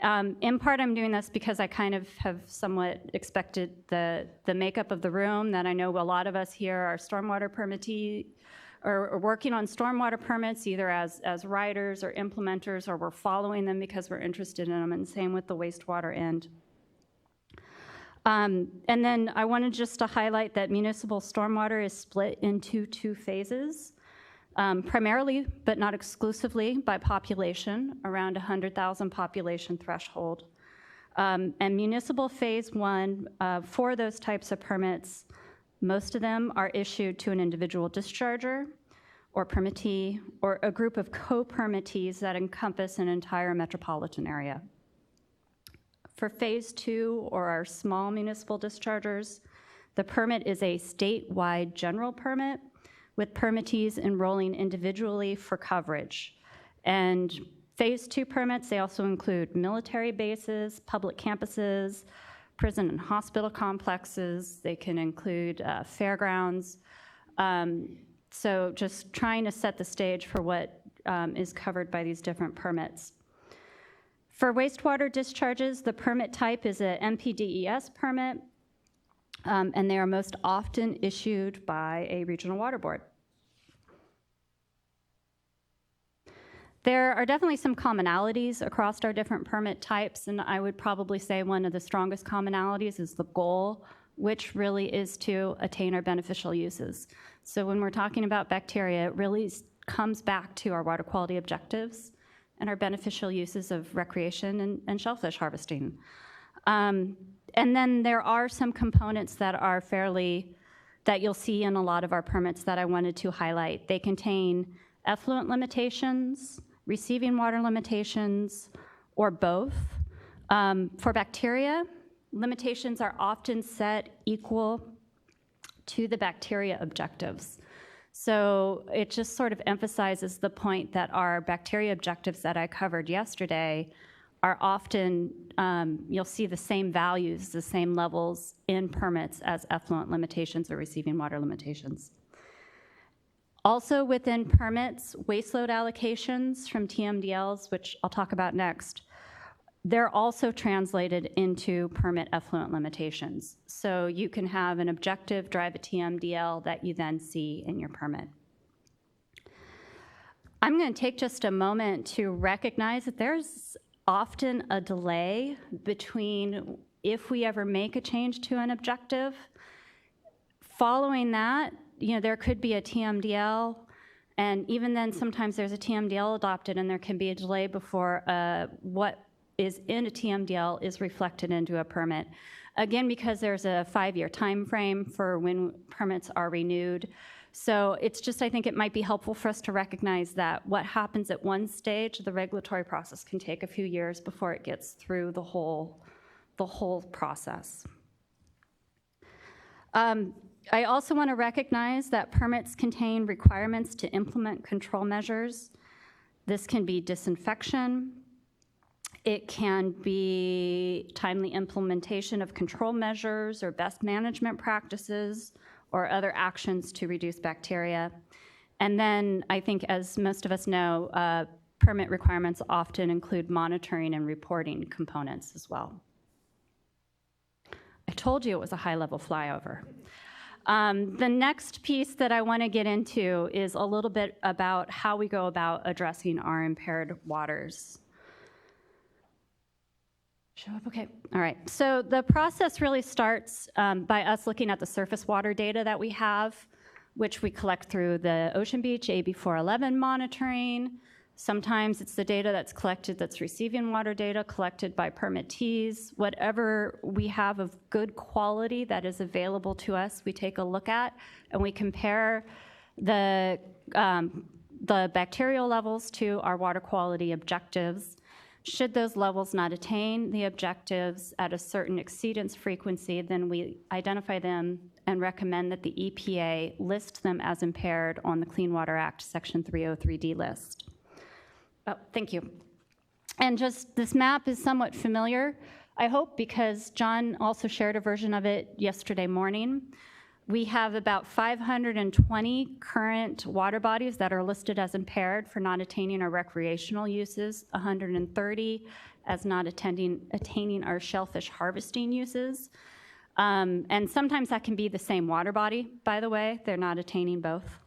In part, I'm doing this because I kind of have somewhat expected the makeup of the room, that I know a lot of us here are stormwater permittee, or working on stormwater permits, either as writers or implementers, or we're following them because we're interested in them, and same with the wastewater end. And then I wanted just to highlight that municipal stormwater is split into 2 phases, primarily, but not exclusively, by population, around 100,000 population threshold. And municipal phase 1, for those types of permits, most of them are issued to an individual discharger or permittee, or a group of co-permittees that encompass an entire metropolitan area. For phase 2, or our small municipal dischargers, the permit is a statewide general permit with permittees enrolling individually for coverage. And phase 2 permits, they also include military bases, public campuses, prison and hospital complexes. They can include fairgrounds. So just trying to set the stage for what is covered by these different permits. For wastewater discharges, the permit type is a NPDES permit, and they are most often issued by a regional water board. There are definitely some commonalities across our different permit types, and I would probably say one of the strongest commonalities is the goal, which really is to attain our beneficial uses. So when we're talking about bacteria, it really comes back to our water quality objectives and our beneficial uses of recreation and shellfish harvesting. And then there are some components that are that you'll see in a lot of our permits that I wanted to highlight. They contain effluent limitations, receiving water limitations, or both. For bacteria, limitations are often set equal to the bacteria objectives. So it just sort of emphasizes the point that our bacteria objectives that I covered yesterday are often, you'll see the same values, the same levels in permits as effluent limitations or receiving water limitations. Also within permits, waste load allocations from TMDLs, which I'll talk about next, they're also translated into permit effluent limitations. So you can have an objective drive a TMDL that you then see in your permit. I'm going to take just a moment to recognize that there's often a delay between if we ever make a change to an objective. Following that, there could be a TMDL, and even then sometimes there's a TMDL adopted and there can be a delay before what is in a TMDL is reflected into a permit. Again, because there's a 5-year time frame for when permits are renewed. So it's just, I think it might be helpful for us to recognize that what happens at one stage, the regulatory process can take a few years before it gets through the whole process. I also want to recognize that permits contain requirements to implement control measures. This can be disinfection. It can be timely implementation of control measures or best management practices or other actions to reduce bacteria. And then I think, as most of us know, permit requirements often include monitoring and reporting components as well. I told you it was a high-level flyover. The next piece that I want to get into is a little bit about how we go about addressing our impaired waters. Show up, okay. All right, so the process really starts by us looking at the surface water data that we have, which we collect through the Ocean Beach AB 411 monitoring. Sometimes it's the data that's collected that's receiving water data collected by permittees. Whatever we have of good quality that is available to us, we take a look at, and we compare the bacterial levels to our water quality objectives. Should those levels not attain the objectives at a certain exceedance frequency, then we identify them and recommend that the EPA list them as impaired on the Clean Water Act Section 303D list. Oh, thank you. And just this map is somewhat familiar, I hope, because John also shared a version of it yesterday morning. We have about 520 current water bodies that are listed as impaired for not attaining our recreational uses, 130 as not attaining our shellfish harvesting uses. And sometimes that can be the same water body, by the way. They're not attaining both.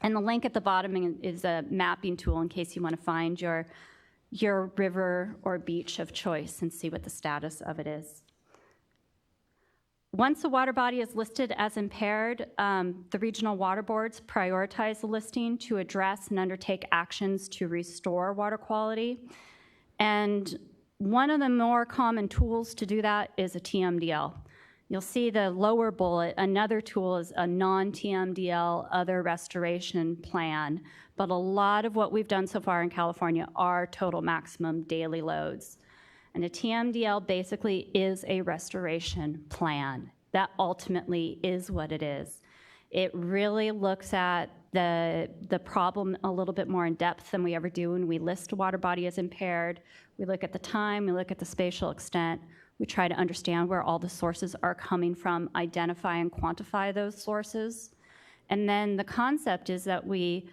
And the link at the bottom is a mapping tool in case you want to find your river or beach of choice and see what the status of it is. Once a water body is listed as impaired, the regional water boards prioritize the listing to address and undertake actions to restore water quality. And one of the more common tools to do that is a TMDL. You'll see the lower bullet. Another tool is a non-TMDL other restoration plan. But a lot of what we've done so far in California are total maximum daily loads. And a TMDL basically is a restoration plan. That ultimately is what it is. It really looks at the problem a little bit more in depth than we ever do when we list a water body as impaired. We look at the time, we look at the spatial extent, we try to understand where all the sources are coming from, identify and quantify those sources. And then the concept is that we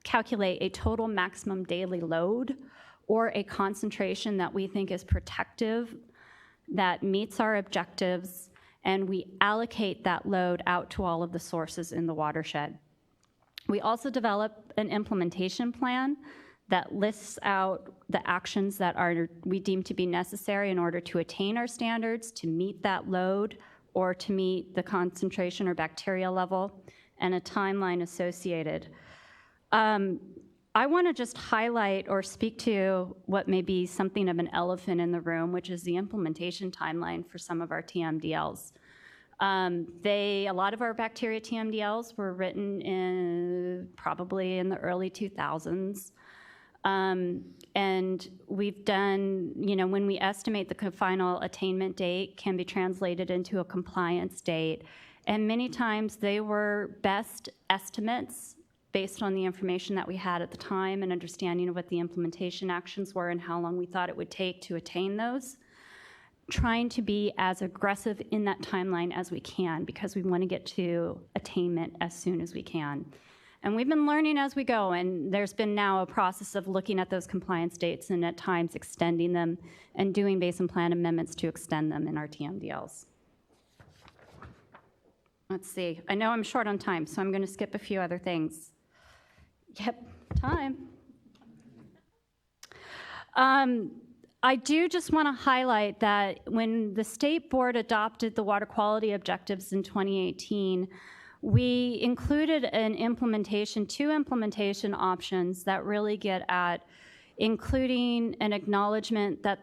calculate a total maximum daily load or a concentration that we think is protective, that meets our objectives, and we allocate that load out to all of the sources in the watershed. We also develop an implementation plan that lists out the actions that we deem to be necessary in order to attain our standards, to meet that load, or to meet the concentration or bacteria level, and a timeline associated. I want to just highlight or speak to what may be something of an elephant in the room, which is the implementation timeline for some of our TMDLs. A lot of our bacteria TMDLs were written probably in the early 2000s. And we've done, when we estimate the final attainment date can be translated into a compliance date. And many times they were best estimates based on the information that we had at the time and understanding of what the implementation actions were and how long we thought it would take to attain those. Trying to be as aggressive in that timeline as we can because we want to get to attainment as soon as we can. And we've been learning as we go, and there's been now a process of looking at those compliance dates and at times extending them and doing basin plan amendments to extend them in our TMDLs. Let's see, I know I'm short on time, so I'm going to skip a few other things. Yep, time. I do just want to highlight that when the state board adopted the water quality objectives in 2018, we included two implementation options that really get at including an acknowledgement that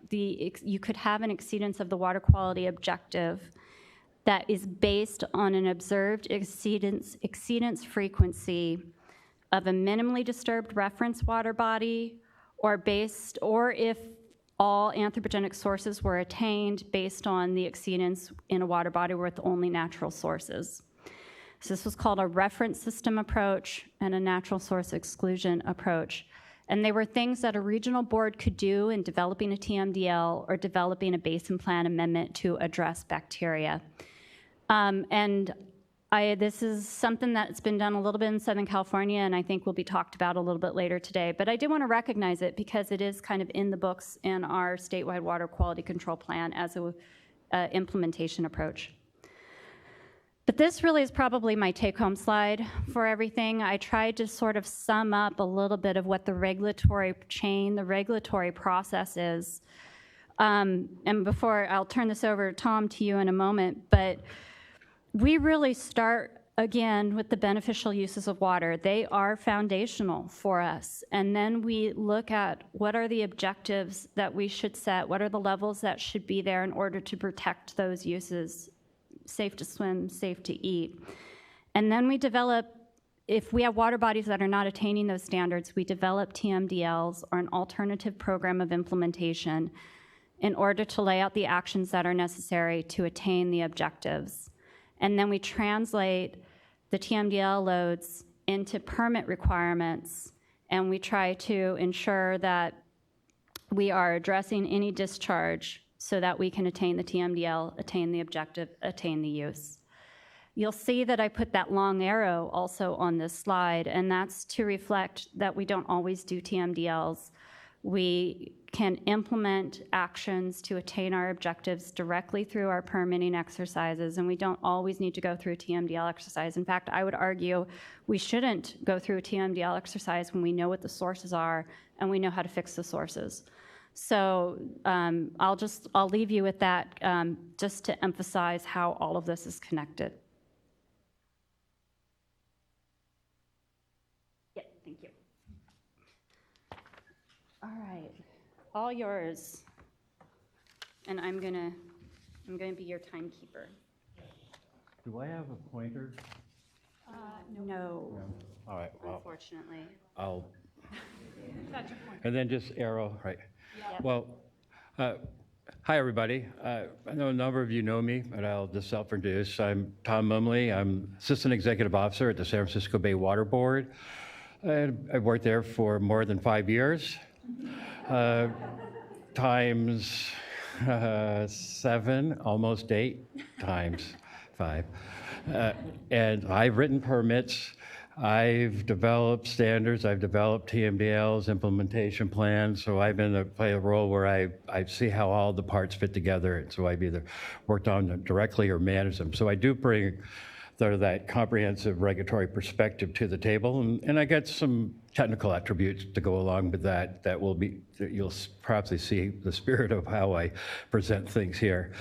you could have an exceedance of the water quality objective that is based on an observed exceedance frequency of a minimally disturbed reference water body, or if all anthropogenic sources were attained based on the exceedance in a water body with only natural sources. So this was called a reference system approach and a natural source exclusion approach. And they were things that a regional board could do in developing a TMDL or developing a basin plan amendment to address bacteria. This is something that's been done a little bit in Southern California, and I think will be talked about a little bit later today. But I did want to recognize it because it is kind of in the books in our statewide water quality control plan as an implementation approach. But this really is probably my take-home slide for everything. I tried to sort of sum up a little bit of what the regulatory chain, the regulatory process is. And before, I'll turn this over, Tom, to you in a moment, but we really start, again, with the beneficial uses of water. They are foundational for us. And then we look at what are the objectives that we should set, what are the levels that should be there in order to protect those uses, safe to swim, safe to eat. And then we develop, if we have water bodies that are not attaining those standards, we develop TMDLs or an alternative program of implementation in order to lay out the actions that are necessary to attain the objectives. And then we translate the TMDL loads into permit requirements, and we try to ensure that we are addressing any discharge so that we can attain the TMDL, attain the objective, attain the use. You'll see that I put that long arrow also on this slide, and that's to reflect that we don't always do TMDLs. We can implement actions to attain our objectives directly through our permitting exercises, and we don't always need to go through a TMDL exercise. In fact, I would argue we shouldn't go through a TMDL exercise when we know what the sources are and we know how to fix the sources. So I'll leave you with that just to emphasize how all of this is connected. Yeah, thank you. All right, all yours. And I'm gonna be your timekeeper. Do I have a pointer? No. All right, well, Unfortunately. I'll, That's your point. and then just arrow, right. Yep. Well, hi, everybody. I know a number of you know me, but I'll just self-introduce. I'm Tom Mumley. I'm Assistant Executive Officer at the San Francisco Bay Water Board. I've worked there for more than 5 years, times 7, almost 8, times 5. And I've written permits. I've developed standards, I've developed TMDLs, implementation plans, so I've been play a role where I see how all the parts fit together, and so I've either worked on them directly or managed them. So I do bring sort of that comprehensive regulatory perspective to the table. And I got some technical attributes to go along with that that you'll probably see the spirit of how I present things here.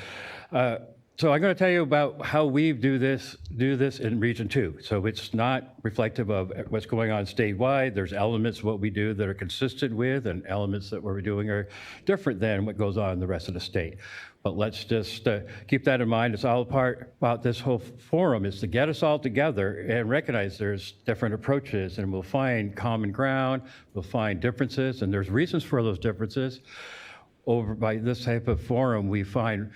So I'm going to tell you about how we do this in Region 2. So it's not reflective of what's going on statewide. There's elements of what we do that are consistent with, and elements that what we're doing are different than what goes on in the rest of the state. But let's just keep that in mind. It's all part about this whole forum is to get us all together and recognize there's different approaches, and we'll find common ground, we'll find differences, and there's reasons for those differences. Over by this type of forum, we find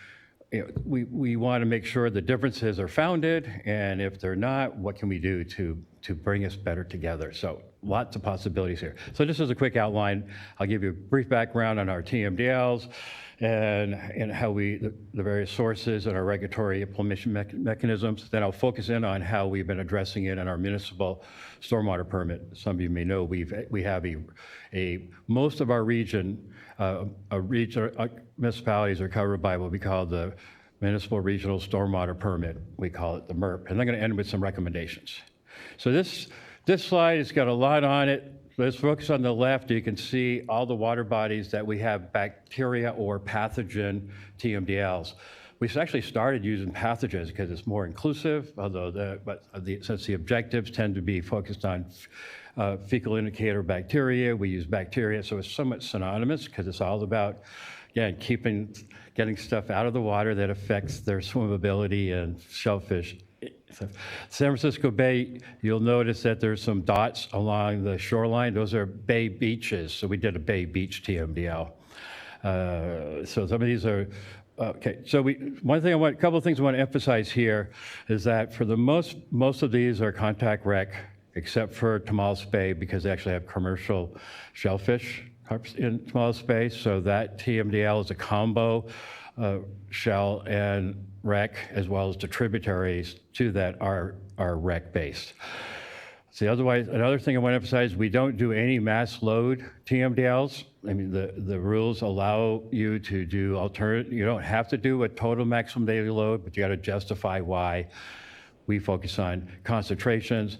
we want to make sure the differences are founded, and if they're not, what can we do to bring us better together? So lots of possibilities here. So just as a quick outline, I'll give you a brief background on our TMDLs and how the various sources and our regulatory implementation mechanisms. Then I'll focus in on how we've been addressing it in our municipal stormwater permit. Some of you may know we have most of our municipalities are covered by what we call the Municipal Regional Stormwater Permit. We call it the MERP. And I'm going to end with some recommendations. So this slide has got a lot on it. Let's focus on the left. You can see all the water bodies that we have bacteria or pathogen TMDLs. We actually started using pathogens because it's more inclusive, since the objectives tend to be focused on fecal indicator bacteria, we use bacteria, so it's somewhat synonymous because it's all about, again, getting stuff out of the water that affects their swimmability and shellfish. San Francisco Bay, you'll notice that there's some dots along the shoreline. Those are bay beaches, so we did a bay beach TMDL. So some of these are, okay, so a couple of things I want to emphasize here is that for the most of these are contact rec, except for Tomales Bay, because they actually have commercial shellfish in Tomales Bay. So that TMDL is a combo shell and rec, as well as the tributaries to that are rec based. So another thing I want to emphasize, we don't do any mass load TMDLs. I mean, the rules allow you to do you don't have to do a total maximum daily load, but you got to justify why. We focus on concentrations.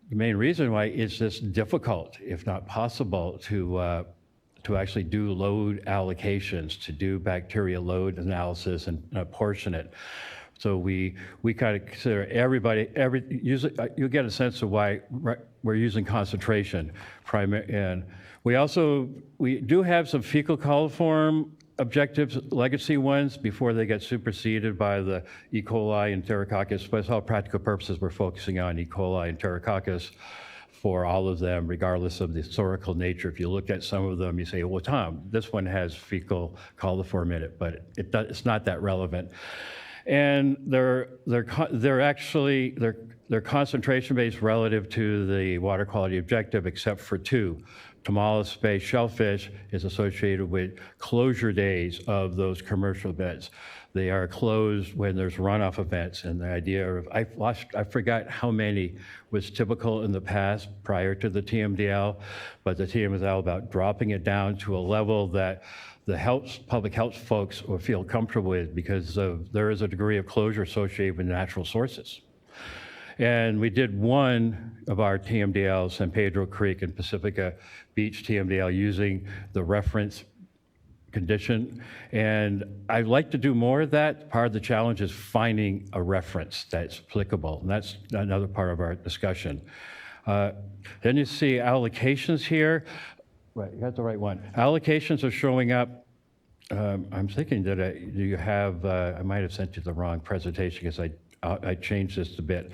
The main reason why it's just difficult, if not possible, to actually do load allocations, to do bacteria load analysis and apportion it. So we kind of consider you'll get a sense of why we're using concentration. And we do have some fecal coliform objectives, legacy ones, before they get superseded by the E. coli and Enterococcus. But for all practical purposes, we're focusing on E. coli and Enterococcus for all of them, regardless of the historical nature. If you look at some of them, you say, well, Tom, this one has fecal coliform in it, but it's not that relevant. And they're concentration-based relative to the water quality objective, except for two. Tomales Bay shellfish is associated with closure days of those commercial beds. They are closed when there's runoff events, and the idea of, I forgot how many was typical in the past prior to the TMDL, but the TMDL about dropping it down to a level that the public health folks will feel comfortable with, because there is a degree of closure associated with natural sources. And we did one of our TMDLs, San Pedro Creek and Pacifica Beach TMDL, using the reference condition. And I'd like to do more of that. Part of the challenge is finding a reference that's applicable. And that's another part of our discussion. Then you see allocations here. Right, you got the right one. Allocations are showing up. I'm thinking that I might have sent you the wrong presentation because I changed this a bit.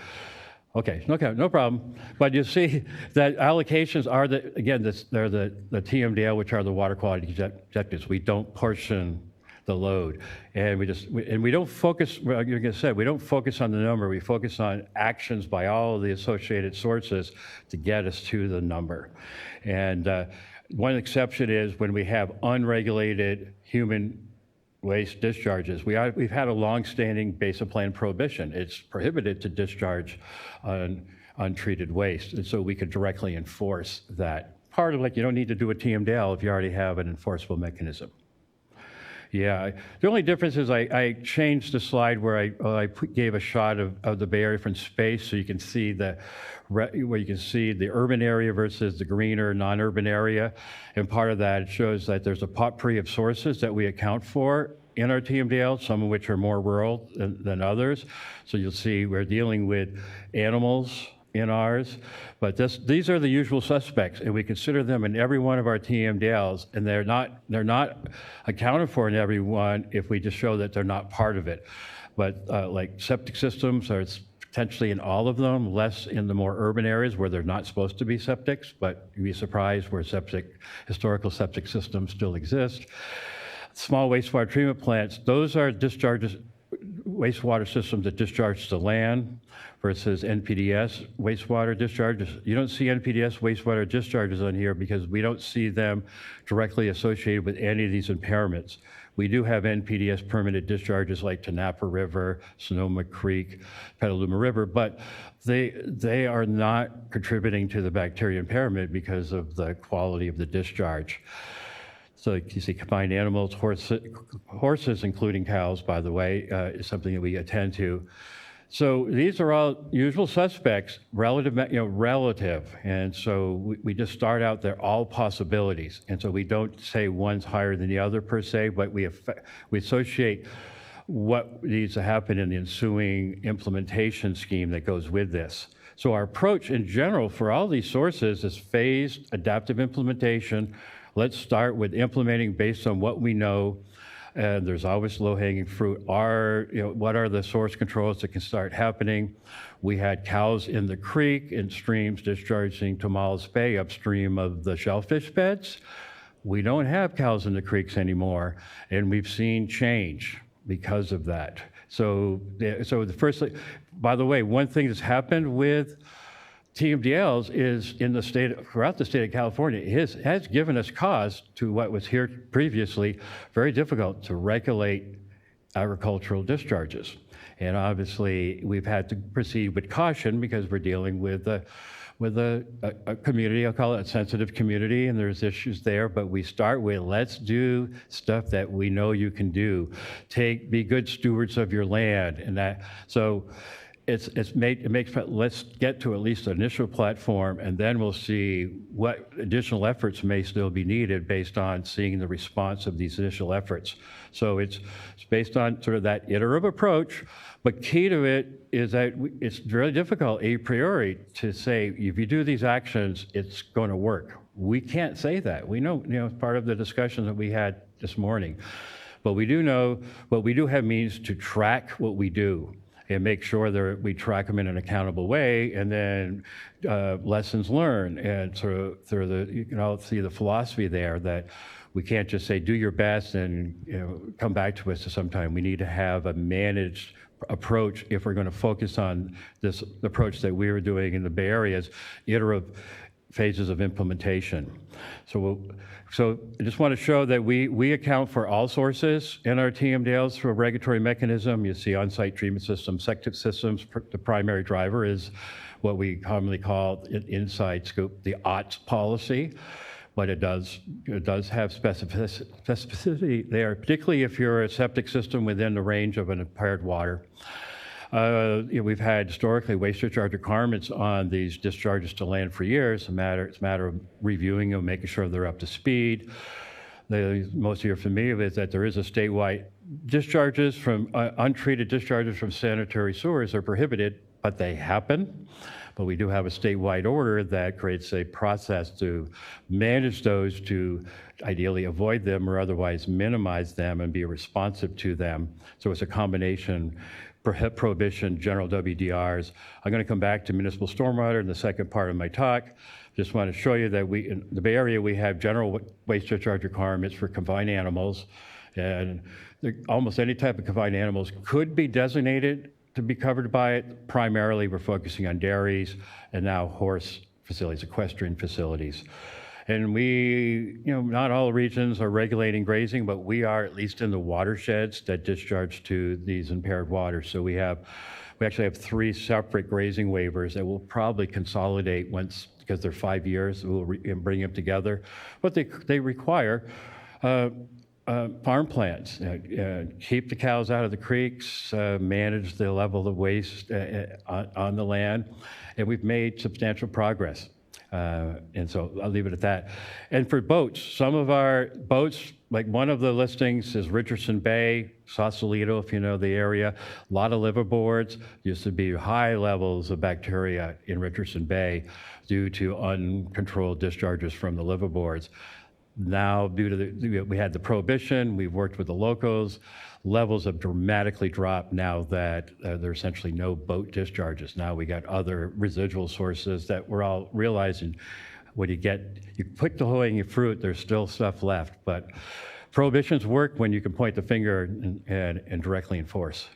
Okay, no problem. But you see that allocations are they're the TMDL, which are the water quality objectives. We don't portion the load, and we don't focus. Like I said, we don't focus on the number. We focus on actions by all of the associated sources to get us to the number. And one exception is when we have unregulated human waste discharges. We've had a long-standing basin plan prohibition. It's prohibited to discharge untreated waste, and so we could directly enforce that. Part of you don't need to do a TMDL if you already have an enforceable mechanism. Yeah, the only difference is I changed the slide where I gave a shot of the Bay Area from space, so you can see where you can see the urban area versus the greener non-urban area, and part of that shows that there's a potpourri of sources that we account for in our TMDL, some of which are more rural than others. So you'll see we're dealing with animals in ours, but these are the usual suspects, and we consider them in every one of our TMDLs, and they're not accounted for in every one if we just show that they're not part of it. But like septic systems are potentially in all of them, less in the more urban areas where they're not supposed to be septics, but you'd be surprised where historical septic systems still exist. Small wastewater treatment plants, those are wastewater systems that discharge to land versus NPDS wastewater discharges. You don't see NPDS wastewater discharges on here because we don't see them directly associated with any of these impairments. We do have NPDS permitted discharges like Tanapa River, Sonoma Creek, Petaluma River, but they are not contributing to the bacteria impairment because of the quality of the discharge. So you see combined animals, horses, including cows, by the way, is something that we attend to. So these are all usual suspects, relative, and so we just start out, they're all possibilities. And so we don't say one's higher than the other per se, but we associate what needs to happen in the ensuing implementation scheme that goes with this. So our approach in general for all these sources is phased adaptive implementation. Let's start with implementing based on what we know, and there's always low-hanging fruit. What are the source controls that can start happening? We had cows in the creek and streams discharging to Tomales Bay upstream of the shellfish beds. We don't have cows in the creeks anymore, and we've seen change because of that. So the first, by the way, one thing that's happened with TMDLs is throughout the state of California has given us cause to what was here previously very difficult to regulate agricultural discharges. And obviously we've had to proceed with caution because we're dealing with a community, I'll call it a sensitive community, and there's issues there, but we start with let's do stuff that we know you can do. Be good stewards of your land, and that, so let's get to at least an initial platform, and then we'll see what additional efforts may still be needed based on seeing the response of these initial efforts. So it's based on sort of that iterative approach, but key to it is that it's really difficult a priori to say, if you do these actions, it's going to work. We can't say that. We know, part of the discussion that we had this morning, but we do have means to track what we do and make sure that we track them in an accountable way, and then lessons learned, and through you can all see the philosophy there that we can't just say do your best and come back to us at some time. We need to have a managed approach if we're going to focus on this approach that we were doing in the Bay Area's iterative phases of implementation. So I just want to show that we account for all sources in our TMDLs through a regulatory mechanism. You see on-site treatment systems, septic systems. The primary driver is what we commonly call inside scoop, the OTS policy, but it does have specificity there, particularly if you're a septic system within the range of an impaired water. We've had historically waste discharge requirements on these discharges to land for years. It's a matter of reviewing them, making sure they're up to speed. Most of you are familiar with that there is a statewide discharges from untreated discharges from sanitary sewers are prohibited, but they happen. But we do have a statewide order that creates a process to manage those, to ideally avoid them or otherwise minimize them and be responsive to them. So it's a combination prohibition, general WDRs. I'm going to come back to municipal stormwater in the second part of my talk. Just want to show you that in the Bay Area, we have general waste discharge requirements for confined animals, and almost any type of confined animals could be designated to be covered by it. Primarily, we're focusing on dairies and now horse facilities, equestrian facilities. And not all regions are regulating grazing, but we are at least in the watersheds that discharge to these impaired waters. So we actually have 3 separate grazing waivers that will probably consolidate once, because they're 5 years, we'll bring them together. What they require, farm plans, keep the cows out of the creeks, manage the level of waste on the land, and we've made substantial progress. And so I'll leave it at that. And for boats, some of our boats, like one of the listings is Richardson Bay, Sausalito, if you know the area, a lot of liveaboards. Used to be high levels of bacteria in Richardson Bay due to uncontrolled discharges from the liveaboards. Now, due to we had the prohibition, we've worked with the locals. Levels have dramatically dropped now that there are essentially no boat discharges. Now we got other residual sources that we're all realizing when you put the low-hanging fruit, there's still stuff left. But prohibitions work when you can point the finger and directly enforce.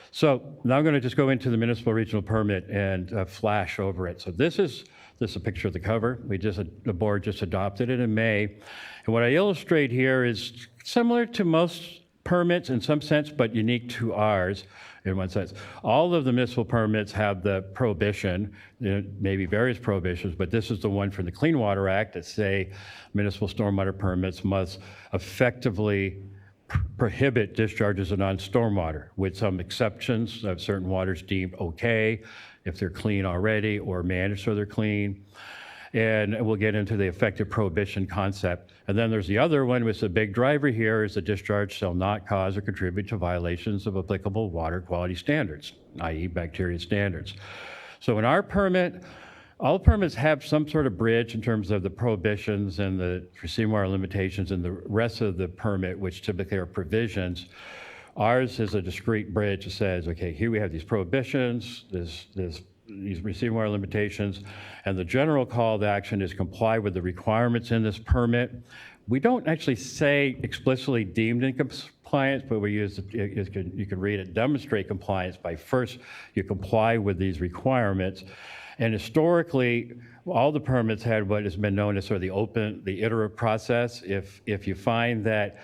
So now I'm going to just go into the municipal regional permit and flash over it. So this is a picture of the cover. The board just adopted it in May. And what I illustrate here is similar to most permits in some sense, but unique to ours in one sense. All of the municipal permits have the prohibition, maybe various prohibitions, but this is the one from the Clean Water Act that say municipal stormwater permits must effectively prohibit discharges of non-stormwater, with some exceptions of certain waters deemed okay if they're clean already or managed so they're clean. And we'll get into the effective prohibition concept. And then there's the other one, which is a big driver here, is the discharge shall not cause or contribute to violations of applicable water quality standards, i.e. bacteria standards. So in our permit, all permits have some sort of bridge in terms of the prohibitions and the receiving water limitations and the rest of the permit, which typically are provisions. Ours is a discrete bridge that says, okay, here we have these prohibitions, these receiving water limitations, and the general call to action is comply with the requirements in this permit. We don't actually say explicitly deemed in compliance, but we use, you can read it, demonstrate compliance by first you comply with these requirements. And historically, all the permits had what has been known as sort of the iterative process. If you find that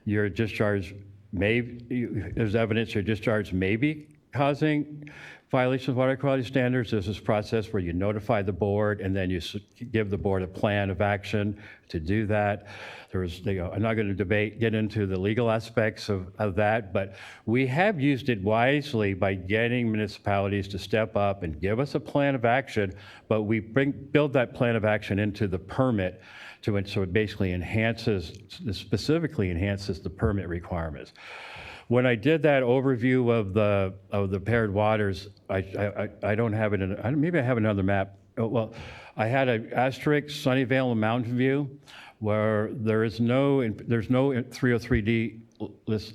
your discharge there's evidence your discharge may be causing violations of water quality standards, there's this process where you notify the board and then you give the board a plan of action to do that. I'm not going to get into the legal aspects of that, but we have used it wisely by getting municipalities to step up and give us a plan of action, but we build that plan of action into the permit so it basically specifically enhances the permit requirements. When I did that overview of the paired waters, I don't have it in, maybe I have another map. Oh, well, I had an asterisk Sunnyvale and Mountain View where there's no 303D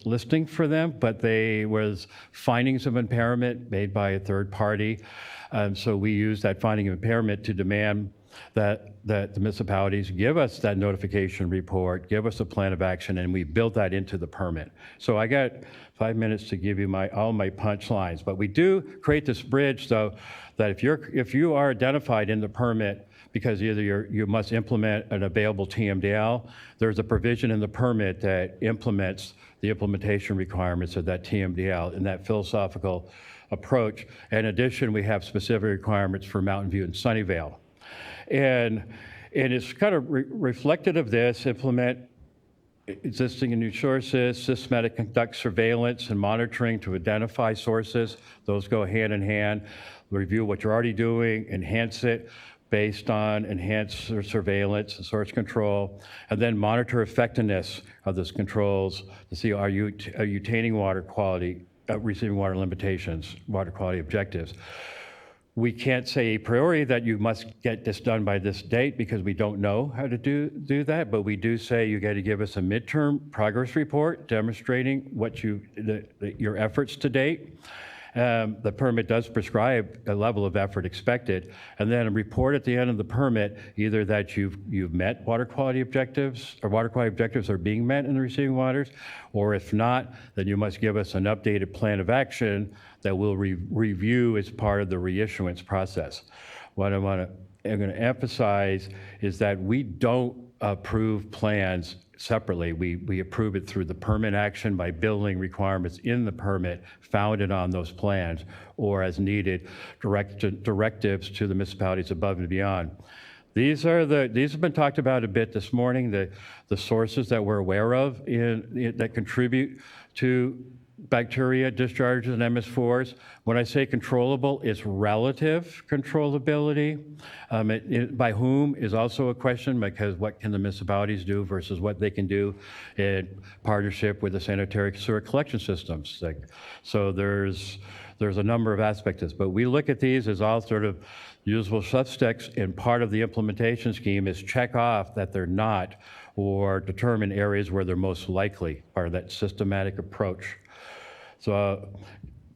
listing for them, but they was findings of impairment made by a third party. So we use that finding of impairment to demand that the municipalities give us that notification report, give us a plan of action, and we build that into the permit. So I got 5 minutes to give you all my punch lines, but we do create this bridge so that if you are identified in the permit because either you must implement an available TMDL, there's a provision in the permit that implements the implementation requirements of that TMDL in that philosophical approach. In addition, we have specific requirements for Mountain View and Sunnyvale. And it's kind of reflective of this, implement existing and new sources, systematic conduct surveillance and monitoring to identify sources. Those go hand in hand. Review what you're already doing, enhance it based on enhanced surveillance and source control, and then monitor effectiveness of those controls to see are you attaining water quality, receiving water limitations, water quality objectives. We can't say a priori that you must get this done by this date because we don't know how to do that, but we do say you got to give us a midterm progress report demonstrating your efforts to date. The permit does prescribe a level of effort expected, and then a report at the end of the permit, either that you've met water quality objectives, or water quality objectives are being met in the receiving waters, or if not, then you must give us an updated plan of action that we'll review as part of the reissuance process. What I'm going to emphasize is that we don't approve plans separately. We approve it through the permit action by building requirements in the permit founded on those plans, or as needed, directives to the municipalities above and beyond. These have been talked about a bit this morning, the sources that we're aware of that contribute to bacteria discharges and MS4s. When I say controllable, it's relative controllability. By whom is also a question, because what can the municipalities do versus what they can do in partnership with the sanitary sewer collection systems. So there's a number of aspects to this, but we look at these as all sort of usable suspects, and part of the implementation scheme is check off that they're not, or determine areas where they're most likely, part of that systematic approach. So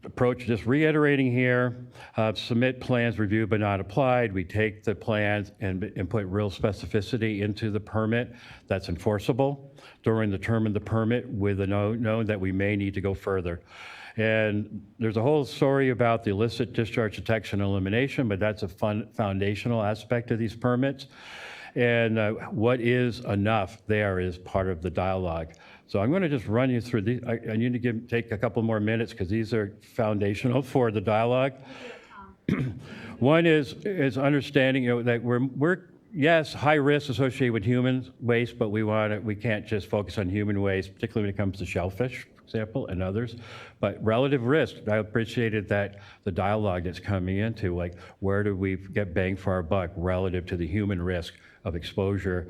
approach, just reiterating here, submit plans reviewed but not applied. We take the plans and put real specificity into the permit that's enforceable during the term of the permit, with a known that we may need to go further. And there's a whole story about the illicit discharge detection and elimination, but that's a foundational aspect of these permits. And what is enough there is part of the dialogue. So I'm going to just run you through these. I need to take a couple more minutes because these are foundational for the dialogue. One is understanding, that we're yes, high risk associated with human waste, but we can't just focus on human waste, particularly when it comes to shellfish, for example, and others. But relative risk, I appreciated that the dialogue that's coming into, like, where do we get bang for our buck relative to the human risk of exposure?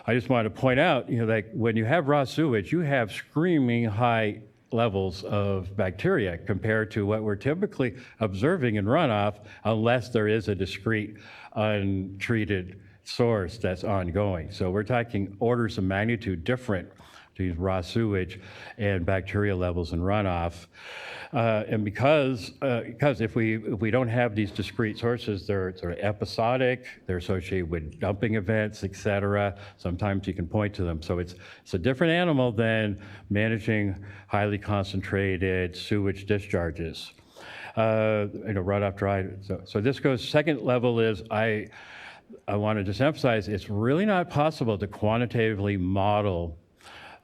I just want to point out, like when you have raw sewage, you have screaming high levels of bacteria compared to what we're typically observing in runoff, unless there is a discrete untreated source that's ongoing. So we're talking orders of magnitude different between raw sewage and bacteria levels in runoff. And because if we don't have these discrete sources, they're sort of episodic, they're associated with dumping events, et cetera. Sometimes you can point to them. So it's a different animal than managing highly concentrated sewage discharges. Runoff dry. So this goes, second level is I want to just emphasize, it's really not possible to quantitatively model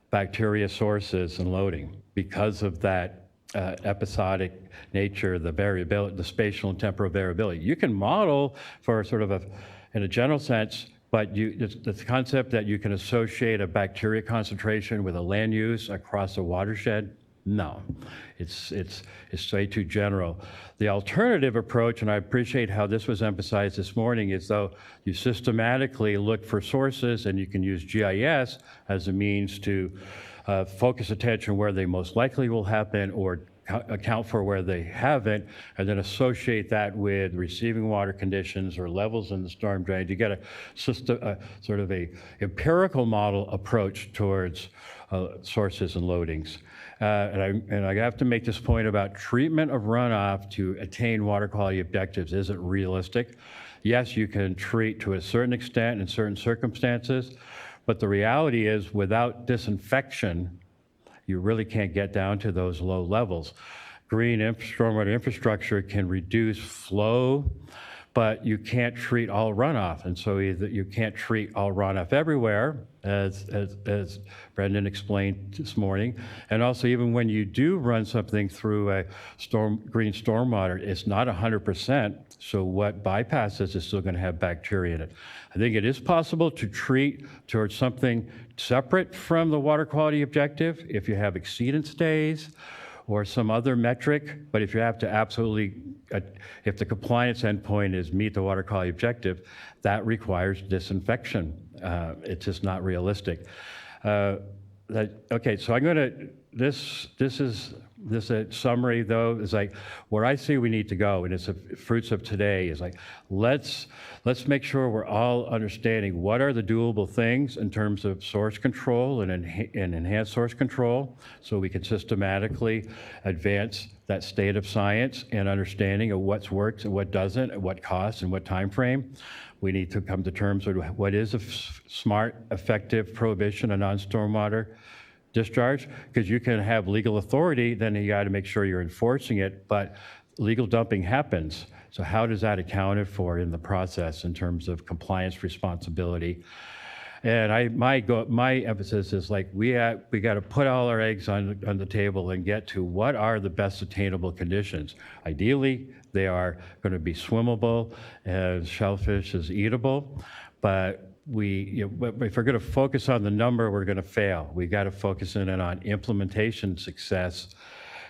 bacteria sources and loading because of that episodic nature, the variability, the spatial and temporal variability. You can model for sort of in a general sense, but the concept that you can associate a bacteria concentration with a land use across a watershed, no, it's way too general. The alternative approach, and I appreciate how this was emphasized this morning, is though you systematically look for sources, and you can use GIS as a means to focus attention where they most likely will happen, or account for where they haven't, and then associate that with receiving water conditions or levels in the storm drain. You get a sort of a empirical model approach towards sources and loadings. And I have to make this point about treatment of runoff to attain water quality objectives isn't realistic. Yes, you can treat to a certain extent in certain circumstances, but the reality is without disinfection, you really can't get down to those low levels. Green stormwater infrastructure can reduce flow, but you can't treat all runoff. And so either you can't treat all runoff everywhere, as Brendan explained this morning. And also, even when you do run something through a green stormwater, it's not 100%. So what bypasses is still going to have bacteria in it. I think it is possible to treat towards something separate from the water quality objective if you have exceedance days or some other metric, but if you have to absolutely, if the compliance endpoint is meet the water quality objective, that requires disinfection. It's just not realistic. Okay, so I'm gonna, this summary though, is like, where I see we need to go, and it's the fruits of today, is like, let's make sure we're all understanding what are the doable things in terms of source control and enhanced source control, so we can systematically advance that state of science and understanding of what's worked and what doesn't, at what cost and what time frame. We need to come to terms with what is a smart, effective prohibition of non-stormwater discharge, because you can have legal authority, then you got to make sure you're enforcing it, but legal dumping happens. So how does that accounted for in the process in terms of compliance responsibility? And my emphasis is like, we got to put all our eggs on the table and get to what are the best attainable conditions. Ideally, they are going to be swimmable, and shellfish is eatable. but if we're going to focus on the number, we're going to fail. We've got to focus in on implementation success.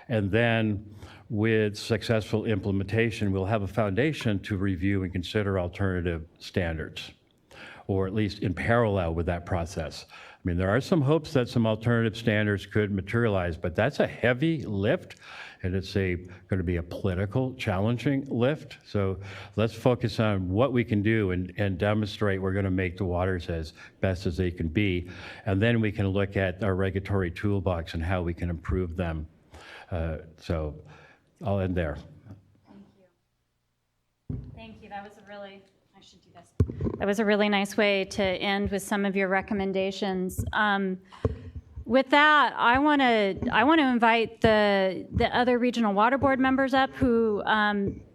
And then with successful implementation, we'll have a foundation to review and consider alternative standards, or at least in parallel with that process. I mean, there are some hopes that some alternative standards could materialize, but that's a heavy lift, and it's going to be a political challenging lift. So let's focus on what we can do and demonstrate we're going to make the waters as best as they can be. And then we can look at our regulatory toolbox and how we can improve them. So I'll end there. Thank you. That was I should do this. That was a really nice way to end with some of your recommendations. With that, I want to invite the other regional water board members up who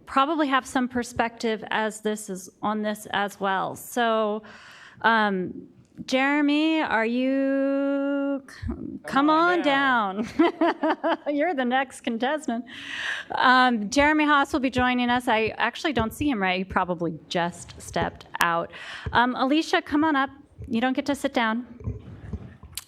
probably have some perspective as this is on this as well. So, Jeremy, are you? Come on down. You're the next contestant. Jeremy Haas will be joining us. I actually don't see him right. He probably just stepped out. Alicia, come on up. You don't get to sit down.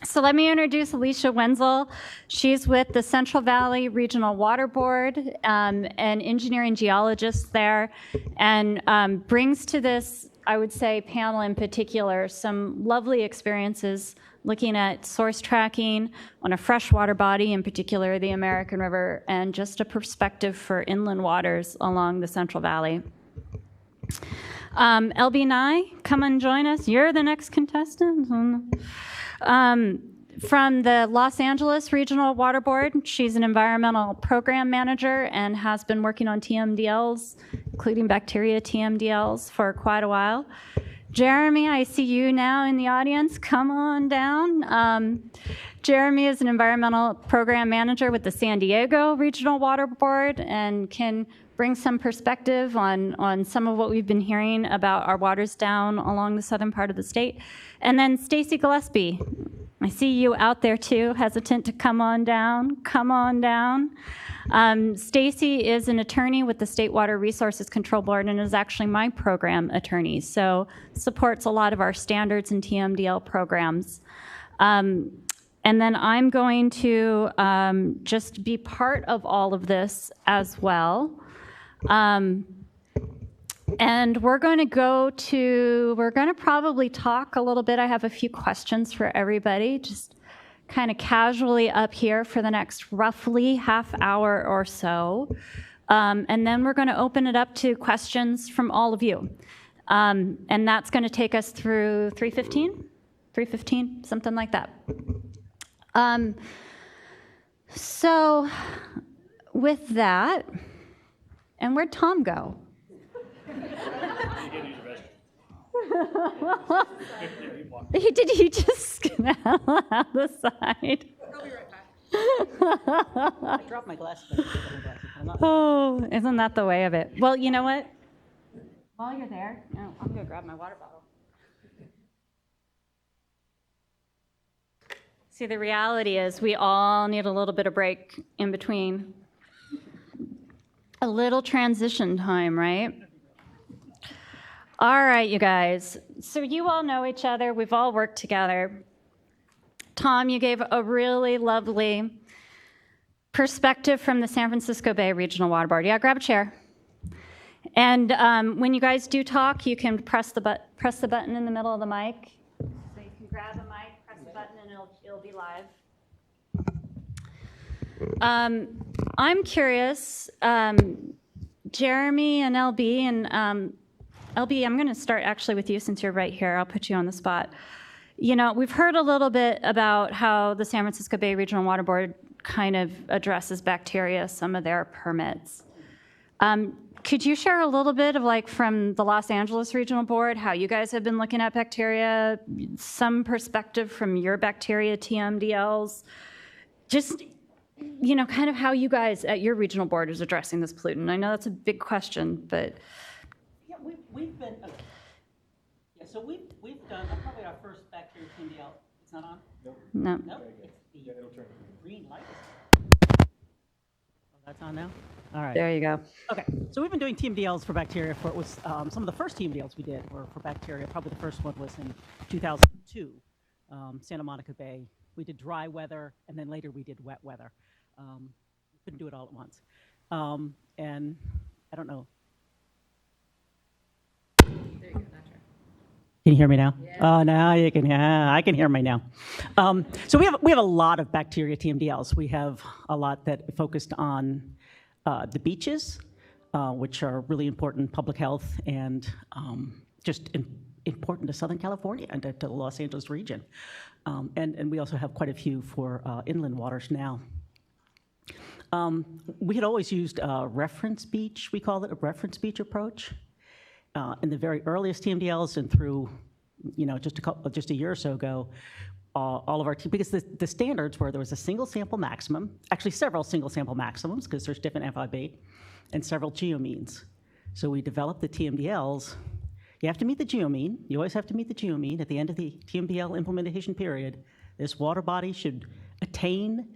So let me introduce Alicia Wenzel. She's with the Central Valley Regional Water Board, an engineering geologist there, and brings to this, I would say, panel in particular, some lovely experiences looking at source tracking on a freshwater body, in particular the American River, and just a perspective for inland waters along the Central Valley. LB Nye, come and join us. You're the next contestant. From the Los Angeles Regional Water Board, she's an environmental program manager and has been working on TMDLs, including bacteria TMDLs, for quite a while. Jeremy, I see you now in the audience. Come on down. Jeremy is an environmental program manager with the San Diego Regional Water Board and can bring some perspective on some of what we've been hearing about our waters down along the southern part of the state. And then Stacy Gillespie. I see you out there too, hesitant to come on down. Come on down. Stacy is an attorney with the State Water Resources Control Board and is actually my program attorney, so supports a lot of our standards and TMDL programs. And then I'm going to just be part of all of this as well. And we're going to probably talk a little bit. I have a few questions for everybody, just kind of casually up here for the next roughly half hour or so. And then we're going to open it up to questions from all of you. And that's going to take us through 3:15, something like that. So with that, and where'd Tom go? Did he just skedaddle out the side? I'll be right back. I dropped my glasses. Oh, isn't that the way of it? Well, you know what? While you're there, I'm going to grab my water bottle. See, the reality is we all need a little bit of break in between. A little transition time, right? All right, you guys. So you all know each other. We've all worked together. Tom, you gave a really lovely perspective from the San Francisco Bay Regional Water Board. Yeah, grab a chair. And when you guys do talk, you can press the button in the middle of the mic. So you can grab the mic, press the button, and it'll be live. I'm curious, Jeremy and LB, and LB, I'm going to start actually with you since you're right here. I'll put you on the spot. You know, we've heard a little bit about how the San Francisco Bay Regional Water Board kind of addresses bacteria, some of their permits. Could you share a little bit of, like, from the Los Angeles Regional Board, how you guys have been looking at bacteria, some perspective from your bacteria TMDLs, just, you know, kind of how you guys at your regional board is addressing this pollutant? I know that's a big question, but. Yeah, we've been, so we've done probably our first bacteria TMDL. It's not on? No. No, it's the green light. That's on now? All right. There you go. Okay, so we've been doing TMDLs for bacteria for, it was, some of the first TMDLs we did were for bacteria. Probably the first one was in 2002, Santa Monica Bay. We did dry weather, and then later we did wet weather. Couldn't do it all at once. And I don't know. Can you hear me now? Yeah. Oh, now you can. Yeah, I can hear me now. So we have a lot of bacteria TMDLs. We have a lot that focused on the beaches, which are really important public health and just important to Southern California and to the Los Angeles region. And we also have quite a few for inland waters now. We had always used a reference beach. We call it a reference beach approach. In the very earliest TMDLs and through, just a year or so ago, all of our because the standards were there was a single sample maximum, actually several single sample maximums because there's different FIB, and several geomeans. So we developed the TMDLs. You have to meet the geomean. You always have to meet the geomean at the end of the TMDL implementation period. This water body should attain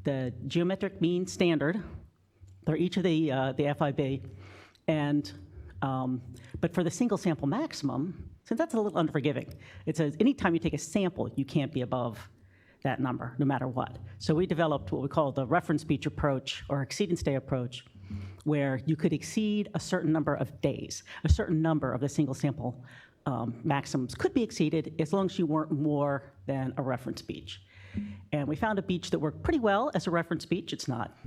the geometric mean standard for each of the FIB, and but for the single sample maximum, since that's a little unforgiving, it says anytime you take a sample, you can't be above that number, no matter what. So we developed what we call the reference beach approach or exceedance day approach, where you could exceed a certain number of days, a certain number of the single sample maximums could be exceeded as long as you weren't more than a reference beach. And we found a beach that worked pretty well as a reference beach. It's not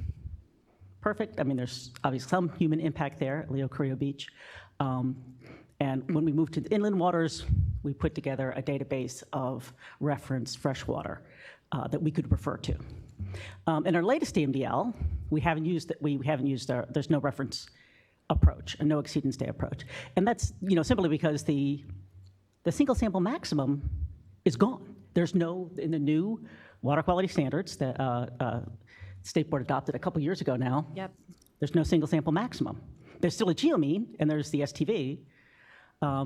perfect. I mean, there's obviously some human impact there at Leo Carrillo Beach. And when we moved to the inland waters, we put together a database of reference freshwater that we could refer to. In our latest TMDL, there's no reference approach, and no exceedance day approach. And that's simply because the single sample maximum is gone. There's no, in the new water quality standards that State Board adopted a couple years ago now, there's no single sample maximum. There's still a geomean, and there's the STV.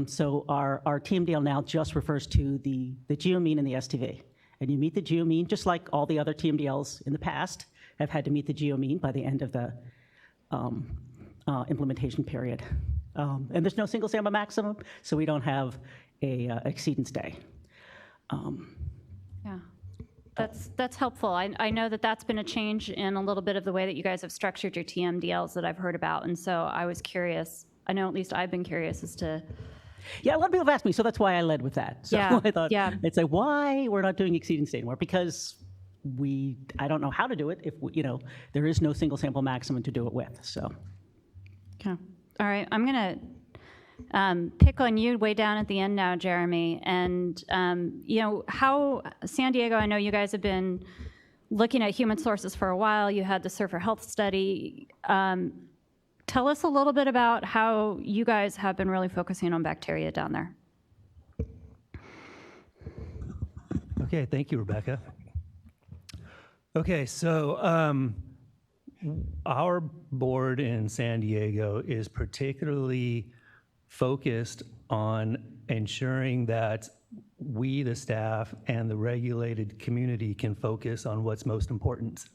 So our TMDL now just refers to the geomean and the STV. And you meet the geomean, just like all the other TMDLs in the past have had to meet the geomean by the end of the implementation period. And there's no single sample maximum, so we don't have a exceedance day. Yeah, that's helpful. I know that's been a change in a little bit of the way that you guys have structured your TMDLs that I've heard about, and so I was curious. I know at least I've been curious as to. Yeah, a lot of people have asked me, so that's why I led with that. So I thought, it's like, why we're not doing exceedance day anymore? Because I don't know how to do it if, there is no single sample maximum to do it with, so. Okay, all right, I'm gonna pick on you way down at the end now, Jeremy, and how San Diego, I know you guys have been looking at human sources for a while. You had the Surfer Health study. Tell us a little bit about how you guys have been really focusing on bacteria down there. Okay, thank you, Rebecca. Okay, so our board in San Diego is particularly focused on ensuring that we, the staff, and the regulated community can focus on what's most important,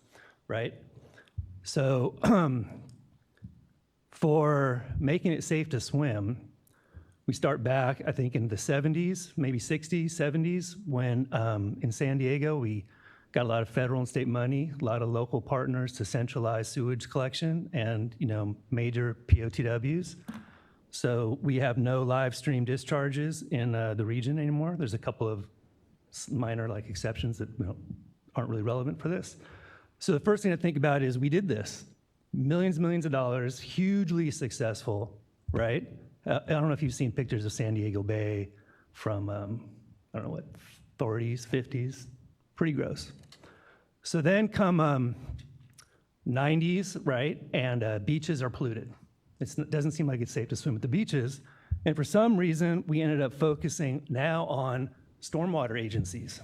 right? So for making it safe to swim, we start back, I think, in the 70s, maybe 60s, 70s, when in San Diego, we got a lot of federal and state money, a lot of local partners to centralize sewage collection and, major POTWs. So we have no live stream discharges in the region anymore. There's a couple of minor exceptions that aren't really relevant for this. So the first thing to think about is we did this. Millions and millions of dollars, hugely successful, right? I don't know if you've seen pictures of San Diego Bay from, 40s, 50s, pretty gross. So then come 90s, right? And beaches are polluted. It doesn't seem like it's safe to swim at the beaches. And for some reason, we ended up focusing now on stormwater agencies,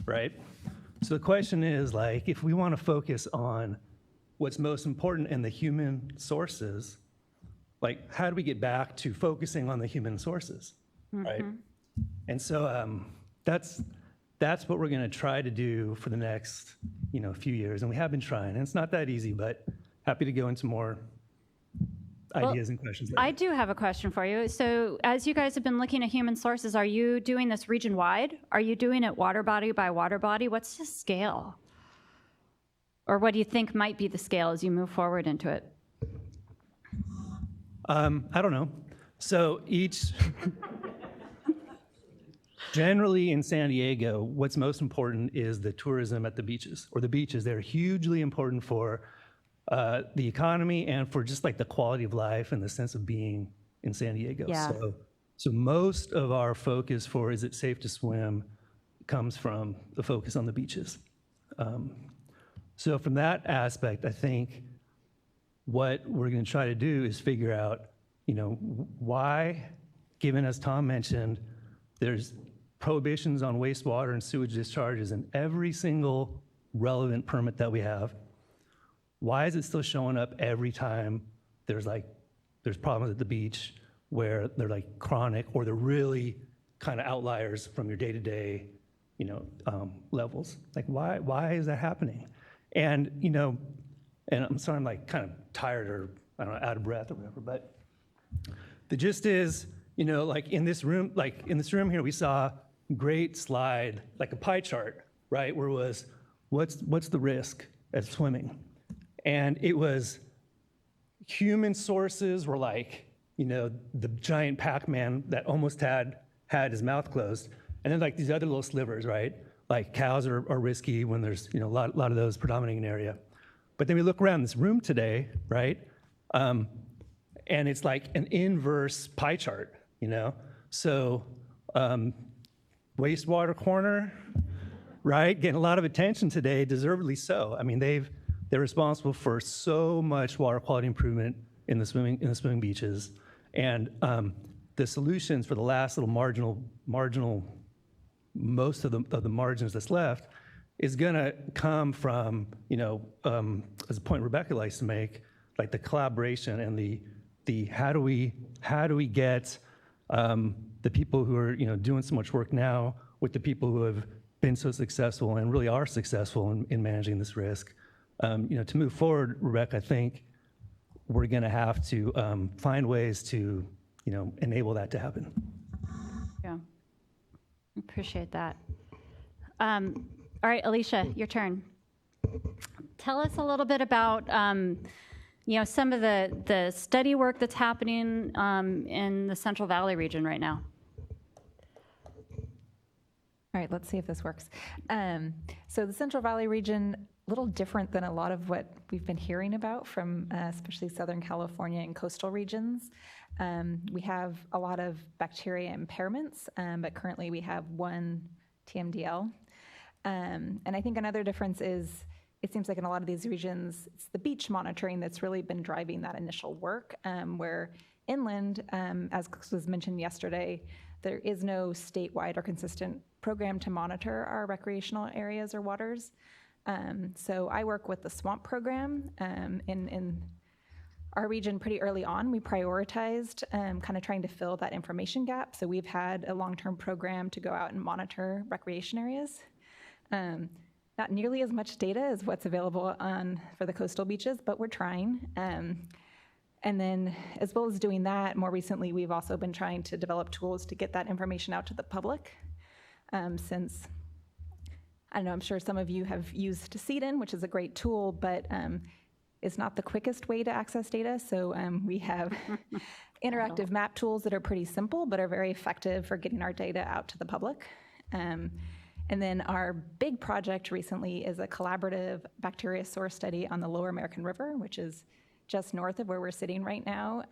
right? So the question is, if we want to focus on what's most important in the human sources, how do we get back to focusing on the human sources, right? And so that's what we're going to try to do for the next few years, and we have been trying. And it's not that easy, but happy to go into more ideas and questions. I do have a question for you. So as you guys have been looking at human sources, are you doing this region-wide? Are you doing it water body by water body? What's the scale? Or what do you think might be the scale as you move forward into it? I don't know. So generally in San Diego, what's most important is the tourism at the beaches, or the beaches. They're hugely important for the economy and for just like the quality of life and the sense of being in San Diego. Yeah. So most of our focus for Is It Safe to Swim comes from the focus on the beaches. So from that aspect, I think what we're going to try to do is figure out, why, given as Tom mentioned, there's prohibitions on wastewater and sewage discharges in every single relevant permit that we have. Why is it still showing up every time there's problems at the beach where they're like chronic or they're really kind of outliers from your day-to-day, levels? Like why is that happening? And and I'm sorry I'm like kind of tired or I don't know, out of breath or whatever, but the gist is, like in this room here, we saw a great slide, like a pie chart, right? Where it was, what's the risk at swimming? And it was human sources were like, the giant Pac-Man that almost had his mouth closed. And then like these other little slivers, right? Like cows are risky when there's, a lot of those predominating in an area. But then we look around this room today, right? And it's like an inverse pie chart, So wastewater corner, right? Getting a lot of attention today, deservedly so. I mean, they're responsible for so much water quality improvement in the swimming beaches. And the solutions for the last little marginal, most of the margins that's left is gonna come from, as a point Rebecca likes to make, like the collaboration and the how do we get the people who are doing so much work now with the people who have been so successful and really are successful in managing this risk. To move forward, Rebecca, I think we're going to have to find ways to, enable that to happen. Yeah, appreciate that. All right, Alicia, your turn. Tell us a little bit about, some of the study work that's happening in the Central Valley region right now. All right, let's see if this works. So the Central Valley region, a little different than a lot of what we've been hearing about from especially Southern California and coastal regions. We have a lot of bacteria impairments, but currently we have one TMDL. And I think another difference is it seems like in a lot of these regions, it's the beach monitoring that's really been driving that initial work, where inland, as was mentioned yesterday, there is no statewide or consistent program to monitor our recreational areas or waters. So I work with the SWAMP program in our region pretty early on. We prioritized kind of trying to fill that information gap. So we've had a long-term program to go out and monitor recreation areas. Not nearly as much data as what's available for the coastal beaches, but we're trying. And then as well as doing that, more recently, we've also been trying to develop tools to get that information out to the public. Since, I don't know, I'm sure some of you have used CDN, which is a great tool, but it's not the quickest way to access data. So we have interactive map tools that are pretty simple, but are very effective for getting our data out to the public. And then our big project recently is a collaborative bacteria source study on the Lower American River, which is just north of where we're sitting right now.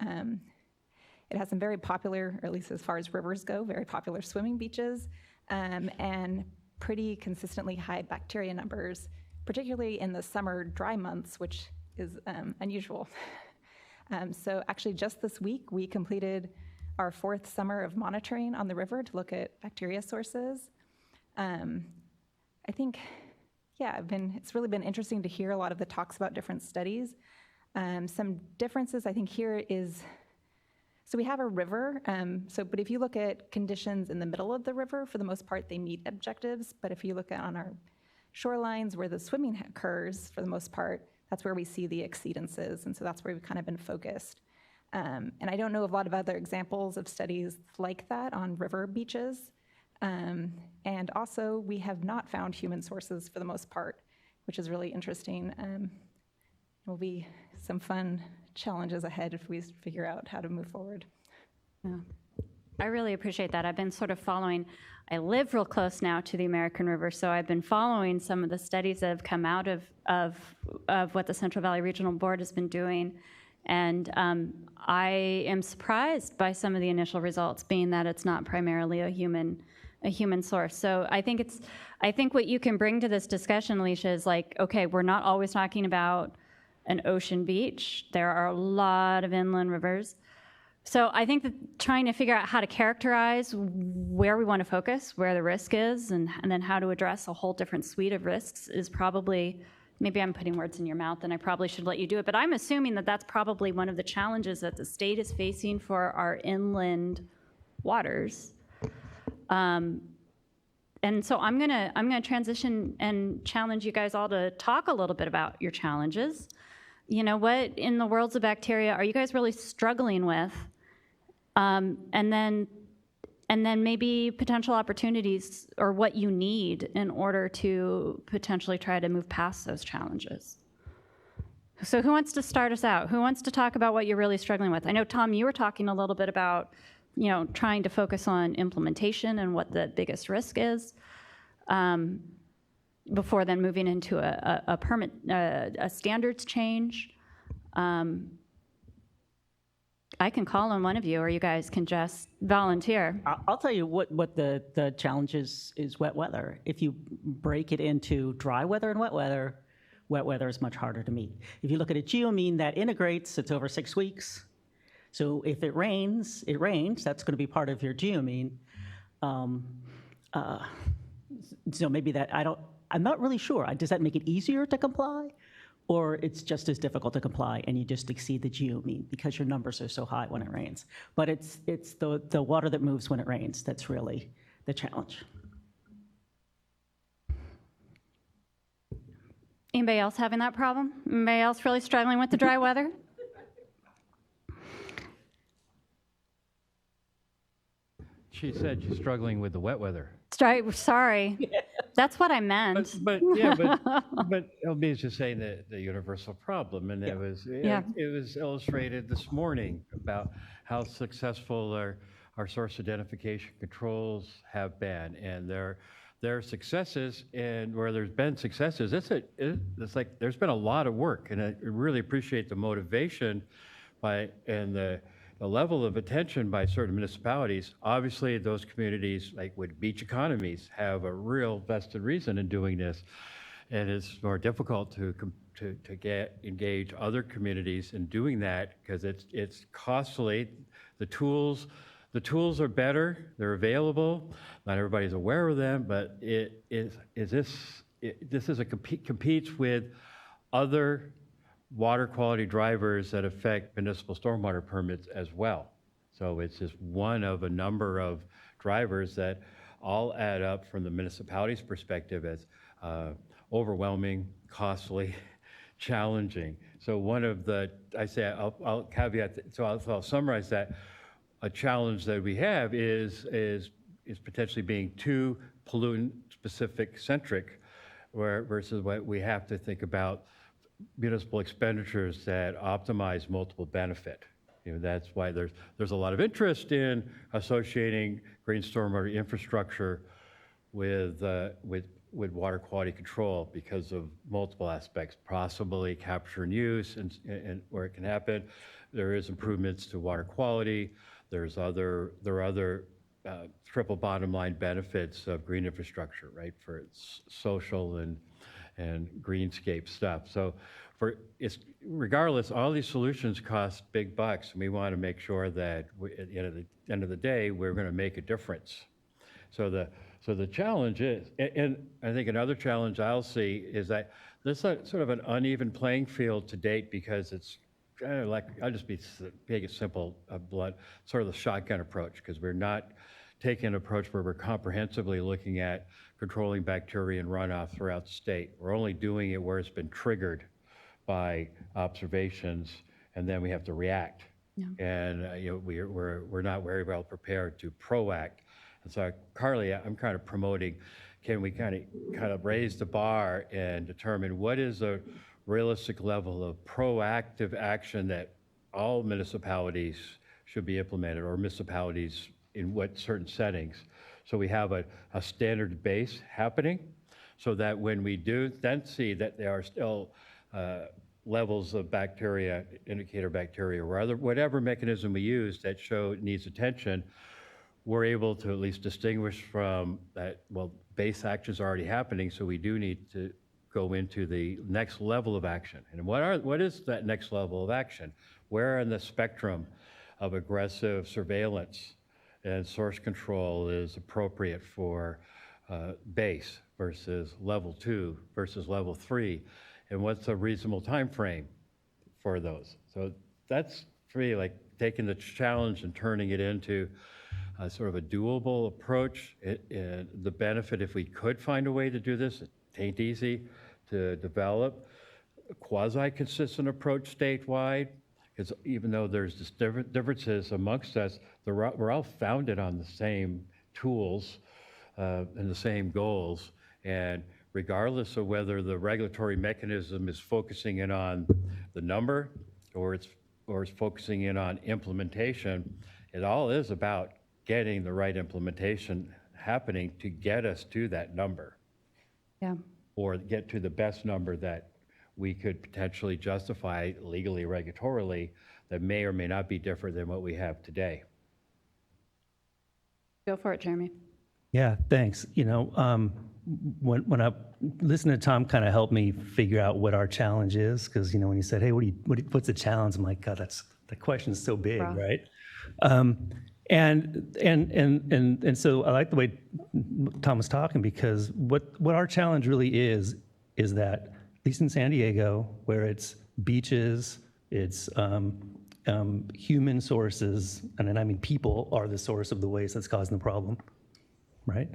It has some very popular, or at least as far as rivers go, very popular swimming beaches, and pretty consistently high bacteria numbers, particularly in the summer dry months, which is unusual. So actually just this week, we completed our 4th summer of monitoring on the river to look at bacteria sources. I think, yeah, it's really been interesting to hear a lot of the talks about different studies. Some differences I think here is, so we have a river, but if you look at conditions in the middle of the river, for the most part, they meet objectives. But if you look at on our shorelines where the swimming occurs, for the most part, That's where we see the exceedances, and so that's where we've kind of been focused. And I don't know of a lot of other examples of studies like that on river beaches. And also, we have not found human sources for the most part, which is really interesting. Will be some fun challenges ahead if we figure out how to move forward. Yeah. I really appreciate that. I've been sort of following, I live real close now to the American River, so I've been following some of the studies that have come out of what the Central Valley Regional Board has been doing. And I am surprised by some of the initial results, being that it's not primarily a human source. So I think what you can bring to this discussion, Alicia, is like, okay, we're not always talking about an ocean beach. There are a lot of inland rivers. So I think that trying to figure out how to characterize where we want to focus, where the risk is, and then how to address a whole different suite of risks is probably, maybe I'm putting words in your mouth and I probably should let you do it, but I'm assuming that that's probably one of the challenges that the state is facing for our inland waters. And so I'm gonna transition and challenge you guys all to talk a little bit about your challenges. You know, what in the worlds of bacteria are you guys really struggling with? And then maybe potential opportunities or what you need in order to potentially try to move past those challenges. So who wants to start us out? Who wants to talk about what you're really struggling with? I know, Tom, you were talking a little bit about, you know, trying to focus on implementation and what the biggest risk is, before then moving into a standards change. I can call on one of you, or you guys can just volunteer. I'll tell you what the challenge is wet weather. If you break it into dry weather and wet weather is much harder to meet. If you look at a geomean that integrates, it's over 6 weeks. So if it rains, that's going to be part of your geomean. So maybe that, I'm not really sure. Does that make it easier to comply? Or it's just as difficult to comply and you just exceed the geomean because your numbers are so high when it rains. But it's the water that moves when it rains that's really the challenge. Anybody else having that problem? Anybody else really struggling with the dry weather? She said she's struggling with the wet weather. Sorry, that's what I meant. But LB is just saying the universal problem, and it was illustrated this morning about how successful our source identification controls have been, and their successes, and where there's been successes, it's like there's been a lot of work, and I really appreciate the motivation and the level of attention by certain municipalities. Obviously, those communities, like with beach economies, have a real vested reason in doing this, and it's more difficult to engage other communities in doing that because it's costly. The tools are better, they're available. Not everybody's aware of them, but this competes with other water quality drivers that affect municipal stormwater permits as well. So it's just one of a number of drivers that all add up from the municipality's perspective as overwhelming, costly, challenging. So one of the, I'll caveat, I'll summarize that. A challenge that we have is potentially being too pollutant specific centric, versus what we have to think about municipal expenditures that optimize multiple benefit. You know, that's why there's a lot of interest in associating green stormwater infrastructure with water quality control because of multiple aspects, possibly capture and use, and where it can happen. There is improvements to water quality. There are other triple bottom line benefits of green infrastructure, right, for its social and greenscape stuff. So regardless, all these solutions cost big bucks, and we want to make sure that at the end of the day, we're going to make a difference. So the challenge is, and I think another challenge I'll see is that there's sort of an uneven playing field to date because it's kind of like, I'll just make it simple, sort of the shotgun approach, because we're not taking an approach where we're comprehensively looking at controlling bacteria and runoff throughout the state. We're only doing it where it's been triggered by observations, and then we have to react. Yeah. And you know, we're not very well prepared to proact. And so, Carly, I'm kind of promoting, can we kind of raise the bar and determine what is a realistic level of proactive action that all municipalities should be implemented, or municipalities in what certain settings. So we have a standard base happening, so that when we do then see that there are still levels of bacteria, indicator bacteria, or whatever mechanism we use that show it needs attention, we're able to at least distinguish from that, well, base actions are already happening, so we do need to go into the next level of action. And what is that next level of action? Where in the spectrum of aggressive surveillance and source control is appropriate for base versus level 2 versus level 3? And what's a reasonable time frame for those? So that's for me, like taking the challenge and turning it into sort of a doable approach. The benefit, if we could find a way to do this, it ain't easy to develop a quasi-consistent approach statewide, because even though there's just differences amongst us, we're all founded on the same tools and the same goals. And regardless of whether the regulatory mechanism is focusing in on the number or it's focusing in on implementation, it all is about getting the right implementation happening to get us to that number. Yeah. Or get to the best number that we could potentially justify legally, regulatorily, that may or may not be different than what we have today. Go for it, Jeremy. Yeah, thanks. You know, when I listened to Tom, kind of helped me figure out what our challenge is, because you know, when he said, "Hey, what's the challenge?" I'm like, God, the question is so big, right? And so I like the way Tom was talking, because what our challenge really is that, at least in San Diego, where it's beaches, it's human sources, and then I mean people are the source of the waste that's causing the problem, right?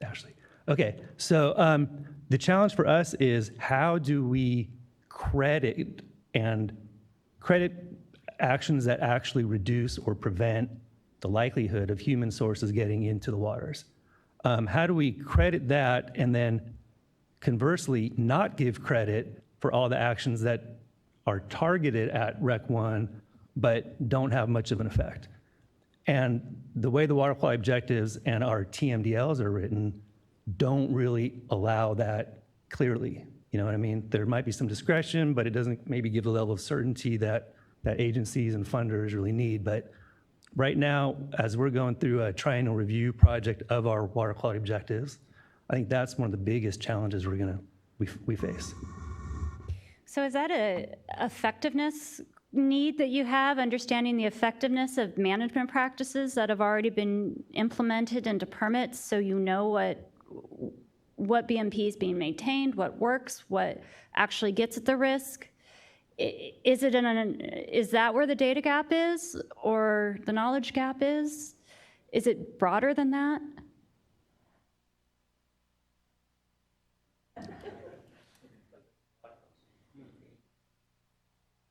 Ashley. Okay, so the challenge for us is, how do we credit actions that actually reduce or prevent the likelihood of human sources getting into the waters? How do we credit that, and then conversely not give credit for all the actions that are targeted at Rec 1 but don't have much of an effect? And the way the water quality objectives and our TMDLs are written don't really allow that clearly. You know what I mean? There might be some discretion, but it doesn't maybe give the level of certainty that agencies and funders really need. But right now, as we're going through a triennial review project of our water quality objectives, I think that's one of the biggest challenges we face. So is that a effectiveness need that you have, understanding the effectiveness of management practices that have already been implemented into permits, so you know what BMP is being maintained, what works, what actually gets at the risk? Is that where the data gap is, or the knowledge gap is? Is it broader than that?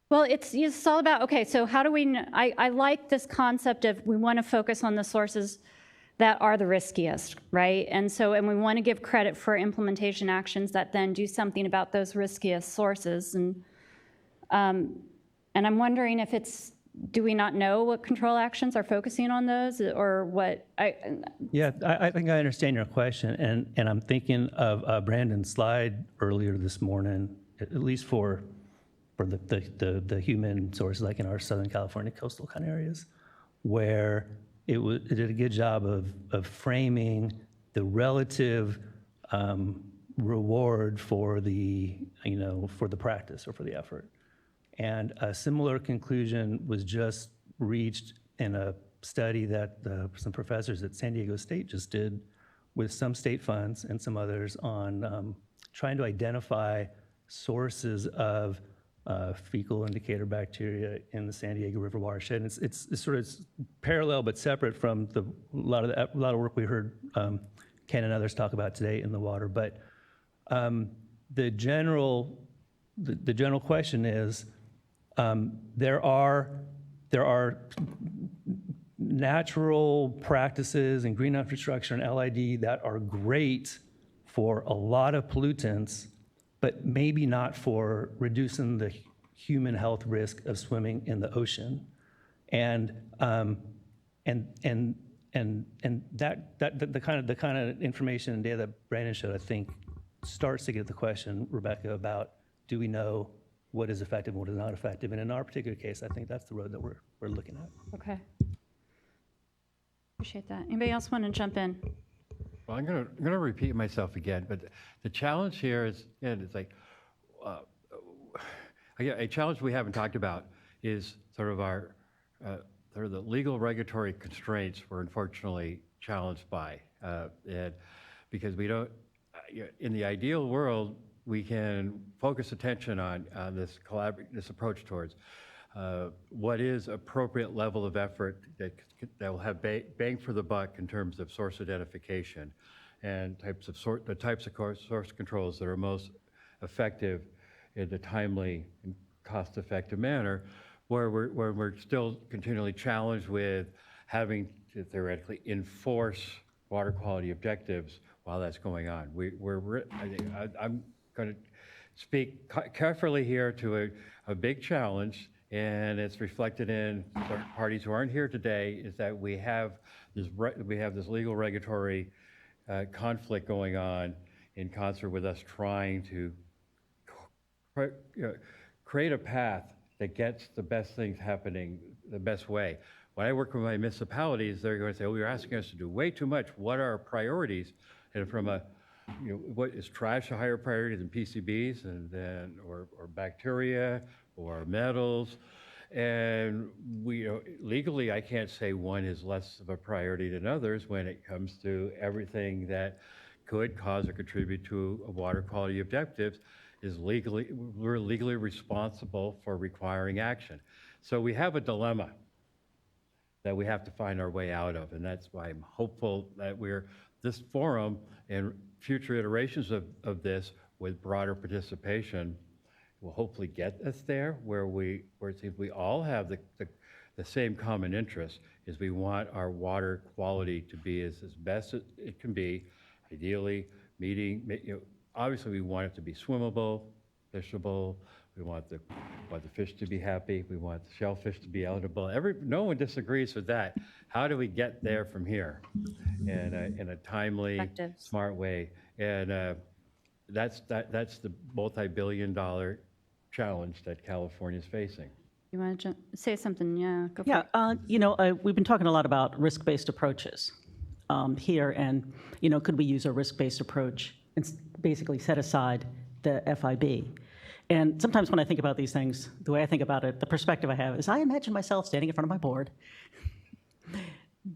Well, it's all about, okay, so how do we, I like this concept of, we want to focus on the sources that are the riskiest, right? And we want to give credit for implementation actions that then do something about those riskiest sources. And I'm wondering if do we not know what control actions are focusing on those, or what? Yeah, I think I understand your question, and I'm thinking of Brandon's slide earlier this morning, at least for the human sources, like in our Southern California coastal kind of areas, where it did a good job of framing the relative reward for the practice or for the effort. And a similar conclusion was just reached in a study that some professors at San Diego State just did with some state funds and some others on trying to identify sources of fecal indicator bacteria in the San Diego River watershed. And it's sort of parallel but separate from a lot of work we heard Ken and others talk about today in the water. But the general the general question is, there are natural practices in green infrastructure and LID that are great for a lot of pollutants, but maybe not for reducing the human health risk of swimming in the ocean. And that the kind of information and data that Brandon showed, I think, starts to get the question, Rebecca, about do we know what is effective and what is not effective? And in our particular case, I think that's the road that we're looking at. Okay. Appreciate that. Anybody else want to jump in? Well, I'm gonna repeat myself again, but the challenge here is, and it's like, a challenge we haven't talked about is sort of our, sort of the legal regulatory constraints we're unfortunately challenged by, and because we don't, in the ideal world, we can focus attention on this approach towards what is appropriate level of effort that will have bang for the buck in terms of source identification and the types of source controls that are most effective in a timely and cost-effective manner, where we're still continually challenged with having to theoretically enforce water quality objectives while that's going on. I'm going to speak carefully here to a big challenge, and it's reflected in certain parties who aren't here today, is that we have this legal regulatory conflict going on in concert with us trying to create a path that gets the best things happening the best way. When I work with my municipalities, they're going to say, "Oh, you're asking us to do way too much. What are our priorities?" And from what is trash a higher priority than PCBs and then or bacteria or metals? And legally, I can't say one is less of a priority than others when it comes to everything that could cause or contribute to a water quality objectives. We're legally responsible for requiring action. So we have a dilemma that we have to find our way out of, and that's why I'm hopeful that this forum and future iterations of this with broader participation will hopefully get us there, where it seems we all have the same common interest, is we want our water quality to be as best as it can be, ideally obviously we want it to be swimmable, fishable, we want the fish to be happy, we want the shellfish to be eligible. No one disagrees with that. How do we get there from here in a timely, smart way? And that's the multi-billion-dollar challenge that California is facing. You want to say something? Yeah, go for it. Yeah, we've been talking a lot about risk-based approaches here, and could we use a risk-based approach and basically set aside the FIB? And sometimes when I think about these things, the way I think about it, the perspective I have is I imagine myself standing in front of my board,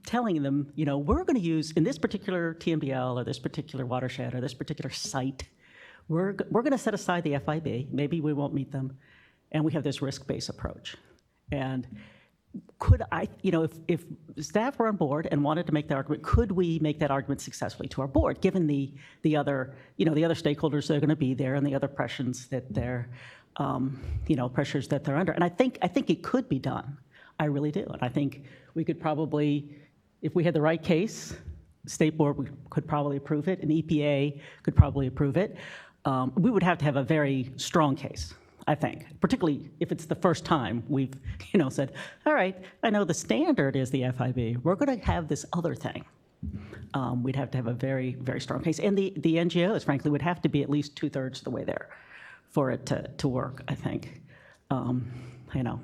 telling them, we're going to use, in this particular TMDL or this particular watershed or this particular site, we're going to set aside the FIB, maybe we won't meet them, and we have this risk-based approach. And could I, if staff were on board and wanted to make that argument, could we make that argument successfully to our board, given the other, the other stakeholders that are going to be there and the other pressures that they're, pressures that they're under? And I think it could be done. I really do. And I think we could probably, if we had the right case, state board could probably approve it, and EPA could probably approve it. We would have to have a very strong case, I think, particularly if it's the first time we've, said, all right, I know the standard is the FIB. We're going to have this other thing. We'd have to have a very, very strong case. And the NGOs, frankly, would have to be at least 2/3 of the way there for it to work, I think.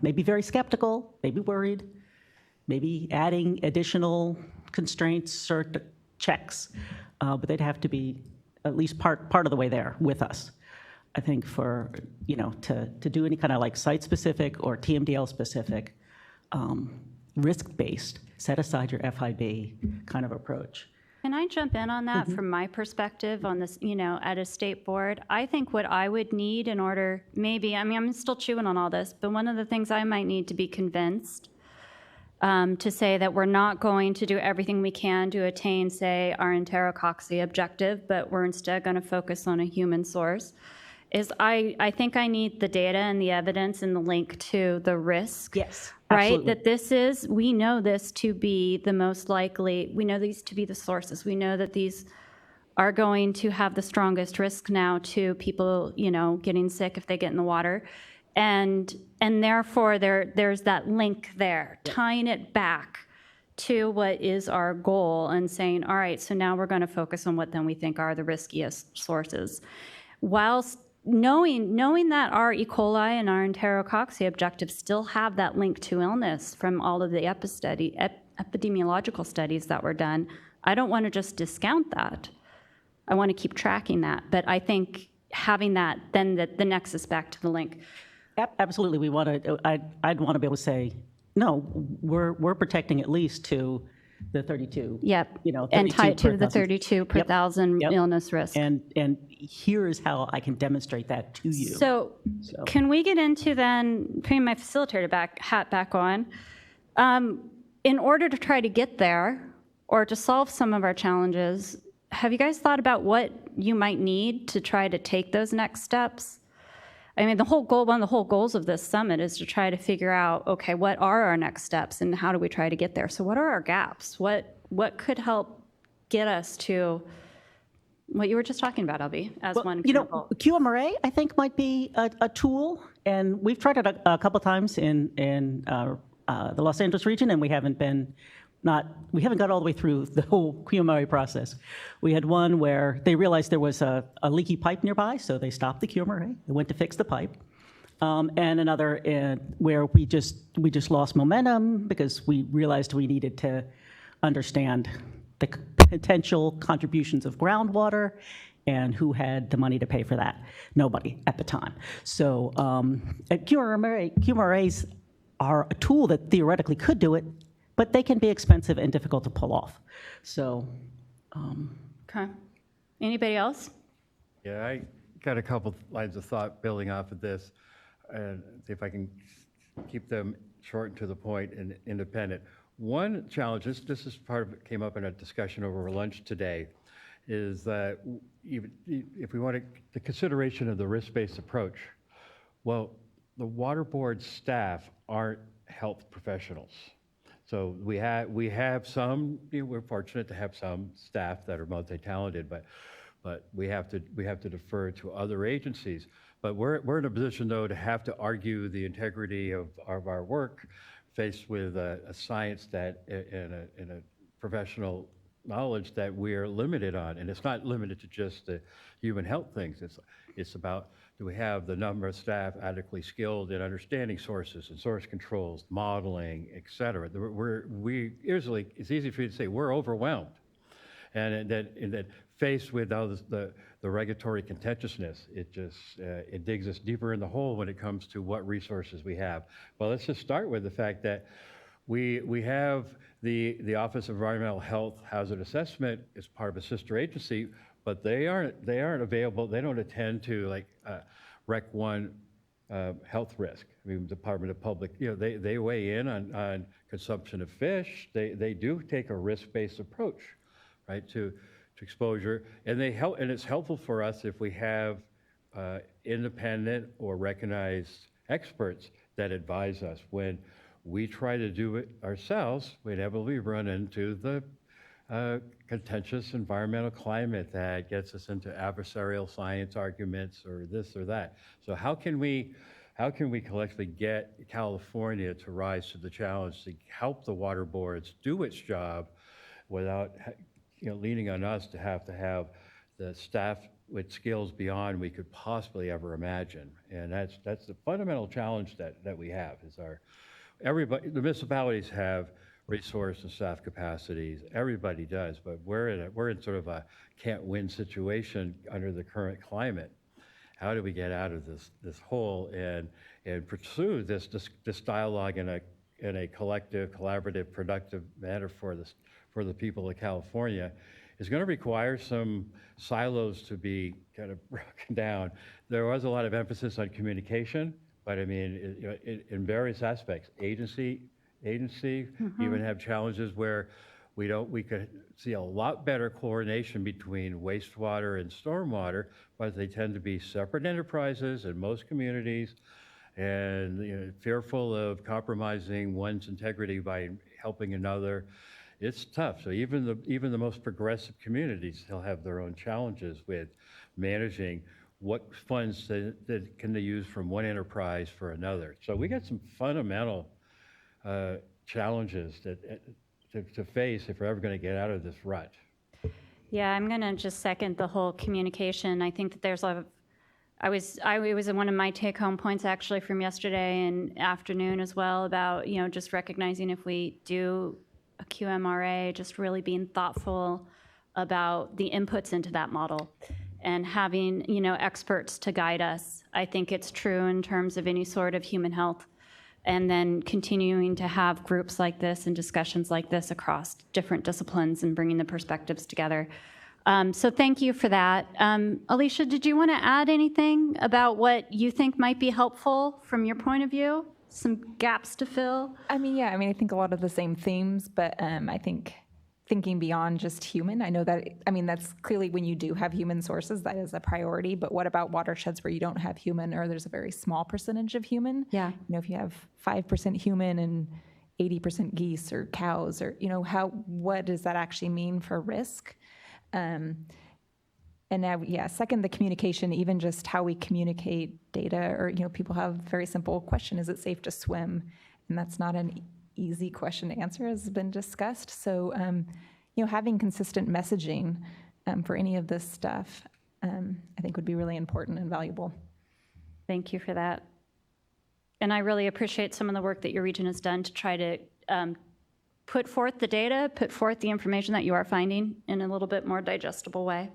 Maybe very skeptical, maybe worried, maybe adding additional constraints, cert checks, but they'd have to be at least part of the way there with us. I think for, to do any kind of like site-specific or TMDL-specific, risk-based, set aside your FIB kind of approach. Can I jump in on that from my perspective on this, at a state board? I think what I would need in order, I'm still chewing on all this, but one of the things I might need to be convinced to say that we're not going to do everything we can to attain, say, our enterococci objective, but we're instead going to focus on a human source, is I think I need the data and the evidence and the link to the risk. Yes, Right? absolutely. We know this to be the most likely, we know these to be the sources. We know that these are going to have the strongest risk now to people, getting sick if they get in the water. And therefore, there's that link there, tying it back to what is our goal and saying, all right, so now we're going to focus on what then we think are the riskiest sources. Whilst knowing that our E. coli and our enterococci objectives still have that link to illness from all of the epidemiological studies that were done, I don't want to just discount that. I want to keep tracking that. But I think having that, then the nexus back to the link. Absolutely, we want to. I'd want to be able to say, no, we're protecting at least to the 32. Yep. 32 and tie it to per the thousand. 32 per thousand illness risk. And here is how I can demonstrate that to you. So can we get into then putting my facilitator hat back on? In order to try to get there or to solve some of our challenges, have you guys thought about what you might need to try to take those next steps? I mean, one of the whole goals of this summit is to try to figure out, okay, what are our next steps and how do we try to get there? So what are our gaps? What could help get us to what you were just talking about, Albie, as one example? QMRA, I think, might be a tool, and we've tried it a couple times in the Los Angeles region, and we haven't got all the way through the whole QMRA process. We had one where they realized there was a leaky pipe nearby, so they stopped the QMRA. They went to fix the pipe. And another where we just lost momentum because we realized we needed to understand the potential contributions of groundwater and who had the money to pay for that. Nobody at the time. So QMRAs are a tool that theoretically could do it, but they can be expensive and difficult to pull off. So, Okay. Anybody else? Yeah, I got a couple lines of thought building off of this, and see if I can keep them short and to the point and independent. One challenge, this is part of it, came up in a discussion over lunch today, is that even if we want the consideration of the risk-based approach, well, the water board staff aren't health professionals. So we have some, we're fortunate to have some staff that are multi-talented, but we have to defer to other agencies. But we're in a position though to have to argue the integrity of our work faced with a science that in a professional knowledge that we're limited on. And it's not limited to just the human health things. It's about, do we have the number of staff adequately skilled in understanding sources and source controls, modeling, et cetera. It's easy for you to say we're overwhelmed. And that faced with all the regulatory contentiousness, it digs us deeper in the hole when it comes to what resources we have. Well, let's just start with the fact that we have the Office of Environmental Health Hazard Assessment as part of a sister agency, but they aren't available. They don't attend to Rec 1 health risk. I mean, Department of Public, they weigh in on consumption of fish. They do take a risk-based approach, right, to exposure, and it's helpful for us if we have independent or recognized experts that advise us. When we try to do it ourselves, we inevitably run into the contentious environmental climate that gets us into adversarial science arguments or this or that. So how can we collectively get California to rise to the challenge to help the water boards do its job without leaning on us to have the staff with skills beyond we could possibly ever imagine? And that's the fundamental challenge that we have. The municipalities have resource and staff capacities. Everybody does, but we're in sort of a can't-win situation under the current climate. How do we get out of this hole and pursue this dialogue in a collective, collaborative, productive manner for the people of California? Is going to require some silos to be kind of broken down. There was a lot of emphasis on communication, but I mean, in various aspects, agency even have challenges where we could see a lot better coordination between wastewater and stormwater, but they tend to be separate enterprises in most communities, and fearful of compromising one's integrity by helping another. It's tough. So even the most progressive communities still have their own challenges with managing what funds that can they use from one enterprise for another. So we got some fundamental challenges to face if we're ever going to get out of this rut. Yeah, I'm going to just second the whole communication. I think that there's it was one of my take-home points actually from yesterday and afternoon as well about, just recognizing if we do a QMRA, just really being thoughtful about the inputs into that model and having, experts to guide us. I think it's true in terms of any sort of human health, and then continuing to have groups like this and discussions like this across different disciplines and bringing the perspectives together. So thank you for that. Alicia, did you want to add anything about what you think might be helpful from your point of view? Some gaps to fill? I think a lot of the same themes, but I think thinking beyond just human. I know that, that's clearly when you do have human sources, that is a priority, but what about watersheds where you don't have human or there's a very small percentage of human? Yeah. If you have 5% human and 80% geese or cows, or, what does that actually mean for risk? And now, second, the communication, even just how we communicate data, or, people have a very simple question, is it safe to swim? And that's not an easy question to answer, has been discussed. So, having consistent messaging for any of this stuff, I think would be really important and valuable. Thank you for that. And I really appreciate some of the work that your region has done to try to put forth the data, put forth the information that you are finding in a little bit more digestible way.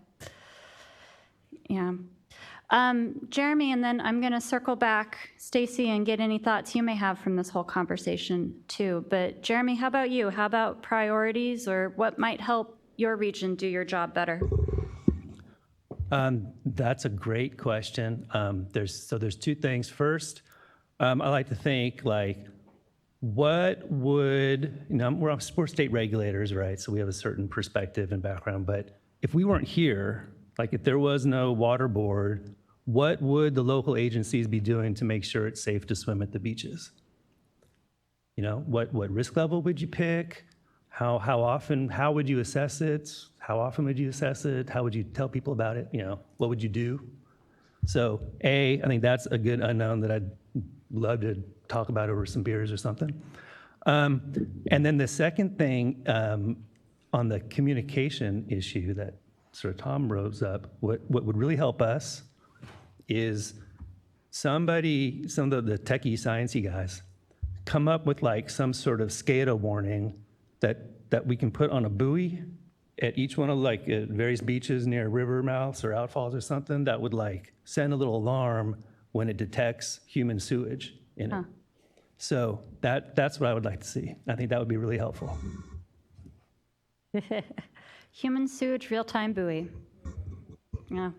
Yeah. Jeremy, and then I'm going to circle back, Stacy, and get any thoughts you may have from this whole conversation too. But Jeremy, how about you? How about priorities, or what might help your region do your job better? That's a great question. There's two things. First, I like to think what would, we're state regulators, right? So we have a certain perspective and background, but if we weren't here, if there was no water board, what would the local agencies be doing to make sure it's safe to swim at the beaches? What risk level would you pick? How often, how would you assess it? How often would you assess it? How would you tell people about it? What would you do? So I think that's a good unknown that I'd love to talk about over some beers or something. And then the second thing on the communication issue that sort of Tom rose up, what would really help us is some of the techie, sciencey guys come up with some sort of SCADA warning that we can put on a buoy at each one of at various beaches near river mouths or outfalls or something that would send a little alarm when it detects human sewage in it. So that's what I would like to see. I think that would be really helpful. Human sewage real-time buoy. Yeah.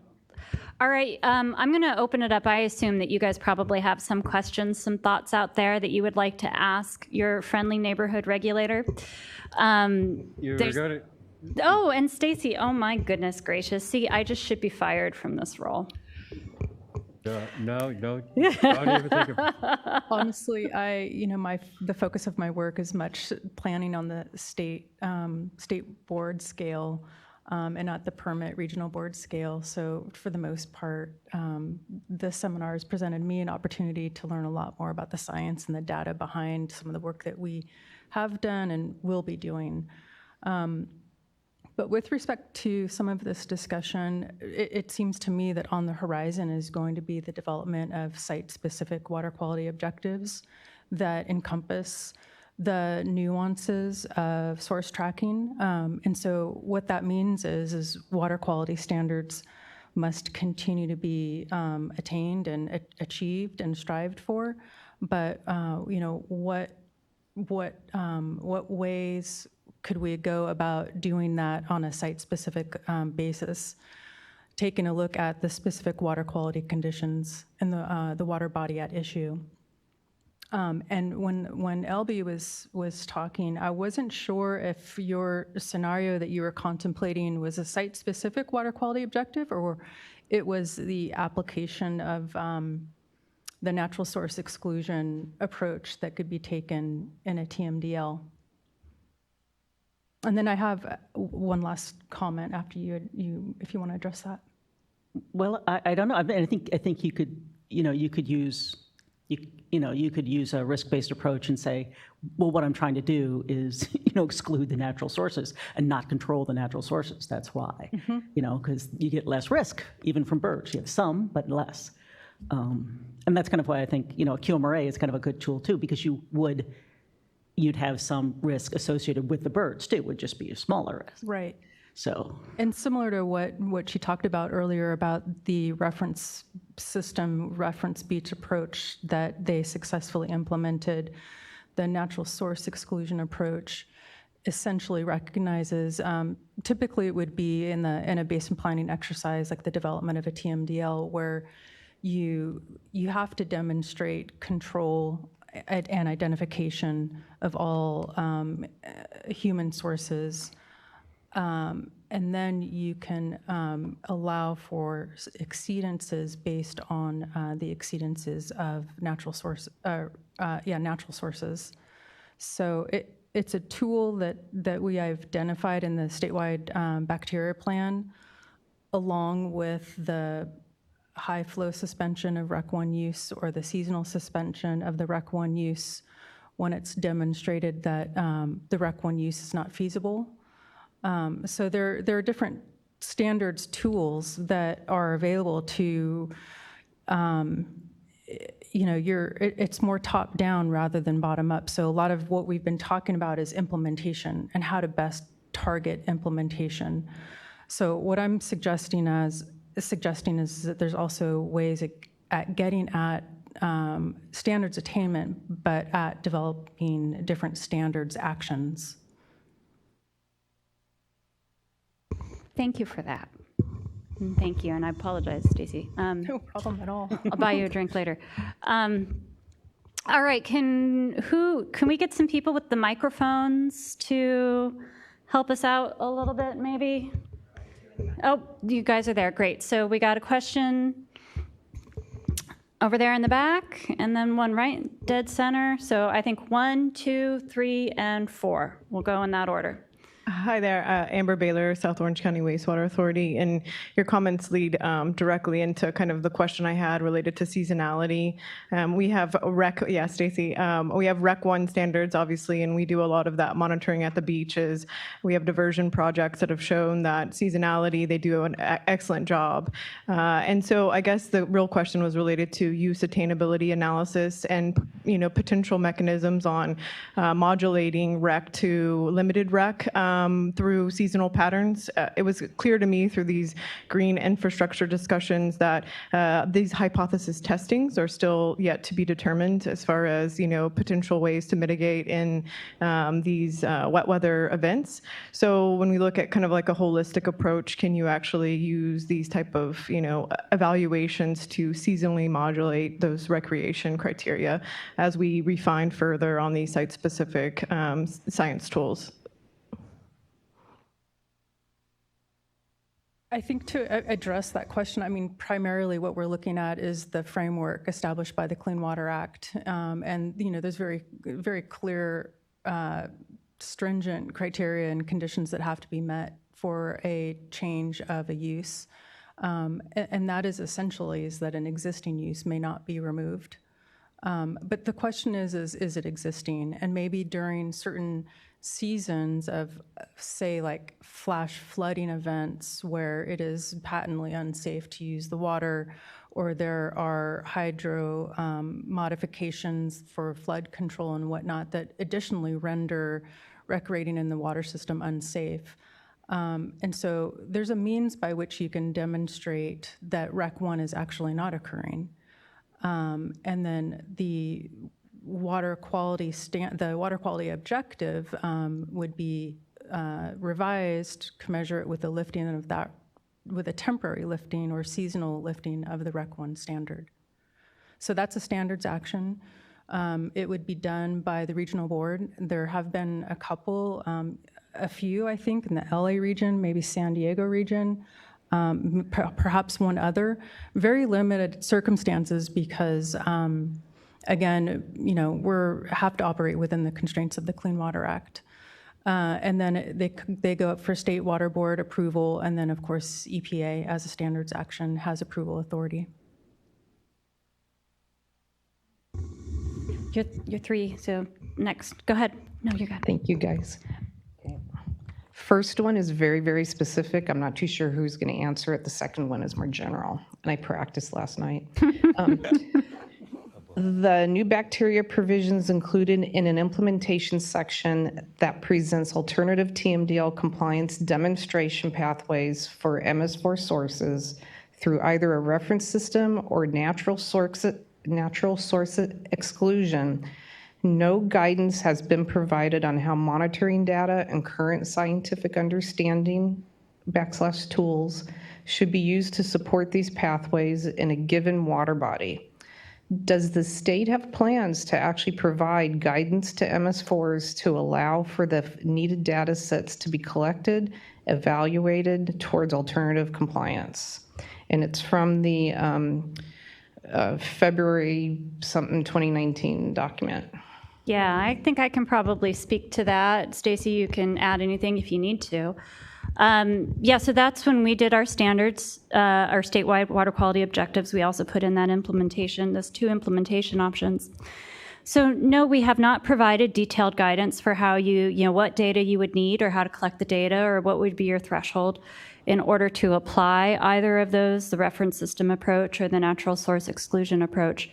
All right, I'm going to open it up. I assume that you guys probably have some questions, some thoughts out there that you would like to ask your friendly neighborhood regulator. Oh, and Stacy, oh my goodness gracious. See, I just should be fired from this role. No, don't even think of it. Honestly, the focus of my work is much planning on the state board scale and not the permit regional board scale. So for the most part, this seminar has presented me an opportunity to learn a lot more about the science and the data behind some of the work that we have done and will be doing. But with respect to some of this discussion, it seems to me that on the horizon is going to be the development of site-specific water quality objectives that encompass the nuances of source tracking. And so what that means is water quality standards must continue to be attained and achieved and strived for. But what ways could we go about doing that on a site-specific basis, taking a look at the specific water quality conditions and the water body at issue? And when Elby was talking, I wasn't sure if your scenario that you were contemplating was a site-specific water quality objective, or it was the application of the natural source exclusion approach that could be taken in a TMDL. And then I have one last comment after you if you want to address that. Well, I don't know. I think you could use a risk-based approach and say, well, what I'm trying to do is exclude the natural sources and not control the natural sources. That's why, because you get less risk even from birds. You have some, but less. And that's kind of why I think QMRA is kind of a good tool too, because you'd have some risk associated with the birds too. It would just be a smaller risk. Right. So, and similar to what she talked about earlier about the reference beach approach that they successfully implemented, the natural source exclusion approach essentially recognizes, typically it would be in a basin planning exercise like the development of a TMDL, where you have to demonstrate control and identification of all human sources. And then you can allow for exceedances based on the exceedances of natural sources. So it's a tool that we identified in the statewide bacteria plan, along with the high flow suspension of Rec 1 use or the seasonal suspension of the Rec 1 use when it's demonstrated that the Rec 1 use is not feasible. So there are different standards tools that are available to, it's more top down rather than bottom up. So a lot of what we've been talking about is implementation and how to best target implementation. So what I'm suggesting is that there's also ways at getting at standards attainment, but at developing different standards actions. Thank you for that. Thank you, and I apologize, Stacy. No problem at all. I'll buy you a drink later. All right, can we get some people with the microphones to help us out a little bit, maybe? Oh, you guys are there, great. So we got a question over there in the back, and then one right dead center. So I think 1, 2, 3, and 4. We'll go in that order. Hi there, Amber Baylor, South Orange County Wastewater Authority, and your comments lead directly into kind of the question I had related to seasonality. We have Stacy, we have Rec 1 standards, obviously, and we do a lot of that monitoring at the beaches. We have diversion projects that have shown that seasonality, they do an excellent job. And so I guess the real question was related to use attainability analysis and, potential mechanisms on modulating rec to limited rec. Through seasonal patterns. It was clear to me through these green infrastructure discussions that these hypothesis testings are still yet to be determined as far as potential ways to mitigate in these wet weather events. So when we look at kind of like a holistic approach, can you actually use these type of evaluations to seasonally modulate those recreation criteria as we refine further on these site-specific science tools? I think to address that question, primarily what we're looking at is the framework established by the Clean Water Act. And, there's very, very clear, stringent criteria and conditions that have to be met for a change of a use. And that is essentially is that an existing use may not be removed. But the question is it existing? And maybe during certain seasons of, say, like flash flooding events where it is patently unsafe to use the water, or there are hydro modifications for flood control and whatnot that additionally render recreating in the water system unsafe. And so there's a means by which you can demonstrate that Rec 1 is actually not occurring. And then the water quality objective would be revised, commensurate with the lifting of that, with a temporary lifting or seasonal lifting of the Rec 1 standard. So that's a standards action. It would be done by the regional board. There have been a couple, a few, I think, in the LA region, maybe San Diego region, perhaps one other. Very limited circumstances because, again, we have to operate within the constraints of the Clean Water Act. And then they go up for state water board approval, and then of course EPA as a standards action has approval authority. You're three, so next, go ahead. No, you're good. Thank you, guys. First one is very, very specific. I'm not too sure who's going to answer it. The second one is more general, and I practiced last night. The new bacteria provisions included in an implementation section that presents alternative TMDL compliance demonstration pathways for MS4 sources through either a reference system or natural source exclusion. No guidance has been provided on how monitoring data and current scientific understanding / tools should be used to support these pathways in a given water body. Does the state have plans to actually provide guidance to MS4s to allow for the needed data sets to be collected, evaluated towards alternative compliance? And it's from the February 2019 document. Yeah, I think I can probably speak to that. Stacy, you can add anything if you need to. Yeah, so that's when we did our standards, our statewide water quality objectives. We also put in that implementation, those 2 implementation options. So no, we have not provided detailed guidance for how what data you would need or how to collect the data or what would be your threshold in order to apply either of those, the reference system approach or the natural source exclusion approach.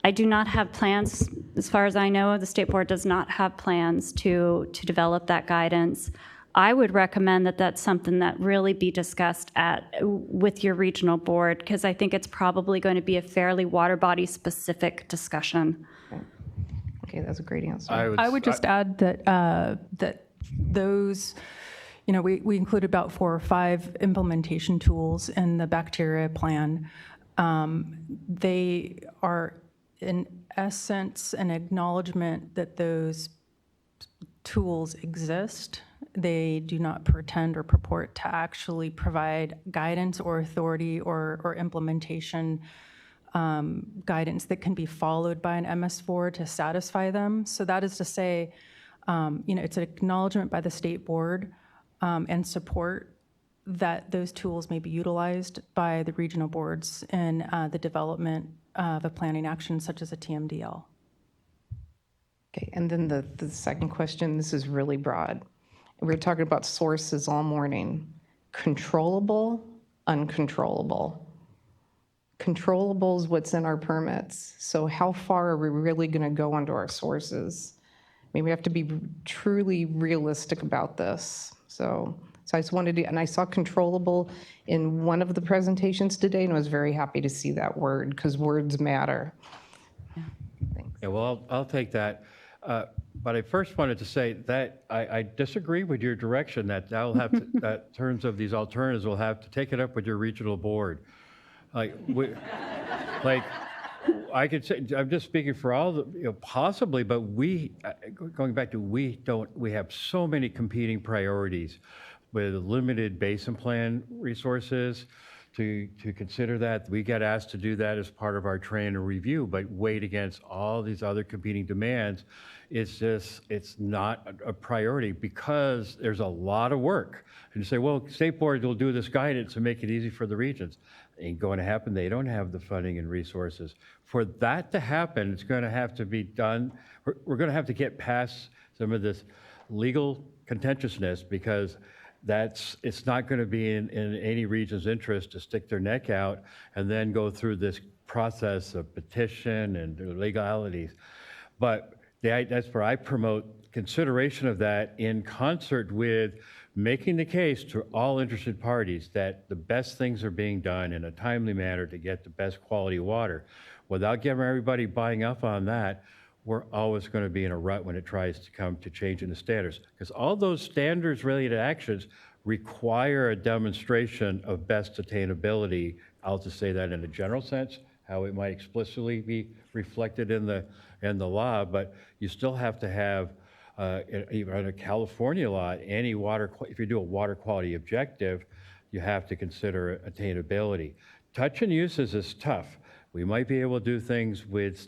I do not have plans, as far as I know, the State Board does not have plans to develop that guidance. I would recommend that that's something that really be discussed with your regional board, because I think it's probably going to be a fairly water body specific discussion. Okay, that's a great answer. I would just add that that those, we include about 4 or 5 implementation tools in the bacteria plan. They are in essence an acknowledgement that those tools exist. They do not pretend or purport to actually provide guidance or authority or implementation guidance that can be followed by an MS4 to satisfy them. So that is to say, it's an acknowledgement by the State Board and support that those tools may be utilized by the regional boards in the development of a planning action such as a TMDL. Okay, and then the second question, this is really broad. We were talking about sources all morning. Controllable, uncontrollable. Controllable is what's in our permits. So how far are we really going to go onto our sources? I mean, we have to be truly realistic about this. So I just wanted to, and I saw controllable in one of the presentations today, and I was very happy to see that word, because words matter. Yeah, well, I'll take that. But I first wanted to say that I disagree with your direction that that'll have to, that terms of these alternatives will have to take it up with your regional board. Like I could say, I'm just speaking for all the, possibly, but we, going back to we have so many competing priorities with limited basin plan resources to consider that. We get asked to do that as part of our train and review, but weighed against all these other competing demands, it's not a priority because there's a lot of work. And you say, well, State Board will do this guidance and make it easy for the regions. Ain't going to happen. They don't have the funding and resources. For that to happen, it's going to have to be done. We're going to have to get past some of this legal contentiousness, because it's not going to be in any region's interest to stick their neck out and then go through this process of petition and legalities. But that's where I promote consideration of that in concert with making the case to all interested parties that the best things are being done in a timely manner to get the best quality water. Without getting everybody buying up on that, we're always going to be in a rut when it tries to come to changing the standards. Because all those standards-related actions require a demonstration of best attainability. I'll just say that in a general sense, how it might explicitly be reflected in the law, but you still have to have, even under California law, any if you do a water quality objective, you have to consider attainability. Touch and uses is tough. We might be able to do things with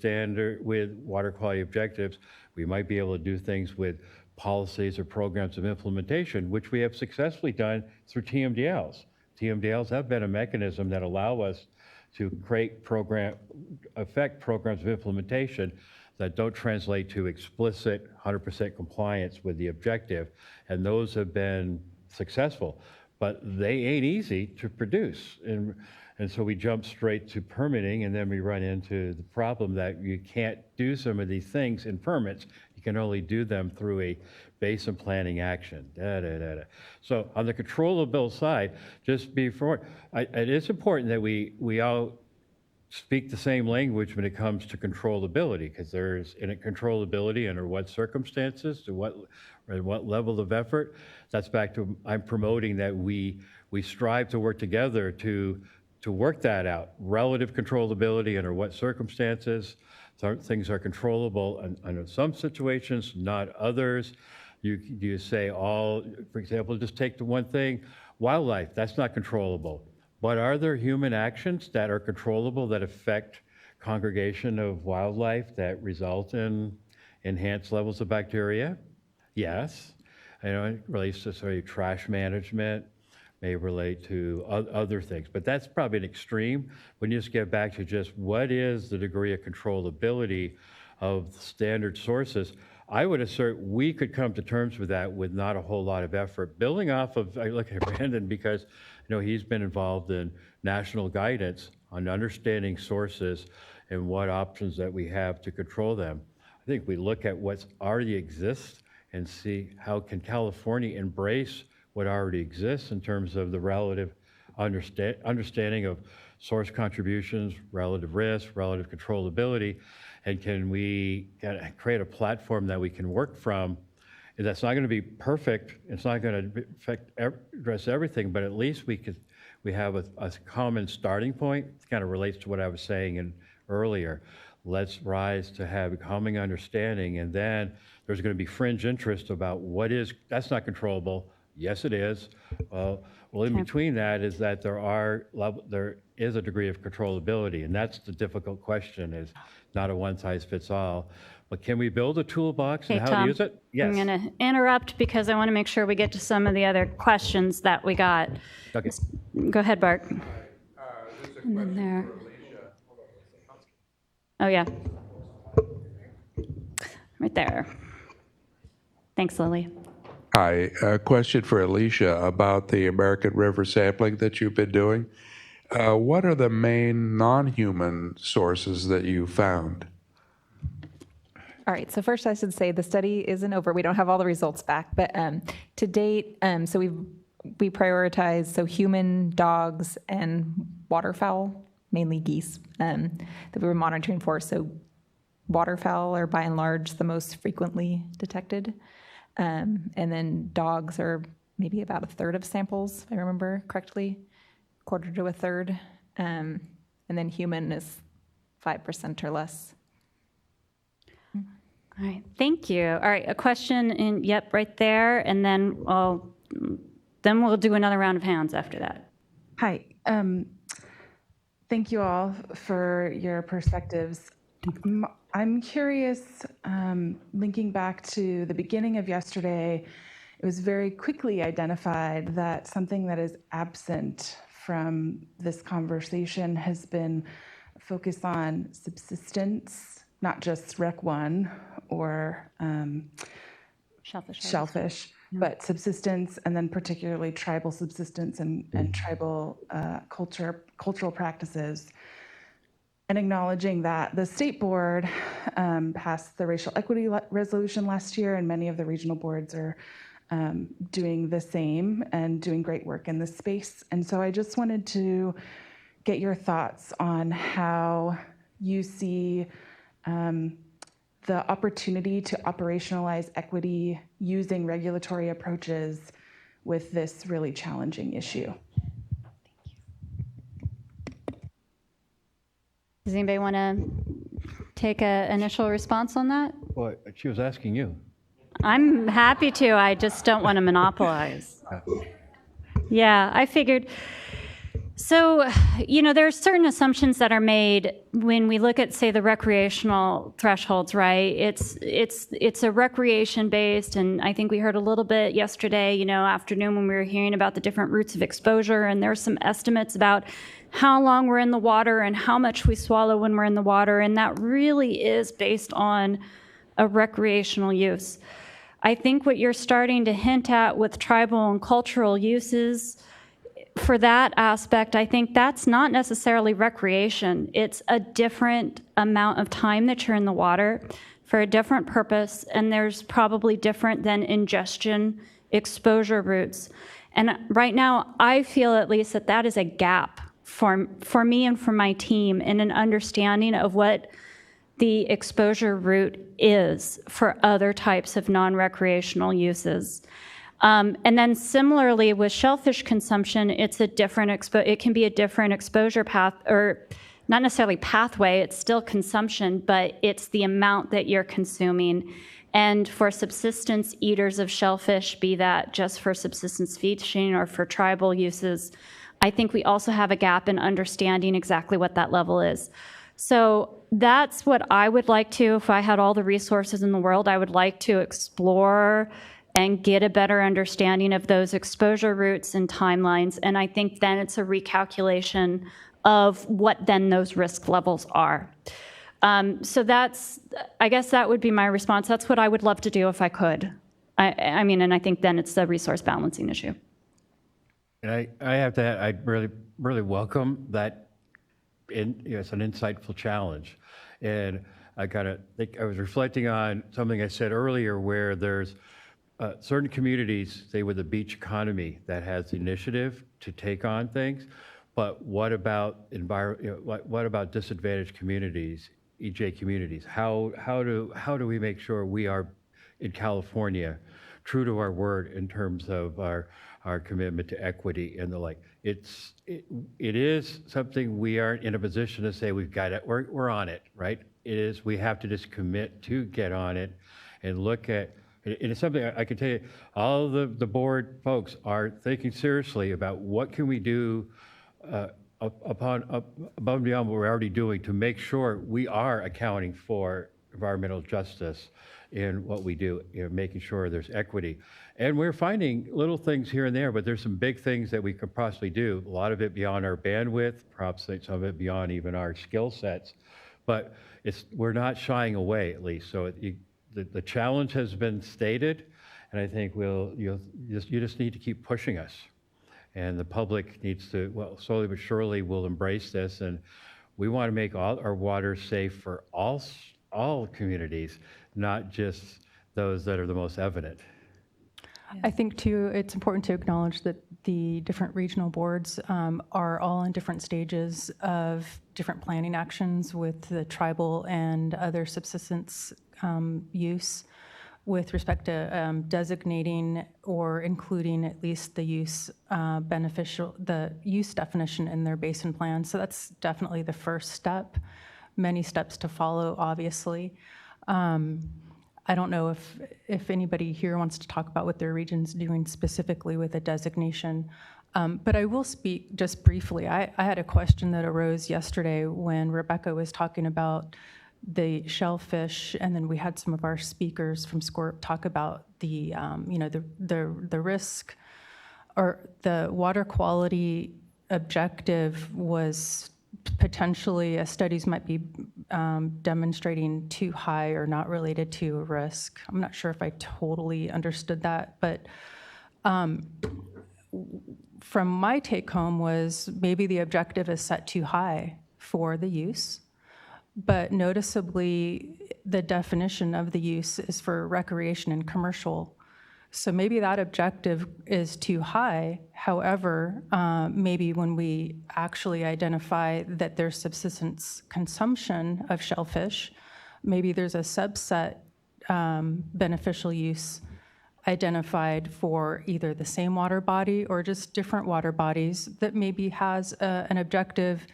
water quality objectives. We might be able to do things with policies or programs of implementation, which we have successfully done through TMDLs. TMDLs have been a mechanism that allow us to affect programs of implementation that don't translate to explicit 100% compliance with the objective, and those have been successful, but they ain't easy to produce. And so we jump straight to permitting, and then we run into the problem that you can't do some of these things in permits. You can only do them through a basin planning action. So on the controllable side, just before, it is important that we all speak the same language when it comes to controllability, because there's controllability under what circumstances, to what level of effort. That's back to, I'm promoting that we strive to work together to work that out. Relative controllability under what circumstances. Things are controllable under some situations, not others. You say for example, just take the one thing, wildlife, that's not controllable. But are there human actions that are controllable that affect congregation of wildlife that result in enhanced levels of bacteria? Yes. It relates to sort of trash management, may relate to other things, but that's probably an extreme. When you just get back to just what is the degree of controllability of standard sources, I would assert we could come to terms with that with not a whole lot of effort. Building off of, I look at Brandon because he's been involved in national guidance on understanding sources and what options that we have to control them. I think we look at what's already exists and see how can California embrace what already exists in terms of the relative understanding of source contributions, relative risk, relative controllability, and can we create a platform that we can work from. And that's not going to be perfect. It's not going to address everything, but at least we have a common starting point. It kind of relates to what I was saying earlier. Let's rise to have a common understanding, and then there's going to be fringe interest about that's not controllable. Yes, it is. Well, in between that is that there is a degree of controllability, and that's the difficult question, is not a one-size-fits-all. But can we build a toolbox and how to use it? Yes. I'm going to interrupt because I want to make sure we get to some of the other questions that we got. Okay. Go ahead, Bart. There's a And then question there. for Alicia. Oh, yeah. Right there. Thanks, Lily. Hi, a question for Alicia about the American River sampling that you've been doing. What are the main non-human sources that you found? All right, so first I should say the study isn't over. We don't have all the results back, but to date, so we prioritize human, dogs, and waterfowl, mainly geese, that we were monitoring for. So waterfowl are by and large the most frequently detected. And then dogs are maybe about a third of samples, if I remember correctly, quarter to a third. And then human is 5% or less. All right, thank you. All right, a question right there, and then we'll do another round of hands after that. Hi. Thank you all for your perspectives. I'm curious, linking back to the beginning of yesterday, it was very quickly identified that something that is absent from this conversation has been focus on subsistence, not just Rec 1 or shellfish, but subsistence, and then particularly tribal subsistence and tribal cultural practices. And acknowledging that the state board passed the racial equity resolution last year, and many of the regional boards are doing the same and doing great work in this space. And so I just wanted to get your thoughts on how you see the opportunity to operationalize equity using regulatory approaches with this really challenging issue. Does anybody want to take an initial response on that? Well, she was asking you. I'm happy to. I just don't want to monopolize. Yeah, I figured. So, there are certain assumptions that are made when we look at, say, the recreational thresholds, right? It's a recreation based, and I think we heard a little bit yesterday, afternoon when we were hearing about the different routes of exposure, and there's some estimates about how long we're in the water and how much we swallow when we're in the water, and that really is based on a recreational use. I think what you're starting to hint at with tribal and cultural uses, for that aspect, I think that's not necessarily recreation. It's a different amount of time that you're in the water for a different purpose, and there's probably different than ingestion exposure routes. And right now, I feel at least that is a gap for me and for my team in an understanding of what the exposure route is for other types of non-recreational uses. And then similarly with shellfish consumption, it's a different it can be a different exposure path, or not necessarily pathway, it's still consumption, but it's the amount that you're consuming. And for subsistence eaters of shellfish, be that just for subsistence fishing or for tribal uses, I think we also have a gap in understanding exactly what that level is. So that's what I would like to, if I had all the resources in the world, I would like to explore and get a better understanding of those exposure routes and timelines. And I think then it's a recalculation of what then those risk levels are. So I guess that would be my response. That's what I would love to do if I could. I mean, and I think then it's the resource balancing issue. And I have to add, I really welcome that. It's an insightful challenge. And I was reflecting on something I said earlier, where there's certain communities, say with the beach economy, that has the initiative to take on things. But what about what about disadvantaged communities, EJ communities? How do we make sure we are in California true to our word in terms of our commitment to equity and the like? It is something we aren't in a position to say we've got it. We're on it, right? It is. We have to just commit to get on it and look at. And it's something I can tell you. All the board folks are thinking seriously about what can we do above and beyond what we're already doing to make sure we are accounting for environmental justice in what we do, making sure there's equity. And we're finding little things here and there, but there's some big things that we could possibly do. A lot of it beyond our bandwidth, perhaps some of it beyond even our skill sets. But we're not shying away, at least. So the challenge has been stated, and I think you just need to keep pushing us. And the public needs to, slowly but surely will embrace this. And we want to make all our water safe for all communities, not just those that are the most evident. I think, too, it's important to acknowledge that the different regional boards are all in different stages of different planning actions with the tribal and other subsistence use with respect to designating or including at least the use the use definition in their basin plan. So that's definitely the first step. Many steps to follow, obviously. I don't know if anybody here wants to talk about what their region's doing specifically with a designation, but I will speak just briefly. I had a question that arose yesterday when Rebecca was talking about the shellfish, and then we had some of our speakers from SWRCB talk about the risk, or the water quality objective was potentially, studies might be demonstrating too high or not related to risk. I'm not sure if I totally understood that, but from my take home was maybe the objective is set too high for the use, but noticeably the definition of the use is for recreation and commercial. So maybe that objective is too high. However, maybe when we actually identify that there's subsistence consumption of shellfish, maybe there's a subset beneficial use identified for either the same water body or just different water bodies that maybe has an objective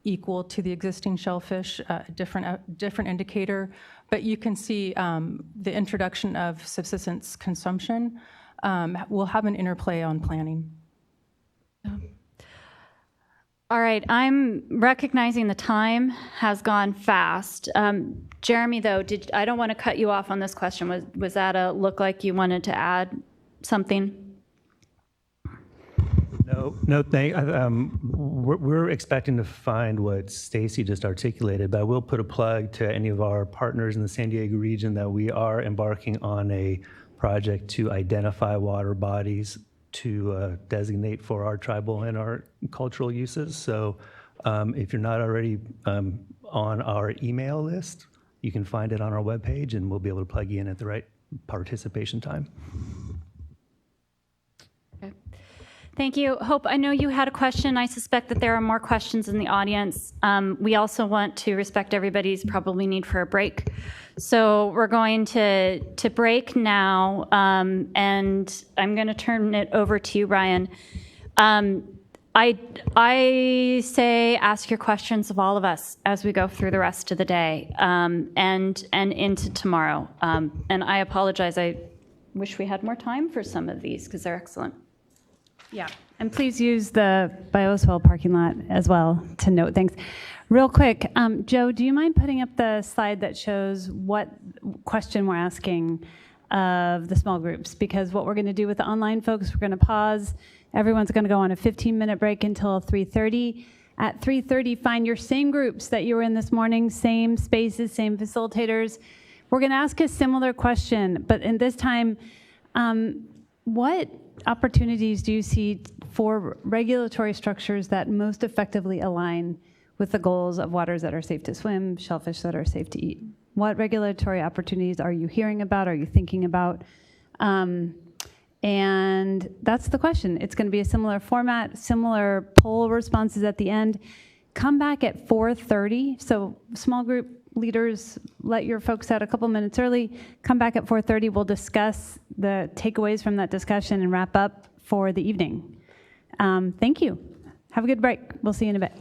equal to the existing shellfish, different indicator, but you can see the introduction of subsistence consumption will have an interplay on planning. All right, I'm recognizing the time has gone fast. Jeremy, though, I don't want to cut you off on this question. Was that a look like you wanted to add something? No, we're expecting to find what Stacy just articulated, but I will put a plug to any of our partners in the San Diego region that we are embarking on a project to identify water bodies to designate for our tribal and our cultural uses. So if you're not already on our email list, you can find it on our webpage, and we'll be able to plug you in at the right participation time. Thank you. Hope, I know you had a question. I suspect that there are more questions in the audience. We also want to respect everybody's probably need for a break. So we're going to break now, and I'm going to turn it over to you, Ryan. I say ask your questions of all of us as we go through the rest of the day and into tomorrow. And I apologize. I wish we had more time for some of these because they're excellent. Yeah, and please use the Bioswale parking lot as well to note things. Real quick, Joe, do you mind putting up the slide that shows what question we're asking of the small groups? Because what we're going to do with the online folks, we're going to pause. Everyone's going to go on a 15-minute break until 3:30. At 3:30, find your same groups that you were in this morning, same spaces, same facilitators. We're going to ask a similar question, but in this time, what opportunities do you see for regulatory structures that most effectively align with the goals of waters that are safe to swim, shellfish that are safe to eat? What regulatory opportunities are you hearing about? Are you thinking about? And that's the question. It's going to be a similar format, similar poll responses at the end. Come back at 4:30. So small group leaders, let your folks out a couple minutes early. Come back at 4:30. We'll discuss the takeaways from that discussion and wrap up for the evening. Thank you. Have a good break. We'll see you in a bit.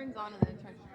turns on and then it turns off.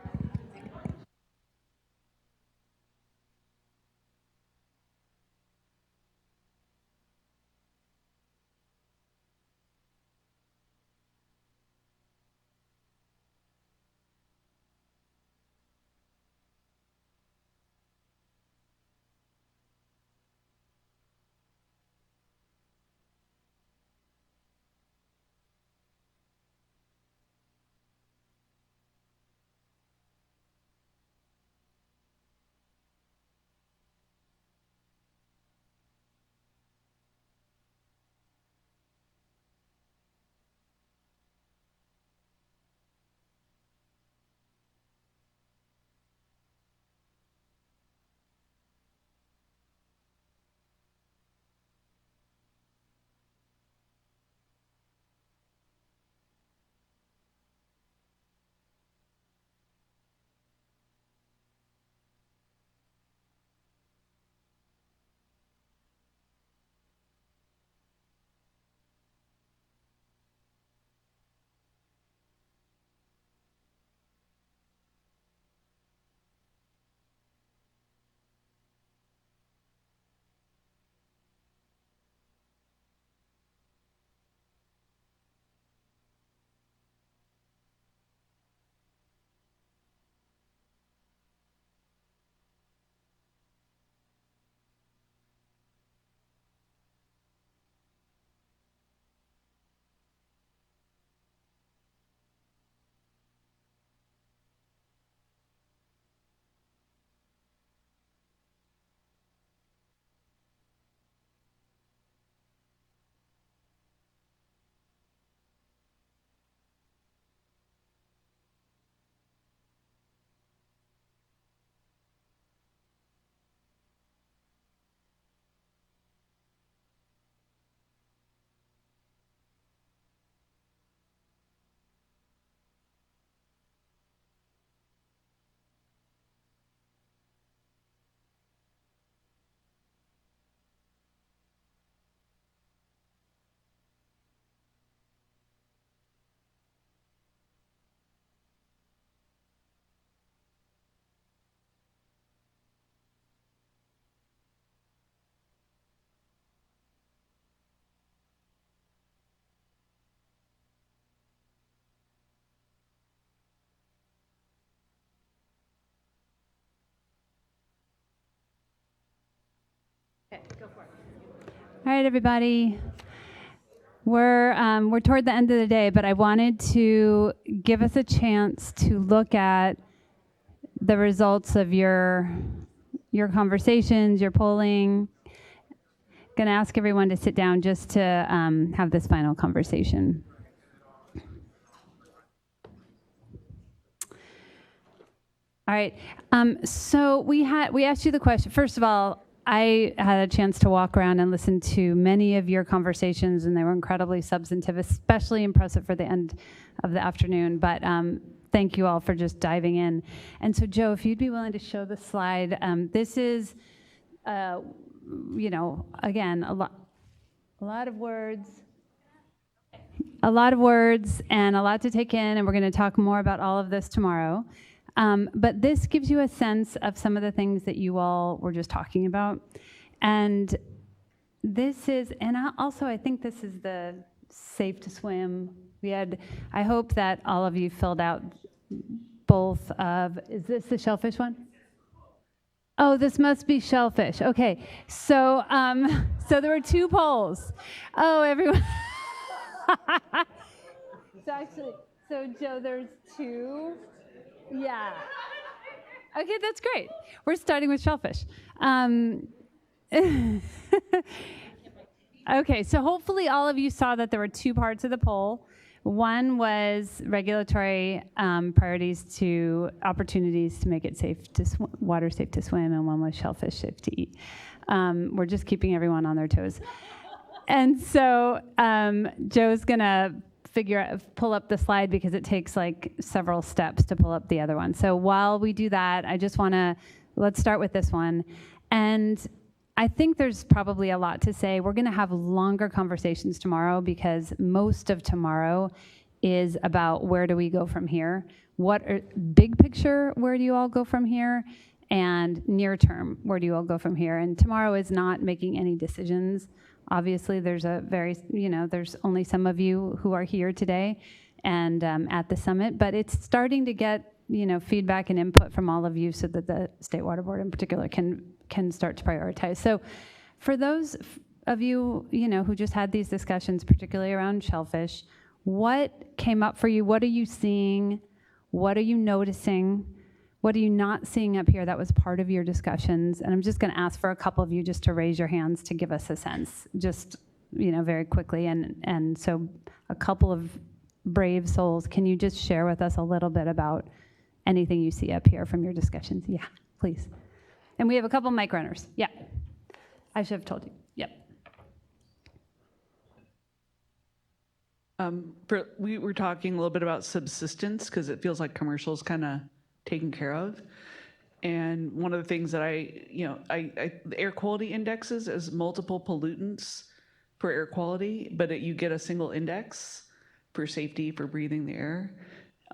All right, everybody. We're toward the end of the day, but I wanted to give us a chance to look at the results of your conversations, your polling. Going to ask everyone to sit down just to have this final conversation. All right. So we asked you the question. First of all, I had a chance to walk around and listen to many of your conversations, and they were incredibly substantive, especially impressive for the end of the afternoon. But thank you all for just diving in. And so, Joe, if you'd be willing to show the slide, this is, again, a lot of words. A lot of words and a lot to take in, and we're going to talk more about all of this tomorrow. But this gives you a sense of some of the things that you all were just talking about. And this is, and I think this is the safe to swim. I hope that all of you filled out both of, is this the shellfish one? Oh, this must be shellfish. Okay, so there were 2 polls. Oh, everyone. So Joe, there's 2. Yeah. Okay, that's great. We're starting with shellfish. Okay, so hopefully all of you saw that there were 2 parts of the poll. One was regulatory priorities to opportunities to make it safe to water safe to swim, and one was shellfish safe to eat. We're just keeping everyone on their toes. And so Joe's gonna pull up the slide because it takes like several steps to pull up the other one. So while we do that, I just let's start with this one. And I think there's probably a lot to say. We're gonna have longer conversations tomorrow because most of tomorrow is about where do we go from here? what are big picture, where do you all go from here? And near term, where do you all go from here? And tomorrow is not making any decisions. Obviously, there's there's only some of you who are here today and at the summit, but it's starting to get, feedback and input from all of you so that the State Water Board in particular can start to prioritize. So for those of you, who just had these discussions, particularly around shellfish, what came up for you? What are you seeing? What are you noticing? What are you not seeing up here that was part of your discussions? And I'm just going to ask for a couple of you just to raise your hands to give us a sense, just, very quickly. And so a couple of brave souls, can you just share with us a little bit about anything you see up here from your discussions? Yeah, please. And we have a couple mic runners. Yeah. I should have told you. Yep. We were talking a little bit about subsistence because it feels like commercial is kind of taken care of. And one of the things that the air quality indexes as multiple pollutants for air quality, but you get a single index for safety for breathing the air.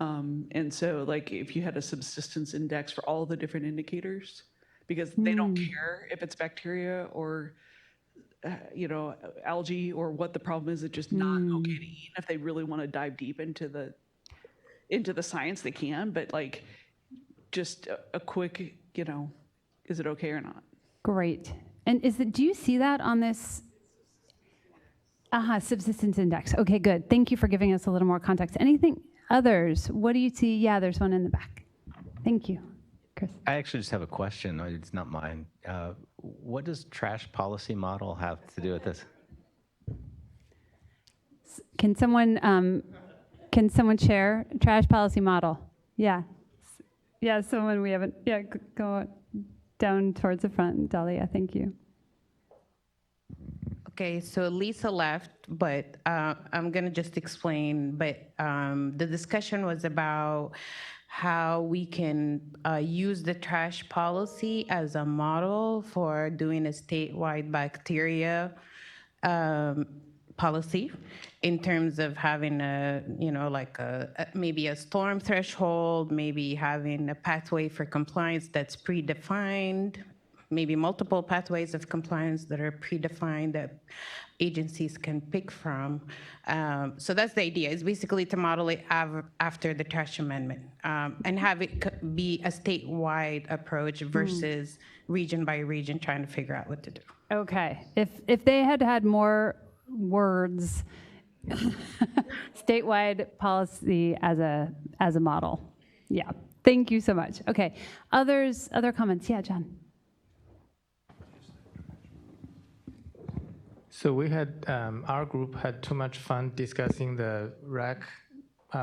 And so like if you had a subsistence index for all the different indicators, because they don't care if it's bacteria or algae or what the problem is, it's just not okay to eat. If they really want to dive deep into the science, they can, but like just a quick, is it okay or not? Great. And do you see that on this subsistence index? Okay, good. Thank you for giving us a little more context. Anything others? What do you see? Yeah, there's one in the back. Thank you. Chris. I actually just have a question. It's not mine. What does trash policy model have to do with this? Can someone share trash policy model? Yeah. Yeah, someone we haven't, go down towards the front. Dahlia, thank you. Okay, so Lisa left, but I'm gonna just explain, but the discussion was about how we can use the trash policy as a model for doing a statewide bacteria policy in terms of having maybe a storm threshold, maybe having a pathway for compliance that's predefined, maybe multiple pathways of compliance that are predefined that agencies can pick from. So that's the idea, is basically to model it after the trash amendment and have it be a statewide approach versus region by region trying to figure out what to do. Okay, if they had more words, statewide policy as a model. Yeah, thank you so much. Okay, other comments? Yeah, John. So we had, our group had too much fun discussing the rec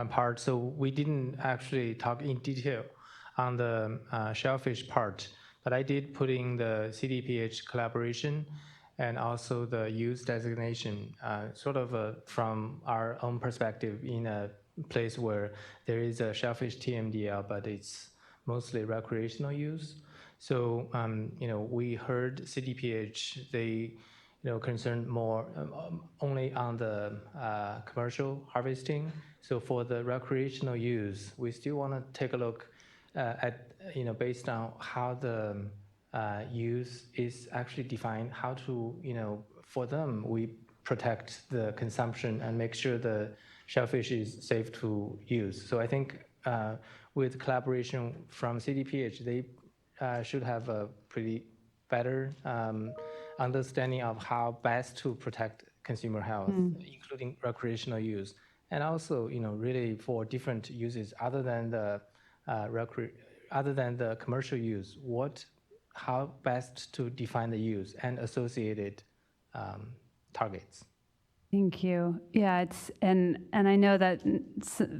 part, so we didn't actually talk in detail on the shellfish part, but I did put in the CDPH collaboration and also the use designation, sort of from our own perspective in a place where there is a shellfish TMDL, but it's mostly recreational use. So, we heard CDPH, they concerned more only on the commercial harvesting. So for the recreational use, we still want to take a look at, based on how the use is actually defined, how to, for them, we protect the consumption and make sure the shellfish is safe to use. So I think with collaboration from CDPH, they should have a pretty better understanding of how best to protect consumer health, including recreational use, and also, really for different uses other than the commercial use, how best to define the use and associated targets. Thank you. Yeah, and I know that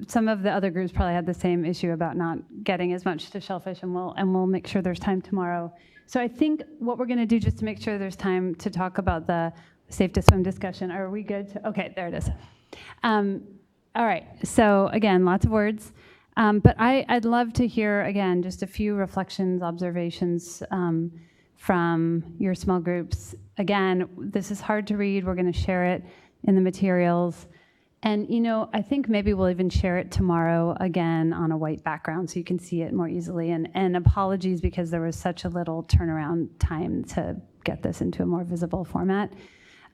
some of the other groups probably had the same issue about not getting as much to shellfish, and we'll make sure there's time tomorrow. So I think what we're going to do, just to make sure there's time to talk about the safe to swim discussion. Are we good? Okay, there it is. All right. So again, lots of words, but I'd love to hear again just a few reflections, observations from your small groups. Again, this is hard to read. We're going to share it in the materials. And, you know, I think maybe we'll even share it tomorrow again on a white background so you can see it more easily. And apologies because there was such a little turnaround time to get this into a more visible format.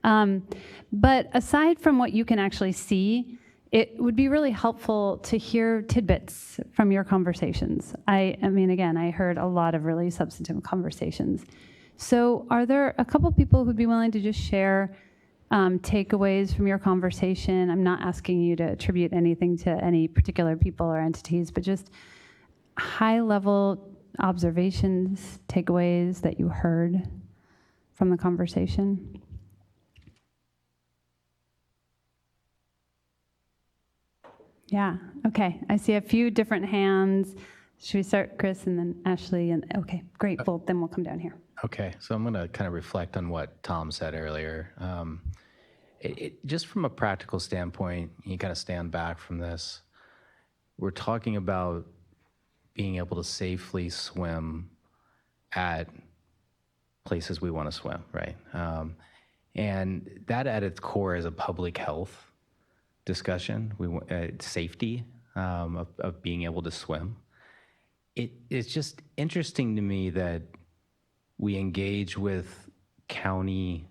But aside from what you can actually see, it would be really helpful to hear tidbits from your conversations. I mean, again, I heard a lot of really substantive conversations. So are there a couple people who'd be willing to just share takeaways from your conversation? I'm not asking you to attribute anything to any particular people or entities, but just high-level observations, takeaways that you heard from the conversation. Yeah, okay. I see a few different hands. Should we start, Chris, and then Ashley? And okay, great. Well, then we'll come down here. Okay, so I'm going to kind of reflect on what Tom said earlier. Just from a practical standpoint, you kind of stand back from this. We're talking about being able to safely swim at places we want to swim, right? And that at its core is a public health discussion. Safety of being able to swim. It's just interesting to me that we engage with county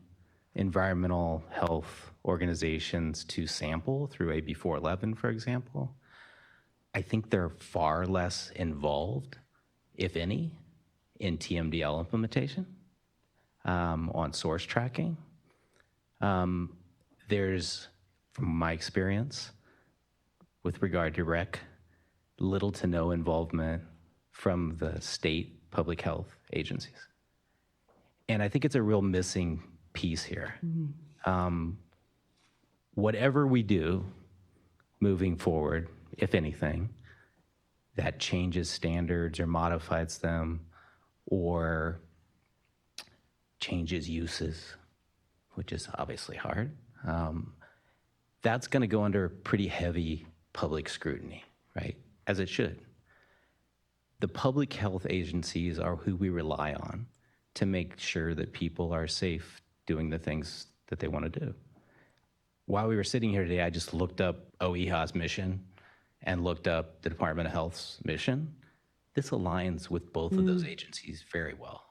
environmental health organizations to sample through AB 411, for example. I think they're far less involved, if any, in TMDL implementation, on source tracking. There's, from my experience, with regard to REC, little to no involvement from the state public health agencies. And I think it's a real missing piece here. Whatever we do moving forward, if anything, that changes standards or modifies them or changes uses, which is obviously hard, that's going to go under pretty heavy public scrutiny, right? As it should. The public health agencies are who we rely on to make sure that people are safe doing the things that they want to do. While we were sitting here today, I just looked up OEHA's mission and looked up the Department of Health's mission. This aligns with both of those agencies very well.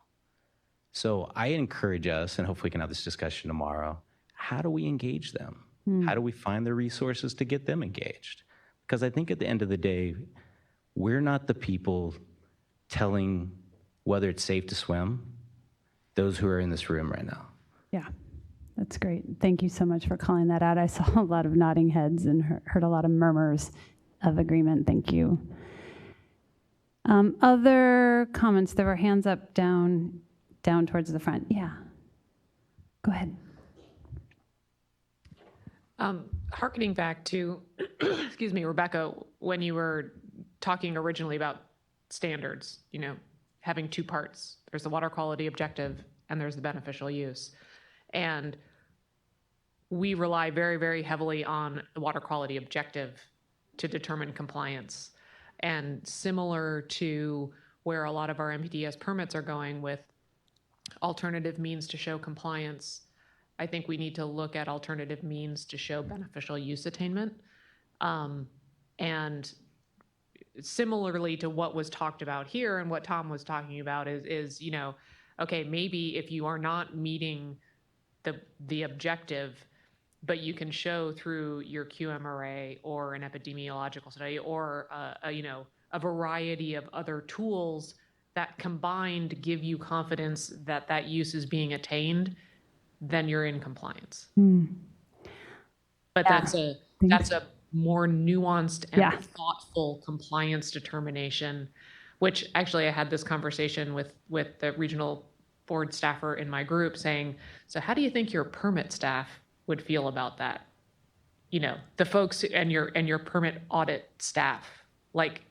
So I encourage us, and hopefully we can have this discussion tomorrow, how do we engage them? How do we find the resources to get them engaged? Because I think at the end of the day, we're not the people telling whether it's safe to swim, those who are in this room right now. Yeah, that's great. Thank you so much for calling that out. I saw a lot of nodding heads and heard a lot of murmurs of agreement. Thank you. Other comments? There were hands up down towards the front. Yeah, go ahead. Harkening back to, excuse me, Rebecca, when you were talking originally about standards, you know, having two parts. There's the water quality objective and there's the beneficial use. And we rely very, very heavily on the water quality objective to determine compliance. And similar to where a lot of our MPDS permits are going with alternative means to show compliance, I think we need to look at alternative means to show beneficial use attainment. And similarly to what was talked about here and what Tom was talking about is, you know, okay, maybe if you are not meeting the objective, but you can show through your QMRA or an epidemiological study or a variety of other tools that combined give you confidence that that use is being attained, then you're in compliance. But Yeah. that's a more nuanced and thoughtful compliance determination, which actually I had this conversation with the regional board staffer in my group saying, so how do you think your permit staff would feel about that? You know, the folks and your permit audit staff, like.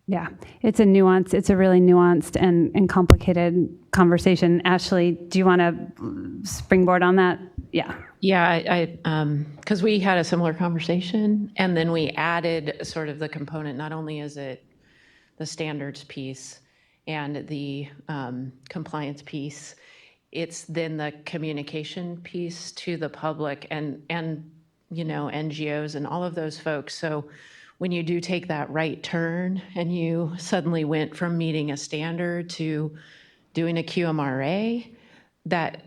Yeah, it's a really nuanced and complicated conversation. Ashley, do you want to springboard on that? Yeah. Yeah, because we had a similar conversation, and then we added sort of the component, not only is it the standards piece and the compliance piece, it's then the communication piece to the public. And NGOs and all of those folks. So when you do take that right turn and you suddenly went from meeting a standard to doing a QMRA, that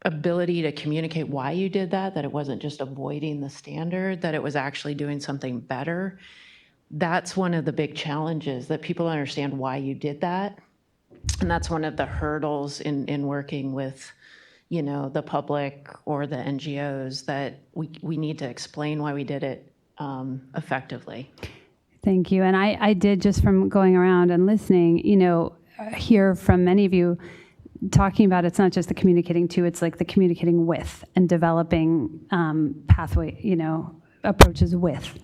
ability to communicate why you did that it wasn't just avoiding the standard, that it was actually doing something better, that's one of the big challenges, that people understand why you did that. And that's one of the hurdles in working with, the public or the NGOs, that we need to explain why we did it effectively. Thank you. And I did, just from going around and listening, hear from many of you talking about it's not just the communicating to, it's like the communicating with and developing pathway, approaches with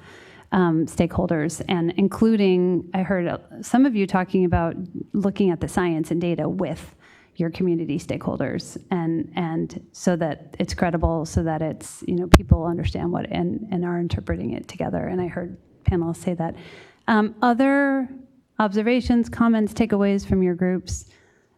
stakeholders, and including, I heard some of you talking about looking at the science and data with your community stakeholders, and so that it's credible, so that it's, people understand what and are interpreting it together. And I heard panelists say that. Other observations, comments, takeaways from your groups?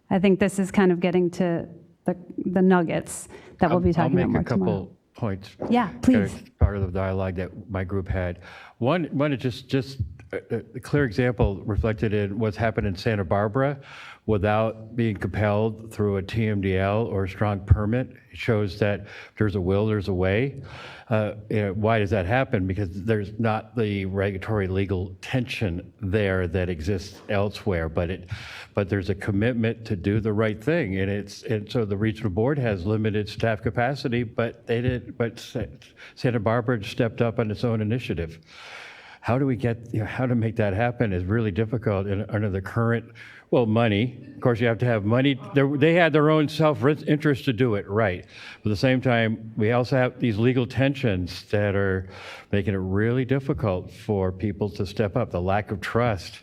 I think this is kind of getting to the nuggets that we'll be talking about more tomorrow. I'll make a couple points. Yeah, please. Part of the dialogue that my group had. One is just a clear example reflected in what's happened in Santa Barbara without being compelled through a TMDL or a strong permit. It shows that if there's a will, there's a way. Why does that happen? Because there's not the regulatory legal tension there that exists elsewhere, but there's a commitment to do the right thing, and so the regional board has limited staff capacity, but Santa Barbara stepped up on its own initiative. How do we how to make that happen is really difficult under the current, money. Of course, you have to have money. They had their own self-interest to do it right. But at the same time, we also have these legal tensions that are making it really difficult for people to step up, the lack of trust.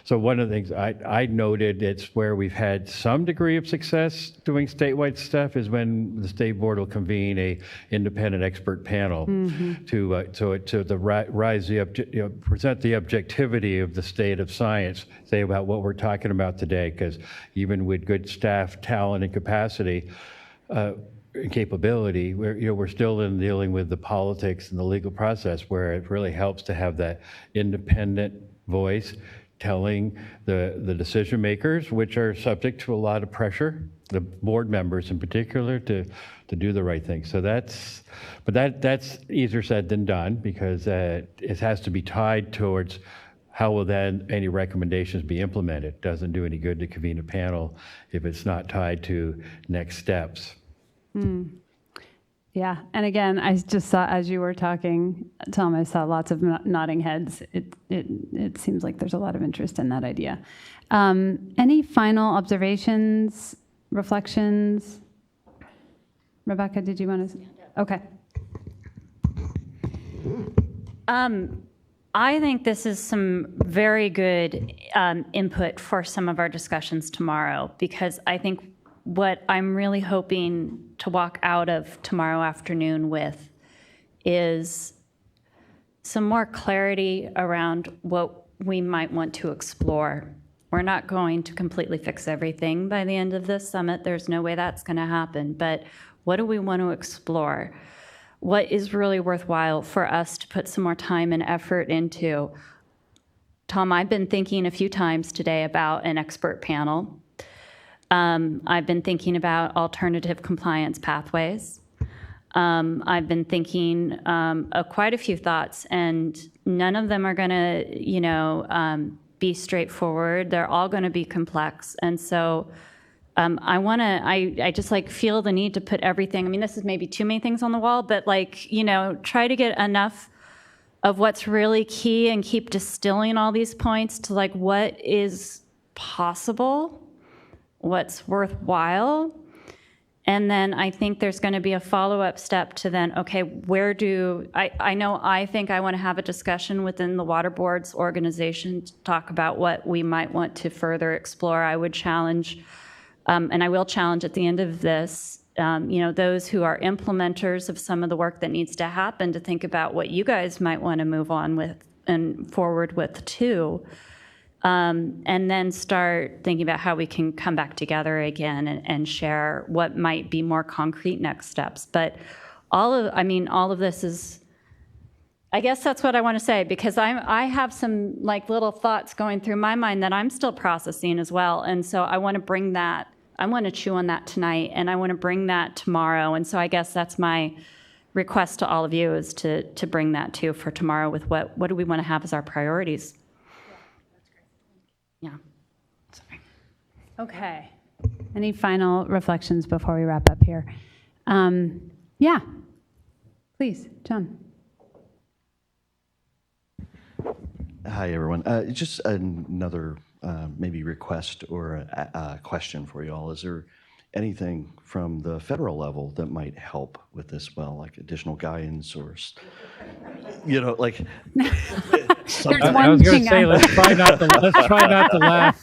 So one of the things I noted, it's where we've had some degree of success doing statewide stuff, is when the state board will convene a independent expert panel present the objectivity of the state of science, say about what we're talking about today, because even with good staff, talent, and capacity, capability, we're still dealing with the politics and the legal process, where it really helps to have that independent voice telling the decision makers, which are subject to a lot of pressure, the board members in particular, to do the right thing. So that's easier said than done, because it has to be tied towards how will then any recommendations be implemented. It doesn't do any good to convene a panel if it's not tied to next steps. Yeah, and again, I just saw, as you were talking, Tom, I saw lots of nodding heads. It seems like there's a lot of interest in that idea. Any final observations, reflections? Rebecca, did you want to? Okay. I think this is some very good input for some of our discussions tomorrow, because I think what I'm really hoping to walk out of tomorrow afternoon with is some more clarity around what we might want to explore. We're not going to completely fix everything by the end of this summit. There's no way that's going to happen. But what do we want to explore? What is really worthwhile for us to put some more time and effort into? Tom, I've been thinking a few times today about an expert panel. I've been thinking about alternative compliance pathways. I've been thinking of quite a few thoughts, and none of them are going to, be straightforward. They're all going to be complex, and so I just feel the need to put everything. I mean, this is maybe too many things on the wall, but try to get enough of what's really key and keep distilling all these points to what is possible, what's worthwhile. And then I think there's going to be a follow-up step to then, okay, I think I want to have a discussion within the Water Board's organization to talk about what we might want to further explore. I would challenge, and I will challenge at the end of this, those who are implementers of some of the work that needs to happen to think about what you guys might want to move on with and forward with too. And then start thinking about how we can come back together again and share what might be more concrete next steps. But all of this is I guess that's what I want to say, because I have some like little thoughts going through my mind that I'm still processing as well. And so I want to bring that, I want to chew on that tonight, and I want to bring that tomorrow. And so I guess that's my request to all of you, is to bring that too for tomorrow with what do we want to have as our priorities. Yeah. Sorry. Okay. Any final reflections before we wrap up here? Yeah. Please, John. Hi, everyone. Just another maybe request or a question for you all. Is there anything from the federal level that might help with this? Well, like additional guidance or, like. I was going to say, let's try not to laugh.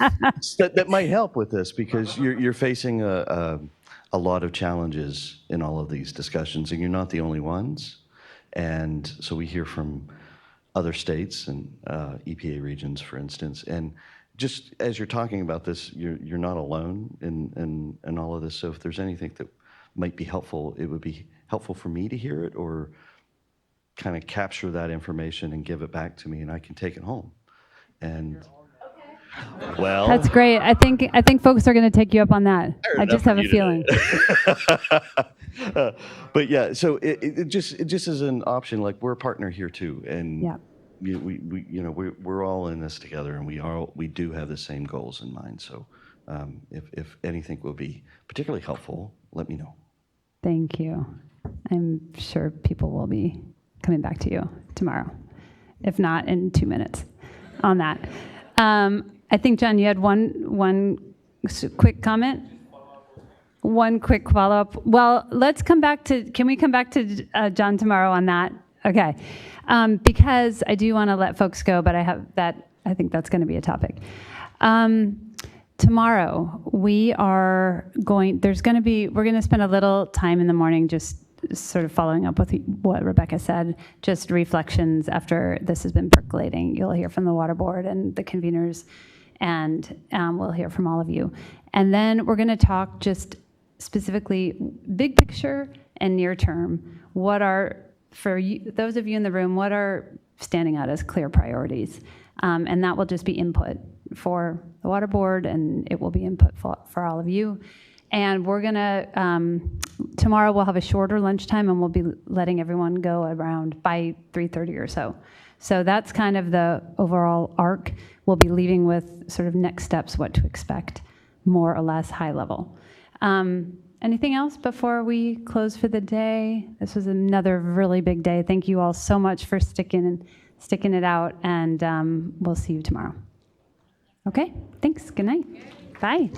That might help with this, because you're facing a lot of challenges in all of these discussions, and you're not the only ones. And so we hear from other states and EPA regions, for instance. And just as you're talking about this, you're not alone in all of this. So if there's anything that might be helpful, it would be helpful for me to hear it, or kind of capture that information and give it back to me, and I can take it home. And well, that's great. I think folks are going to take you up on that. I just have a feeling. But yeah, so it just is an option. Like, we're a partner here too, and yeah. We're all in this together, and we do have the same goals in mind. So if anything will be particularly helpful, let me know. Thank you. I'm sure people will be coming back to you tomorrow, if not in 2 minutes on that. I think, John, you had one quick comment? One quick follow-up. Well, can we come back to John tomorrow on that? Okay. Because I do want to let folks go, but I think that's going to be a topic. Tomorrow, we're going to spend a little time in the morning just sort of following up with what Rebecca said, just reflections after this has been percolating. You'll hear from the Water Board and the conveners, and we'll hear from all of you. And then we're going to talk just specifically big picture and near term. What are, for you, those of you in the room, what are standing out as clear priorities? And that will just be input for the Water Board, and it will be input for all of you. And we're gonna, tomorrow we'll have a shorter lunchtime, and we'll be letting everyone go around by 3:30 or so. So that's kind of the overall arc. We'll be leaving with sort of next steps, what to expect, more or less high level. Anything else before we close for the day? This was another really big day. Thank you all so much for sticking it out, and we'll see you tomorrow. Okay, thanks, good night. Bye.